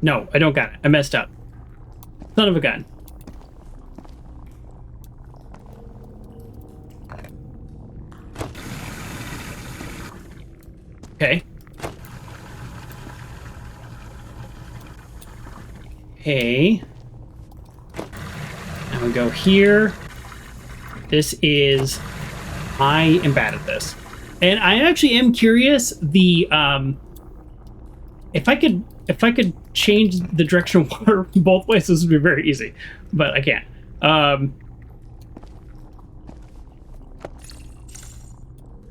Speaker 1: No, I don't got it. I messed up. Son of a gun. Okay. Okay. And we go here. This is... I am bad at this. And I actually am curious, the, if I could change the direction of water both ways, this would be very easy. But I can't.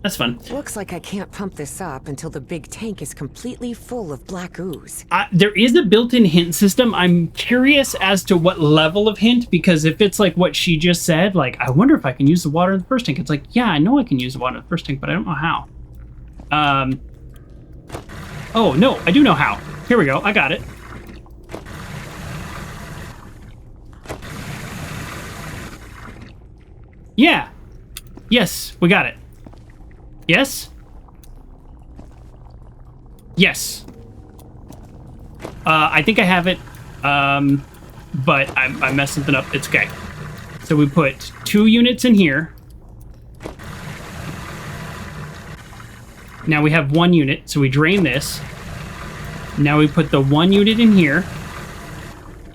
Speaker 1: That's fun.
Speaker 2: Looks like I can't pump this up until the big tank is completely full of black ooze.
Speaker 1: There is a built-in hint system. I'm curious as to what level of hint, because if it's like what she just said, like, I wonder if I can use the water in the first tank. It's like, yeah, I know I can use the water in the first tank, but I don't know how. Oh, no, I do know how. Here we go. I got it. Yeah. Yes, we got it. Yes? Yes. I think I have it, but I messed something up. It's okay. So we put 2 units in here. Now we have 1 unit, so we drain this. Now we put the 1 unit in here.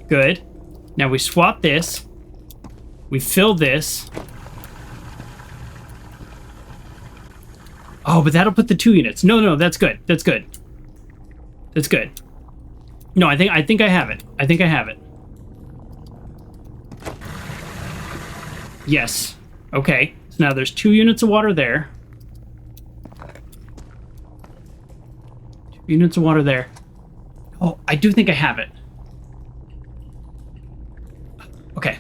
Speaker 1: Good. Now we swap this. We fill this. Oh, but that'll put the 2 units. No, that's good. That's good. That's good. No, I think I have it. I think I have it. Yes. Okay. So now there's 2 units of water there. 2 units of water there. Oh, I do think I have it. Okay.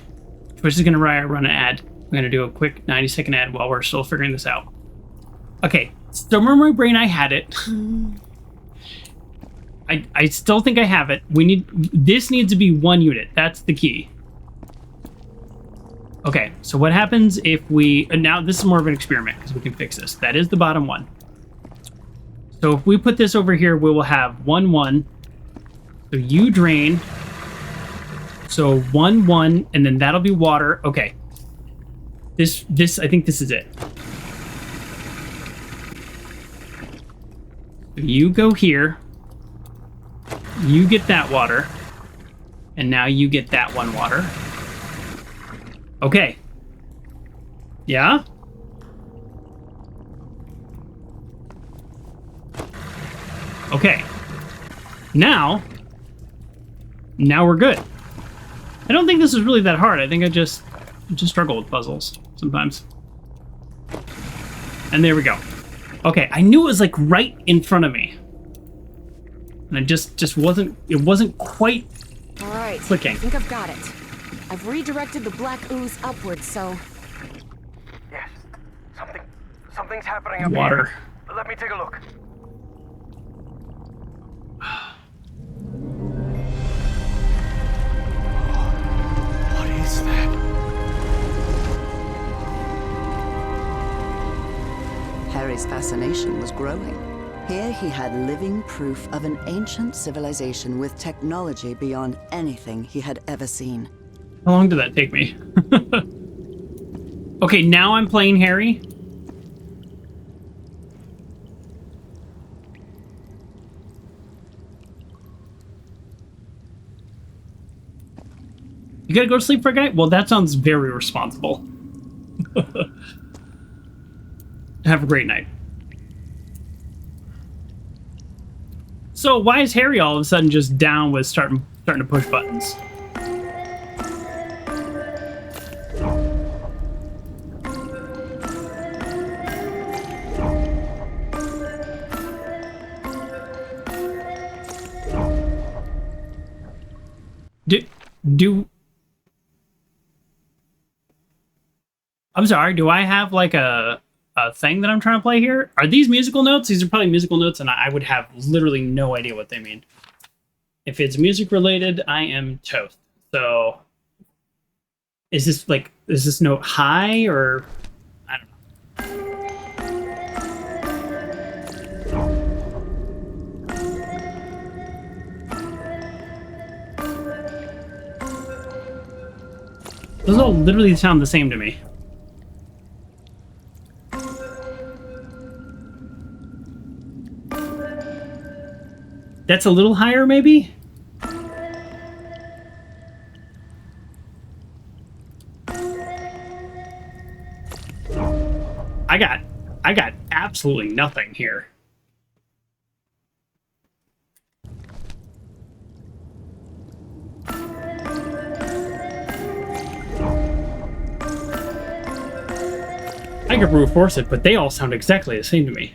Speaker 1: Twitch is going to run an ad. I'm going to do a quick 90-second ad while we're still figuring this out. Okay, somewhere in my brain I had it. I still think I have it. This needs to be 1 unit. That's the key. Okay, so what happens if we... now this is more of an experiment because we can fix this. That is the bottom one. So if we put this over here, we will have 1, 1. So you drain. So 1, 1, and then that'll be water. Okay. This I think this is it. You go here. You get that water. And now you get that 1 water. Okay. Yeah? Okay. Now we're good. I don't think this is really that hard. I think I just struggle with puzzles sometimes. And there we go. Okay, I knew it was like right in front of me. And it just wasn't quite
Speaker 2: All right,
Speaker 1: clicking.
Speaker 2: I think I've got it. I've redirected the black ooze upwards, so...
Speaker 4: Yes. Something's happening up
Speaker 1: Water.
Speaker 4: here. Let me take a look. What is that?
Speaker 3: Harry's fascination was growing. Here he had living proof of an ancient civilization with technology beyond anything he had ever seen.
Speaker 1: How long did that take me? Okay, now I'm playing Harry. You gotta go to sleep for a night? Well, that sounds very responsible. Have a great night. So why is Harry all of a sudden just down with starting to push buttons? I'm sorry, do I have like a thing that I'm trying to play here? Are these musical notes? These are probably musical notes, and I would have literally no idea what they mean. If it's music related, I am toast. So, is this note high or I don't know. Those all literally sound the same to me. That's a little higher, maybe? I got absolutely nothing here. I could brute force it, but they all sound exactly the same to me.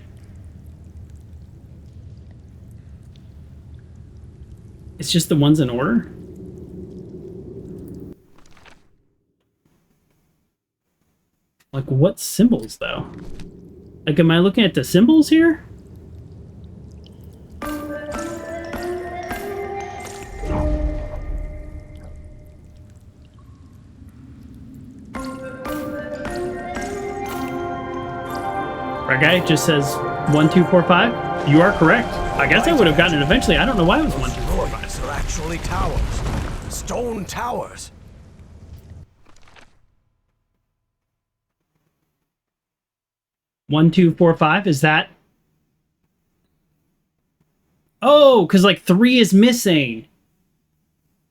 Speaker 1: It's just the ones in order? Like, what symbols, though? Like, am I looking at the symbols here? Our guy just says 1, 2, 4, 5. You are correct. I guess I would have gotten it eventually. I don't know why it was 1, 2, 4, 5.
Speaker 4: These are actually towers. Stone towers.
Speaker 1: One, 2, 4, 5. Is that? Oh, because like 3 is missing.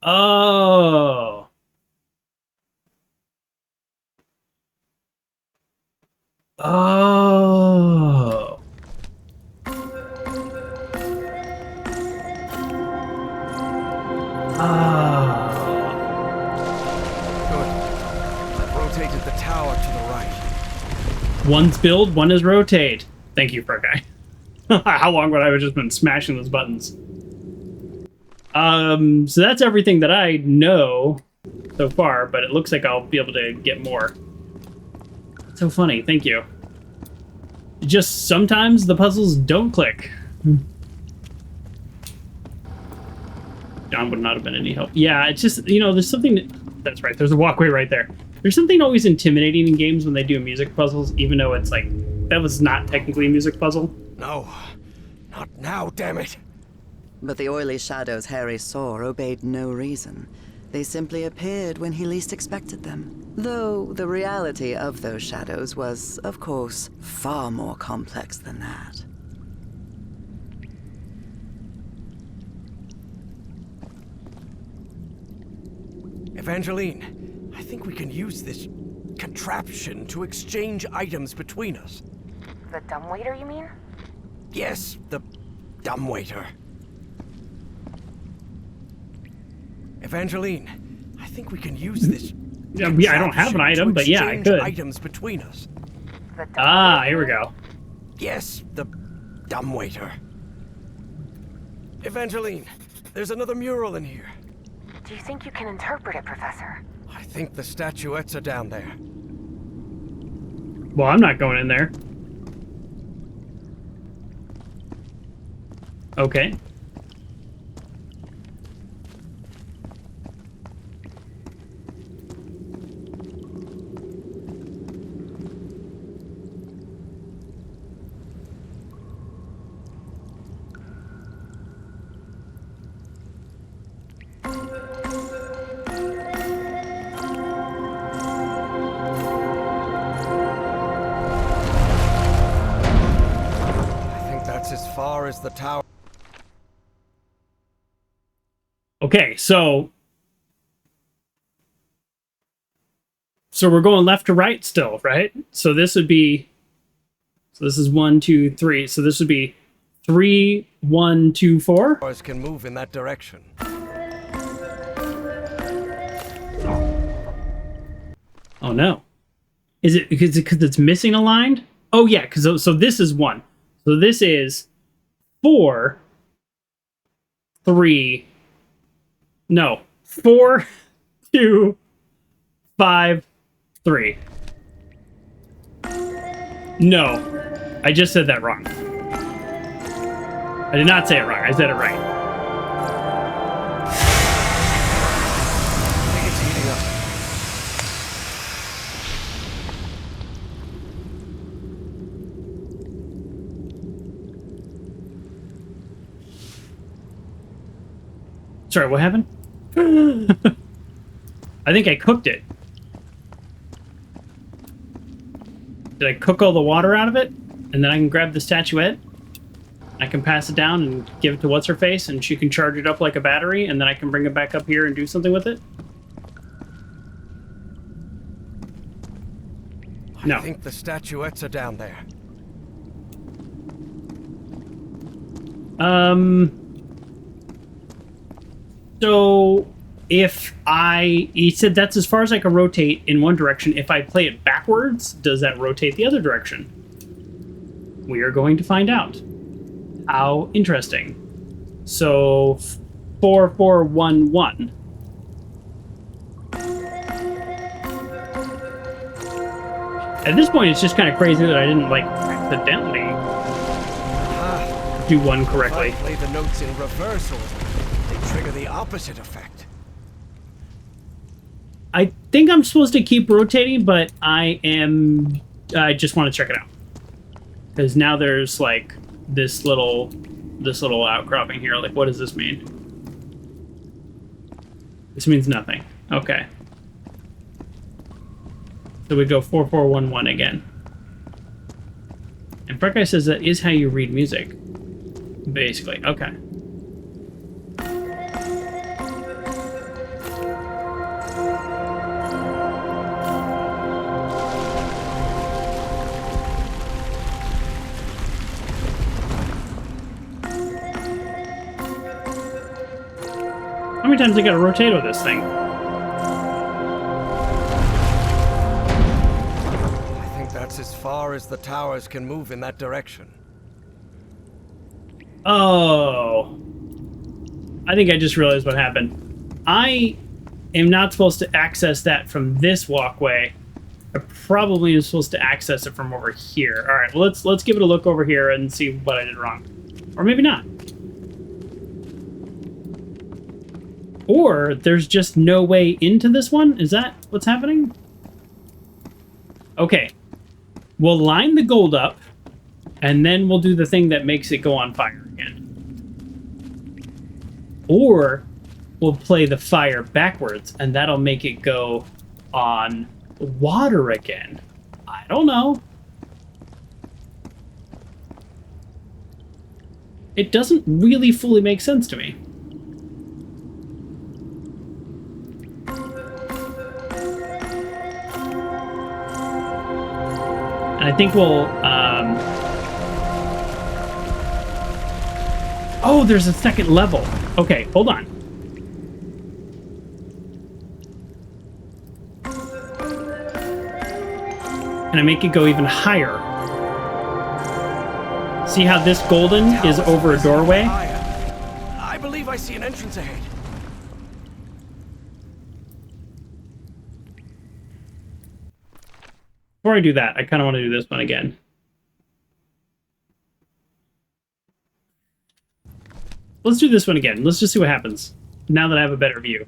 Speaker 1: Oh. Oh.
Speaker 4: Good. I've rotated the tower to the right.
Speaker 1: One's build, one is rotate. Thank you, for a guy. How long would I have just been smashing those buttons? So that's everything that I know so far, but it looks like I'll be able to get more. So funny, thank you. Just sometimes the puzzles don't click. John would not have been any help. Yeah, it's just, you know, there's something... That's right, there's a walkway right there. There's something always intimidating in games when they do music puzzles, even though it's like, that was not technically a music puzzle.
Speaker 4: No, not now, damn it.
Speaker 3: But the oily shadows Harry saw obeyed no reason. They simply appeared when he least expected them. Though the reality of those shadows was, of course, far more complex than that.
Speaker 4: Evangeline, I think we can use this contraption to exchange items between us.
Speaker 6: The dumbwaiter, you mean?
Speaker 4: Yes, the dumbwaiter. Evangeline, I think we can use this.
Speaker 1: Yeah, I don't have an item, but yeah, I could.
Speaker 4: Items between us.
Speaker 1: Here we go.
Speaker 4: Yes, the dumbwaiter. Evangeline, there's another mural in here.
Speaker 6: Do you think you can interpret it, Professor?
Speaker 4: I think the statuettes are down there.
Speaker 1: Well, I'm not going in there. Okay.
Speaker 4: As far as the tower.
Speaker 1: Okay, so we're going left to right still, right? So this would be, so this is 1, 2, 3. So this would be 3, 1, 2, 4.
Speaker 4: Towers can move in that direction.
Speaker 1: Oh no. Is it because it's missing a line? Oh yeah, because so this is 1. So this is 4, 3. No, 4, 2, 5, 3. No, I just said that wrong. I did not say it wrong. I said it right.
Speaker 4: I think it's heating up.
Speaker 1: Sorry, what happened? I think I cooked it. Did I cook all the water out of it? And then I can grab the statuette. I can pass it down and give it to what's-her-face, and she can charge it up like a battery, and then I can bring it back up here and do something with it? No.
Speaker 4: I think the statuettes are down there.
Speaker 1: So he said that's as far as I can rotate in one direction. If I play it backwards, does that rotate the other direction? We are going to find out. How interesting. So 4411. At this point, it's just kind of crazy that I didn't like accidentally do one correctly.
Speaker 4: If I play the notes in reverse order, they trigger the opposite effect.
Speaker 1: I think I'm supposed to keep rotating, but I just want to check it out. Because now there's like this little outcropping here. Like, what does this mean? This means nothing. Okay. So we go 4411 again. And Freck Guy says that is how you read music. Basically. Okay. How many times I gotta rotate with this thing?
Speaker 4: I think that's as far as the towers can move in that direction.
Speaker 1: Oh. I think I just realized what happened. I am not supposed to access that from this walkway. I probably am supposed to access it from over here. All right, well, let's give it a look over here and see what I did wrong. Or maybe not. Or there's just no way into this one? Is that what's happening? Okay. We'll line the gold up, and then we'll do the thing that makes it go on fire again. Or we'll play the fire backwards, and that'll make it go on water again. I don't know. It doesn't really fully make sense to me. I think we'll, Oh, there's a second level. Okay, hold on. And I make it go even higher. See how this golden is over a doorway?
Speaker 4: I believe I see an entrance ahead.
Speaker 1: Before I do that, I kind of want to do this one again. Let's do this one again. Let's just see what happens now that I have a better view.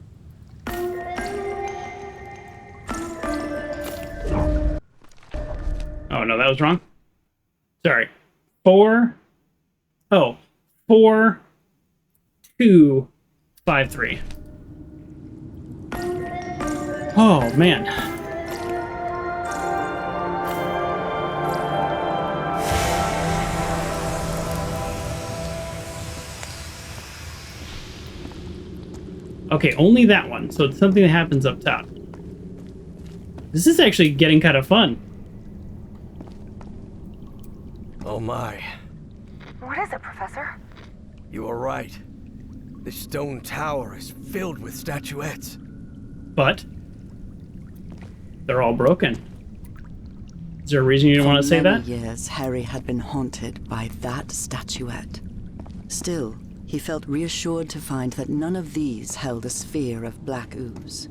Speaker 1: Oh, no, that was wrong. Sorry. 4, 2, 5, 3. Oh, man. Okay, only that one. So it's something that happens up top. This is actually getting kind of fun.
Speaker 4: Oh my.
Speaker 6: What is it, Professor?
Speaker 4: You were right. The stone tower is filled with statuettes.
Speaker 1: But they're all broken. Is there a reason you didn't want to say that?
Speaker 3: For many years, Harry had been haunted by that statuette. Still, he felt reassured to find that none of these held a sphere of black ooze.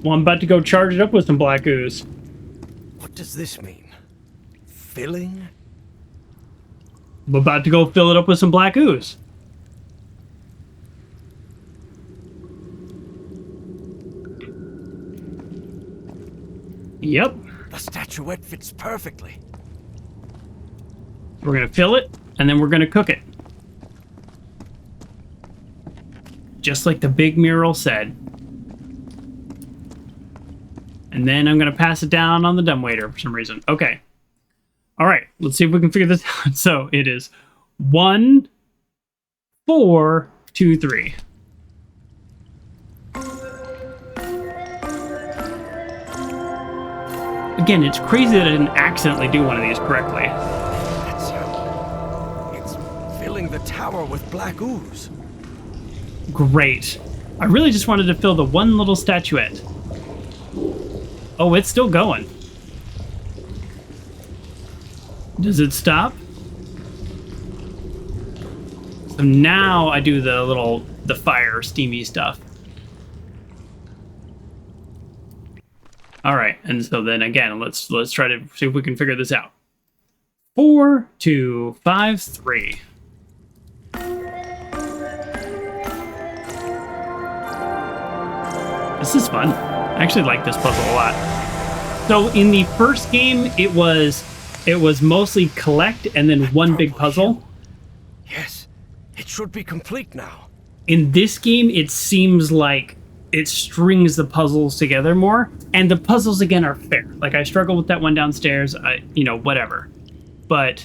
Speaker 1: Well, I'm about to go charge it up with some black ooze.
Speaker 4: What does this mean? Filling?
Speaker 1: I'm about to go fill it up with some black ooze. Yep.
Speaker 4: The statuette fits perfectly.
Speaker 1: We're going to fill it, and then we're going to cook it. Just like the big mural said. And then I'm going to pass it down on the dumbwaiter for some reason. Okay. All right. Let's see if we can figure this out. So it is 1, 4, 2, 3. Again, it's crazy that I didn't accidentally do one of these correctly.
Speaker 4: It's filling the tower with black ooze.
Speaker 1: Great. I really just wanted to fill the one little statuette. Oh, it's still going. Does it stop? So now I do the fire steamy stuff. All right, and so then again, let's try to see if we can figure this out. 4, 2, 5, 3. This is fun. I actually like this puzzle a lot. So in the first game, it was mostly collect and then one big puzzle.
Speaker 4: Yes, it should be complete now.
Speaker 1: In this game, it seems like it strings the puzzles together more, and the puzzles again are fair. Like I struggle with that one downstairs, whatever. But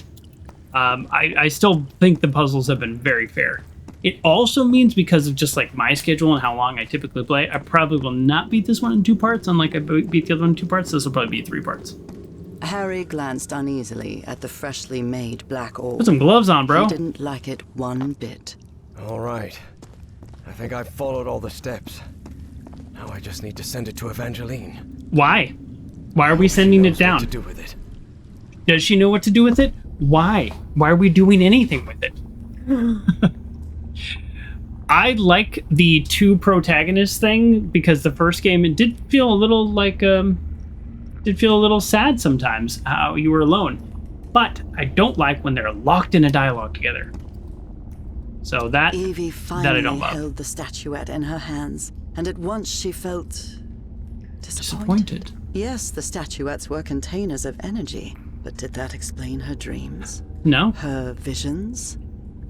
Speaker 1: I still think the puzzles have been very fair. It also means, because of just like my schedule and how long I typically play, I probably will not beat this one in 2 parts, unlike I beat the other one in 2 parts. This will probably be 3 parts.
Speaker 3: Harry glanced uneasily at the freshly made black orb.
Speaker 1: Put some gloves on, bro.
Speaker 3: He didn't like it one bit.
Speaker 4: All right. I think I've followed all the steps. Now I just need to send it to Evangeline.
Speaker 1: Why? Why are we sending it down?
Speaker 4: What to do with it?
Speaker 1: Does she know what to do with it? Why? Why are we doing anything with it? I like the 2 protagonists thing, because the first game, it did feel a little like, sad sometimes, how you were alone. But I don't like when they're locked in a dialogue together. So that I
Speaker 3: Evie finally
Speaker 1: don't love.
Speaker 3: held the statuette in her hands, and at once she felt
Speaker 1: Disappointed.
Speaker 3: Yes, the statuettes were containers of energy, but did that explain her dreams?
Speaker 1: No?
Speaker 3: Her visions?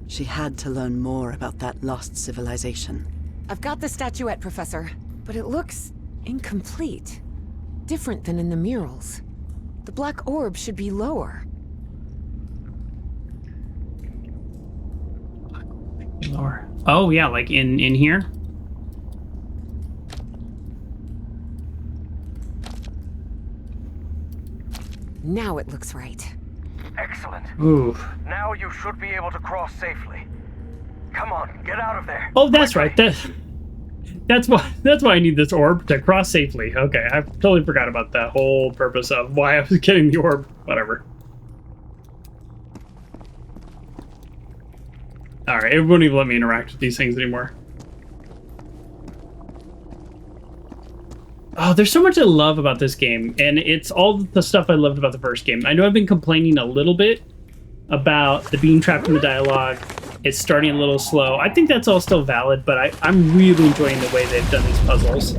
Speaker 3: She had to learn more about that lost civilization.
Speaker 2: I've got the statuette, Professor, but it looks incomplete. Different than in the murals. The black orb should be lower.
Speaker 1: Lower. Oh, yeah, like in here?
Speaker 2: Now it looks right.
Speaker 7: Excellent.
Speaker 1: Ooh.
Speaker 7: Now you should be able to cross safely. Come on, get out of there.
Speaker 1: Oh, that's
Speaker 7: Quickly.
Speaker 1: right. That's why I need this orb, to cross safely. Okay, I totally forgot about that whole purpose of why I was getting the orb. Whatever. Alright, it won't even let me interact with these things anymore. Oh, there's so much I love about this game, and it's all the stuff I loved about the first game. I know I've been complaining a little bit about the being trapped in the dialogue. It's starting a little slow. I think that's all still valid, but I'm really enjoying the way they've done these puzzles.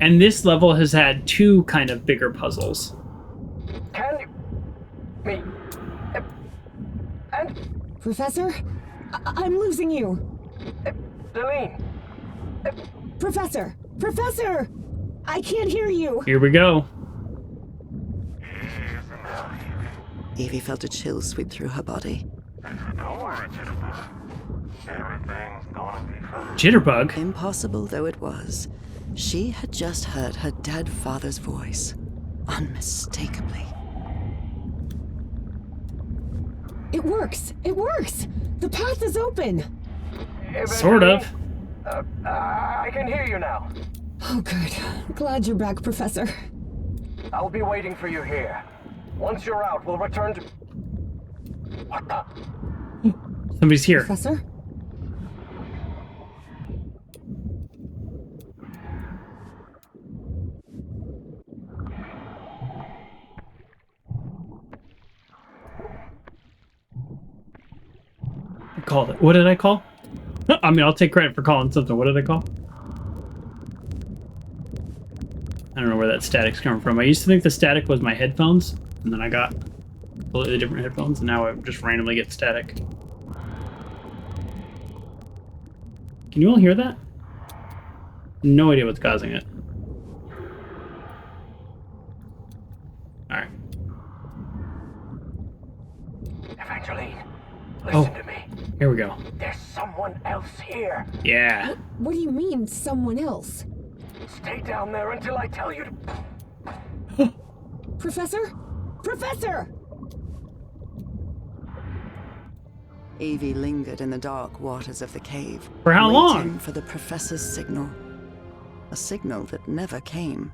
Speaker 1: And this level has had 2 kind of bigger puzzles.
Speaker 7: Can you... Me... and...
Speaker 8: Professor? I'm losing you.
Speaker 7: Celine...
Speaker 8: Professor! Professor! I can't hear you.
Speaker 1: Here we go.
Speaker 3: Evie felt a chill sweep through her body.
Speaker 7: Don't worry, Jitterbug. Everything's gonna be fine.
Speaker 1: Jitterbug?
Speaker 3: Impossible though it was, she had just heard her dead father's voice. Unmistakably.
Speaker 8: It works! It works! The path is open!
Speaker 1: Sort of.
Speaker 7: I can hear you now.
Speaker 8: Oh, good. Glad you're back, Professor.
Speaker 7: I'll be waiting for you here. Once you're out, we'll return to... What the...
Speaker 1: Somebody's here.
Speaker 8: Professor?
Speaker 1: called it. What did I call? I mean, I'll take credit for calling something. What did I call? I don't know where that static's coming from. I used to think the static was my headphones, and then I got completely different headphones, and now I just randomly get static. Can you all hear that? No idea what's causing it. Alright.
Speaker 7: Evangeline, listen to me.
Speaker 1: Here we go.
Speaker 7: There's someone else here.
Speaker 1: Yeah.
Speaker 8: What do you mean, someone else?
Speaker 7: Stay down there until I tell you to...
Speaker 8: Professor? Professor!
Speaker 3: Evie lingered in the dark waters of the cave.
Speaker 1: For how long?
Speaker 3: Waiting for the professor's signal. A signal that never came.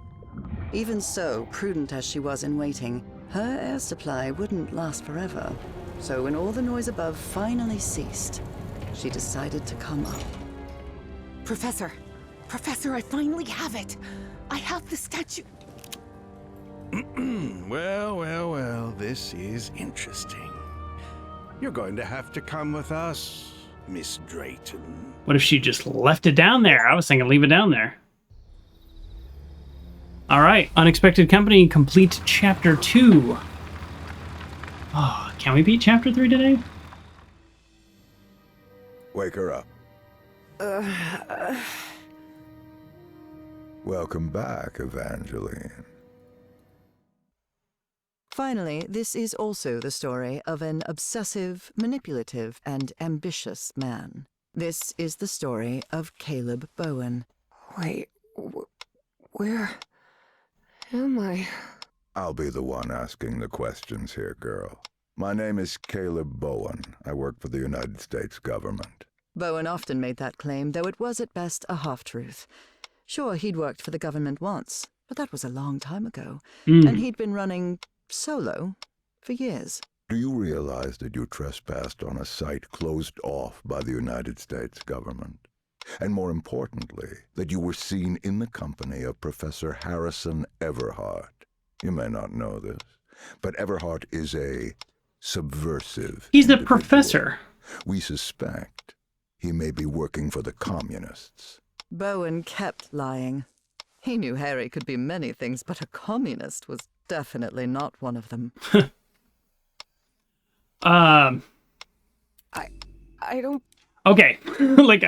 Speaker 3: Even so, prudent as she was in waiting, her air supply wouldn't last forever. So when all the noise above finally ceased, she decided to come up.
Speaker 2: Professor! Professor, I finally have it! I have the statue.
Speaker 5: Well, this is interesting. You're going to have to come with us, Miss Drayton.
Speaker 1: What if she just left it down there? I was thinking leave it down there. Alright, Unexpected Company, complete Chapter 2. Oh, can we beat Chapter 3 today?
Speaker 9: Wake her up. Welcome back, Evangeline.
Speaker 3: Finally, this is also the story of an obsessive, manipulative, and ambitious man. This is the story of Caleb Bowen.
Speaker 2: Wait, where am I?
Speaker 9: I'll be the one asking the questions here, girl. My name is Caleb Bowen. I work for the United States government.
Speaker 3: Bowen often made that claim, though it was at best a half-truth. Sure, he'd worked for the government once, but that was a long time ago. And he'd been running solo for years.
Speaker 9: Do you realize that you trespassed on a site closed off by the United States government? And more importantly, that you were seen in the company of Professor Harrison Everhart. You may not know this, but Everhart is a subversive
Speaker 1: He's the
Speaker 9: individual.
Speaker 1: professor.
Speaker 9: We suspect he may be working for the communists.
Speaker 3: Bowen kept lying. He knew Harry could be many things, but a communist was definitely not one of them.
Speaker 2: I don't...
Speaker 1: Okay. Like,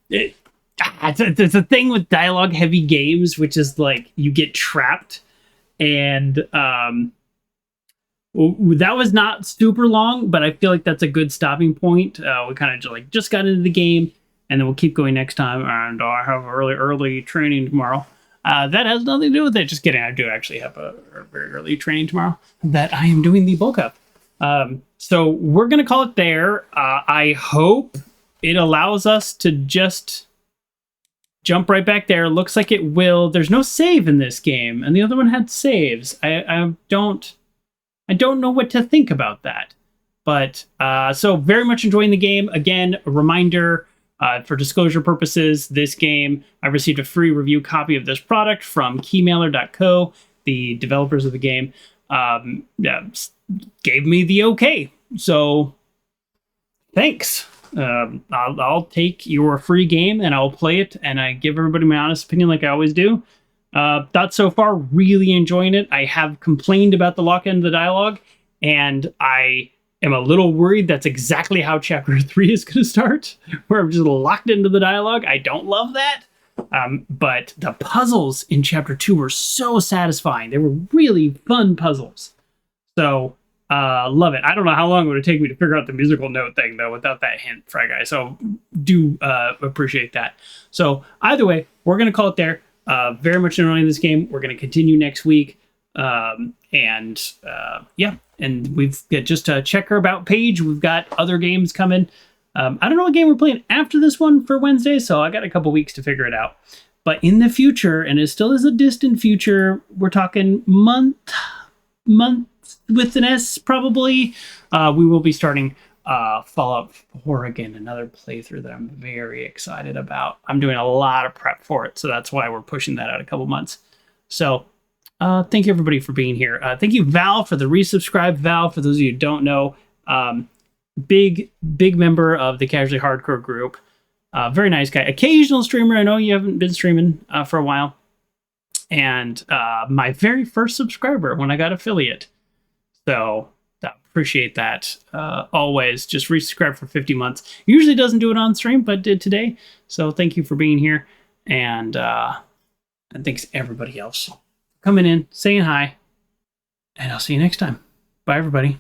Speaker 1: it's a thing with dialogue-heavy games, which is, like, you get trapped, and, that was not super long, but I feel like that's a good stopping point. We kind of, just got into the game, and then we'll keep going next time, and I have early training tomorrow. That has nothing to do with it. Just kidding. I do actually have a very early training tomorrow that I am doing the bulk of. So we're going to call it there. I hope it allows us to just jump right back there. Looks like it will. There's no save in this game, and the other one had saves. I don't know what to think about that. But so very much enjoying the game. Again, a reminder, for disclosure purposes, this game, I received a free review copy of this product from keymailer.co, the developers of the game. Gave me the okay. So thanks. I'll take your free game and I'll play it, and I give everybody my honest opinion like I always do. Thought so far, really enjoying it. I have complained about the lock-in of the dialogue, and I am a little worried that's exactly how Chapter 3 is going to start, where I'm just locked into the dialogue. I don't love that. But the puzzles in Chapter 2 were so satisfying. They were really fun puzzles. So, love it. I don't know how long it would take me to figure out the musical note thing, though, without that hint, Fry Guy. So, do appreciate that. So, either way, we're going to call it there. Very much enjoying this game. We're going to continue next week. And we've got just a check our about page. We've got other games coming. I don't know what game we're playing after this one for Wednesday, so I got a couple weeks to figure it out. But in the future, and it still is a distant future, we're talking month with an S probably, we will be starting Fallout 4 again, another playthrough that I'm very excited about. I'm doing a lot of prep for it, so that's why we're pushing that out a couple months. So thank you everybody for being here. Thank you, Val, for the resubscribe. Val, for those of you who don't know, big member of the Casually Hardcore group. Very nice guy. Occasional streamer. I know you haven't been streaming for a while. And my very first subscriber when I got affiliate. So appreciate that. Always just resubscribe for 50 months. Usually doesn't do it on stream, but did today. So thank you for being here. And thanks everybody else for coming in, saying hi. And I'll see you next time. Bye, everybody.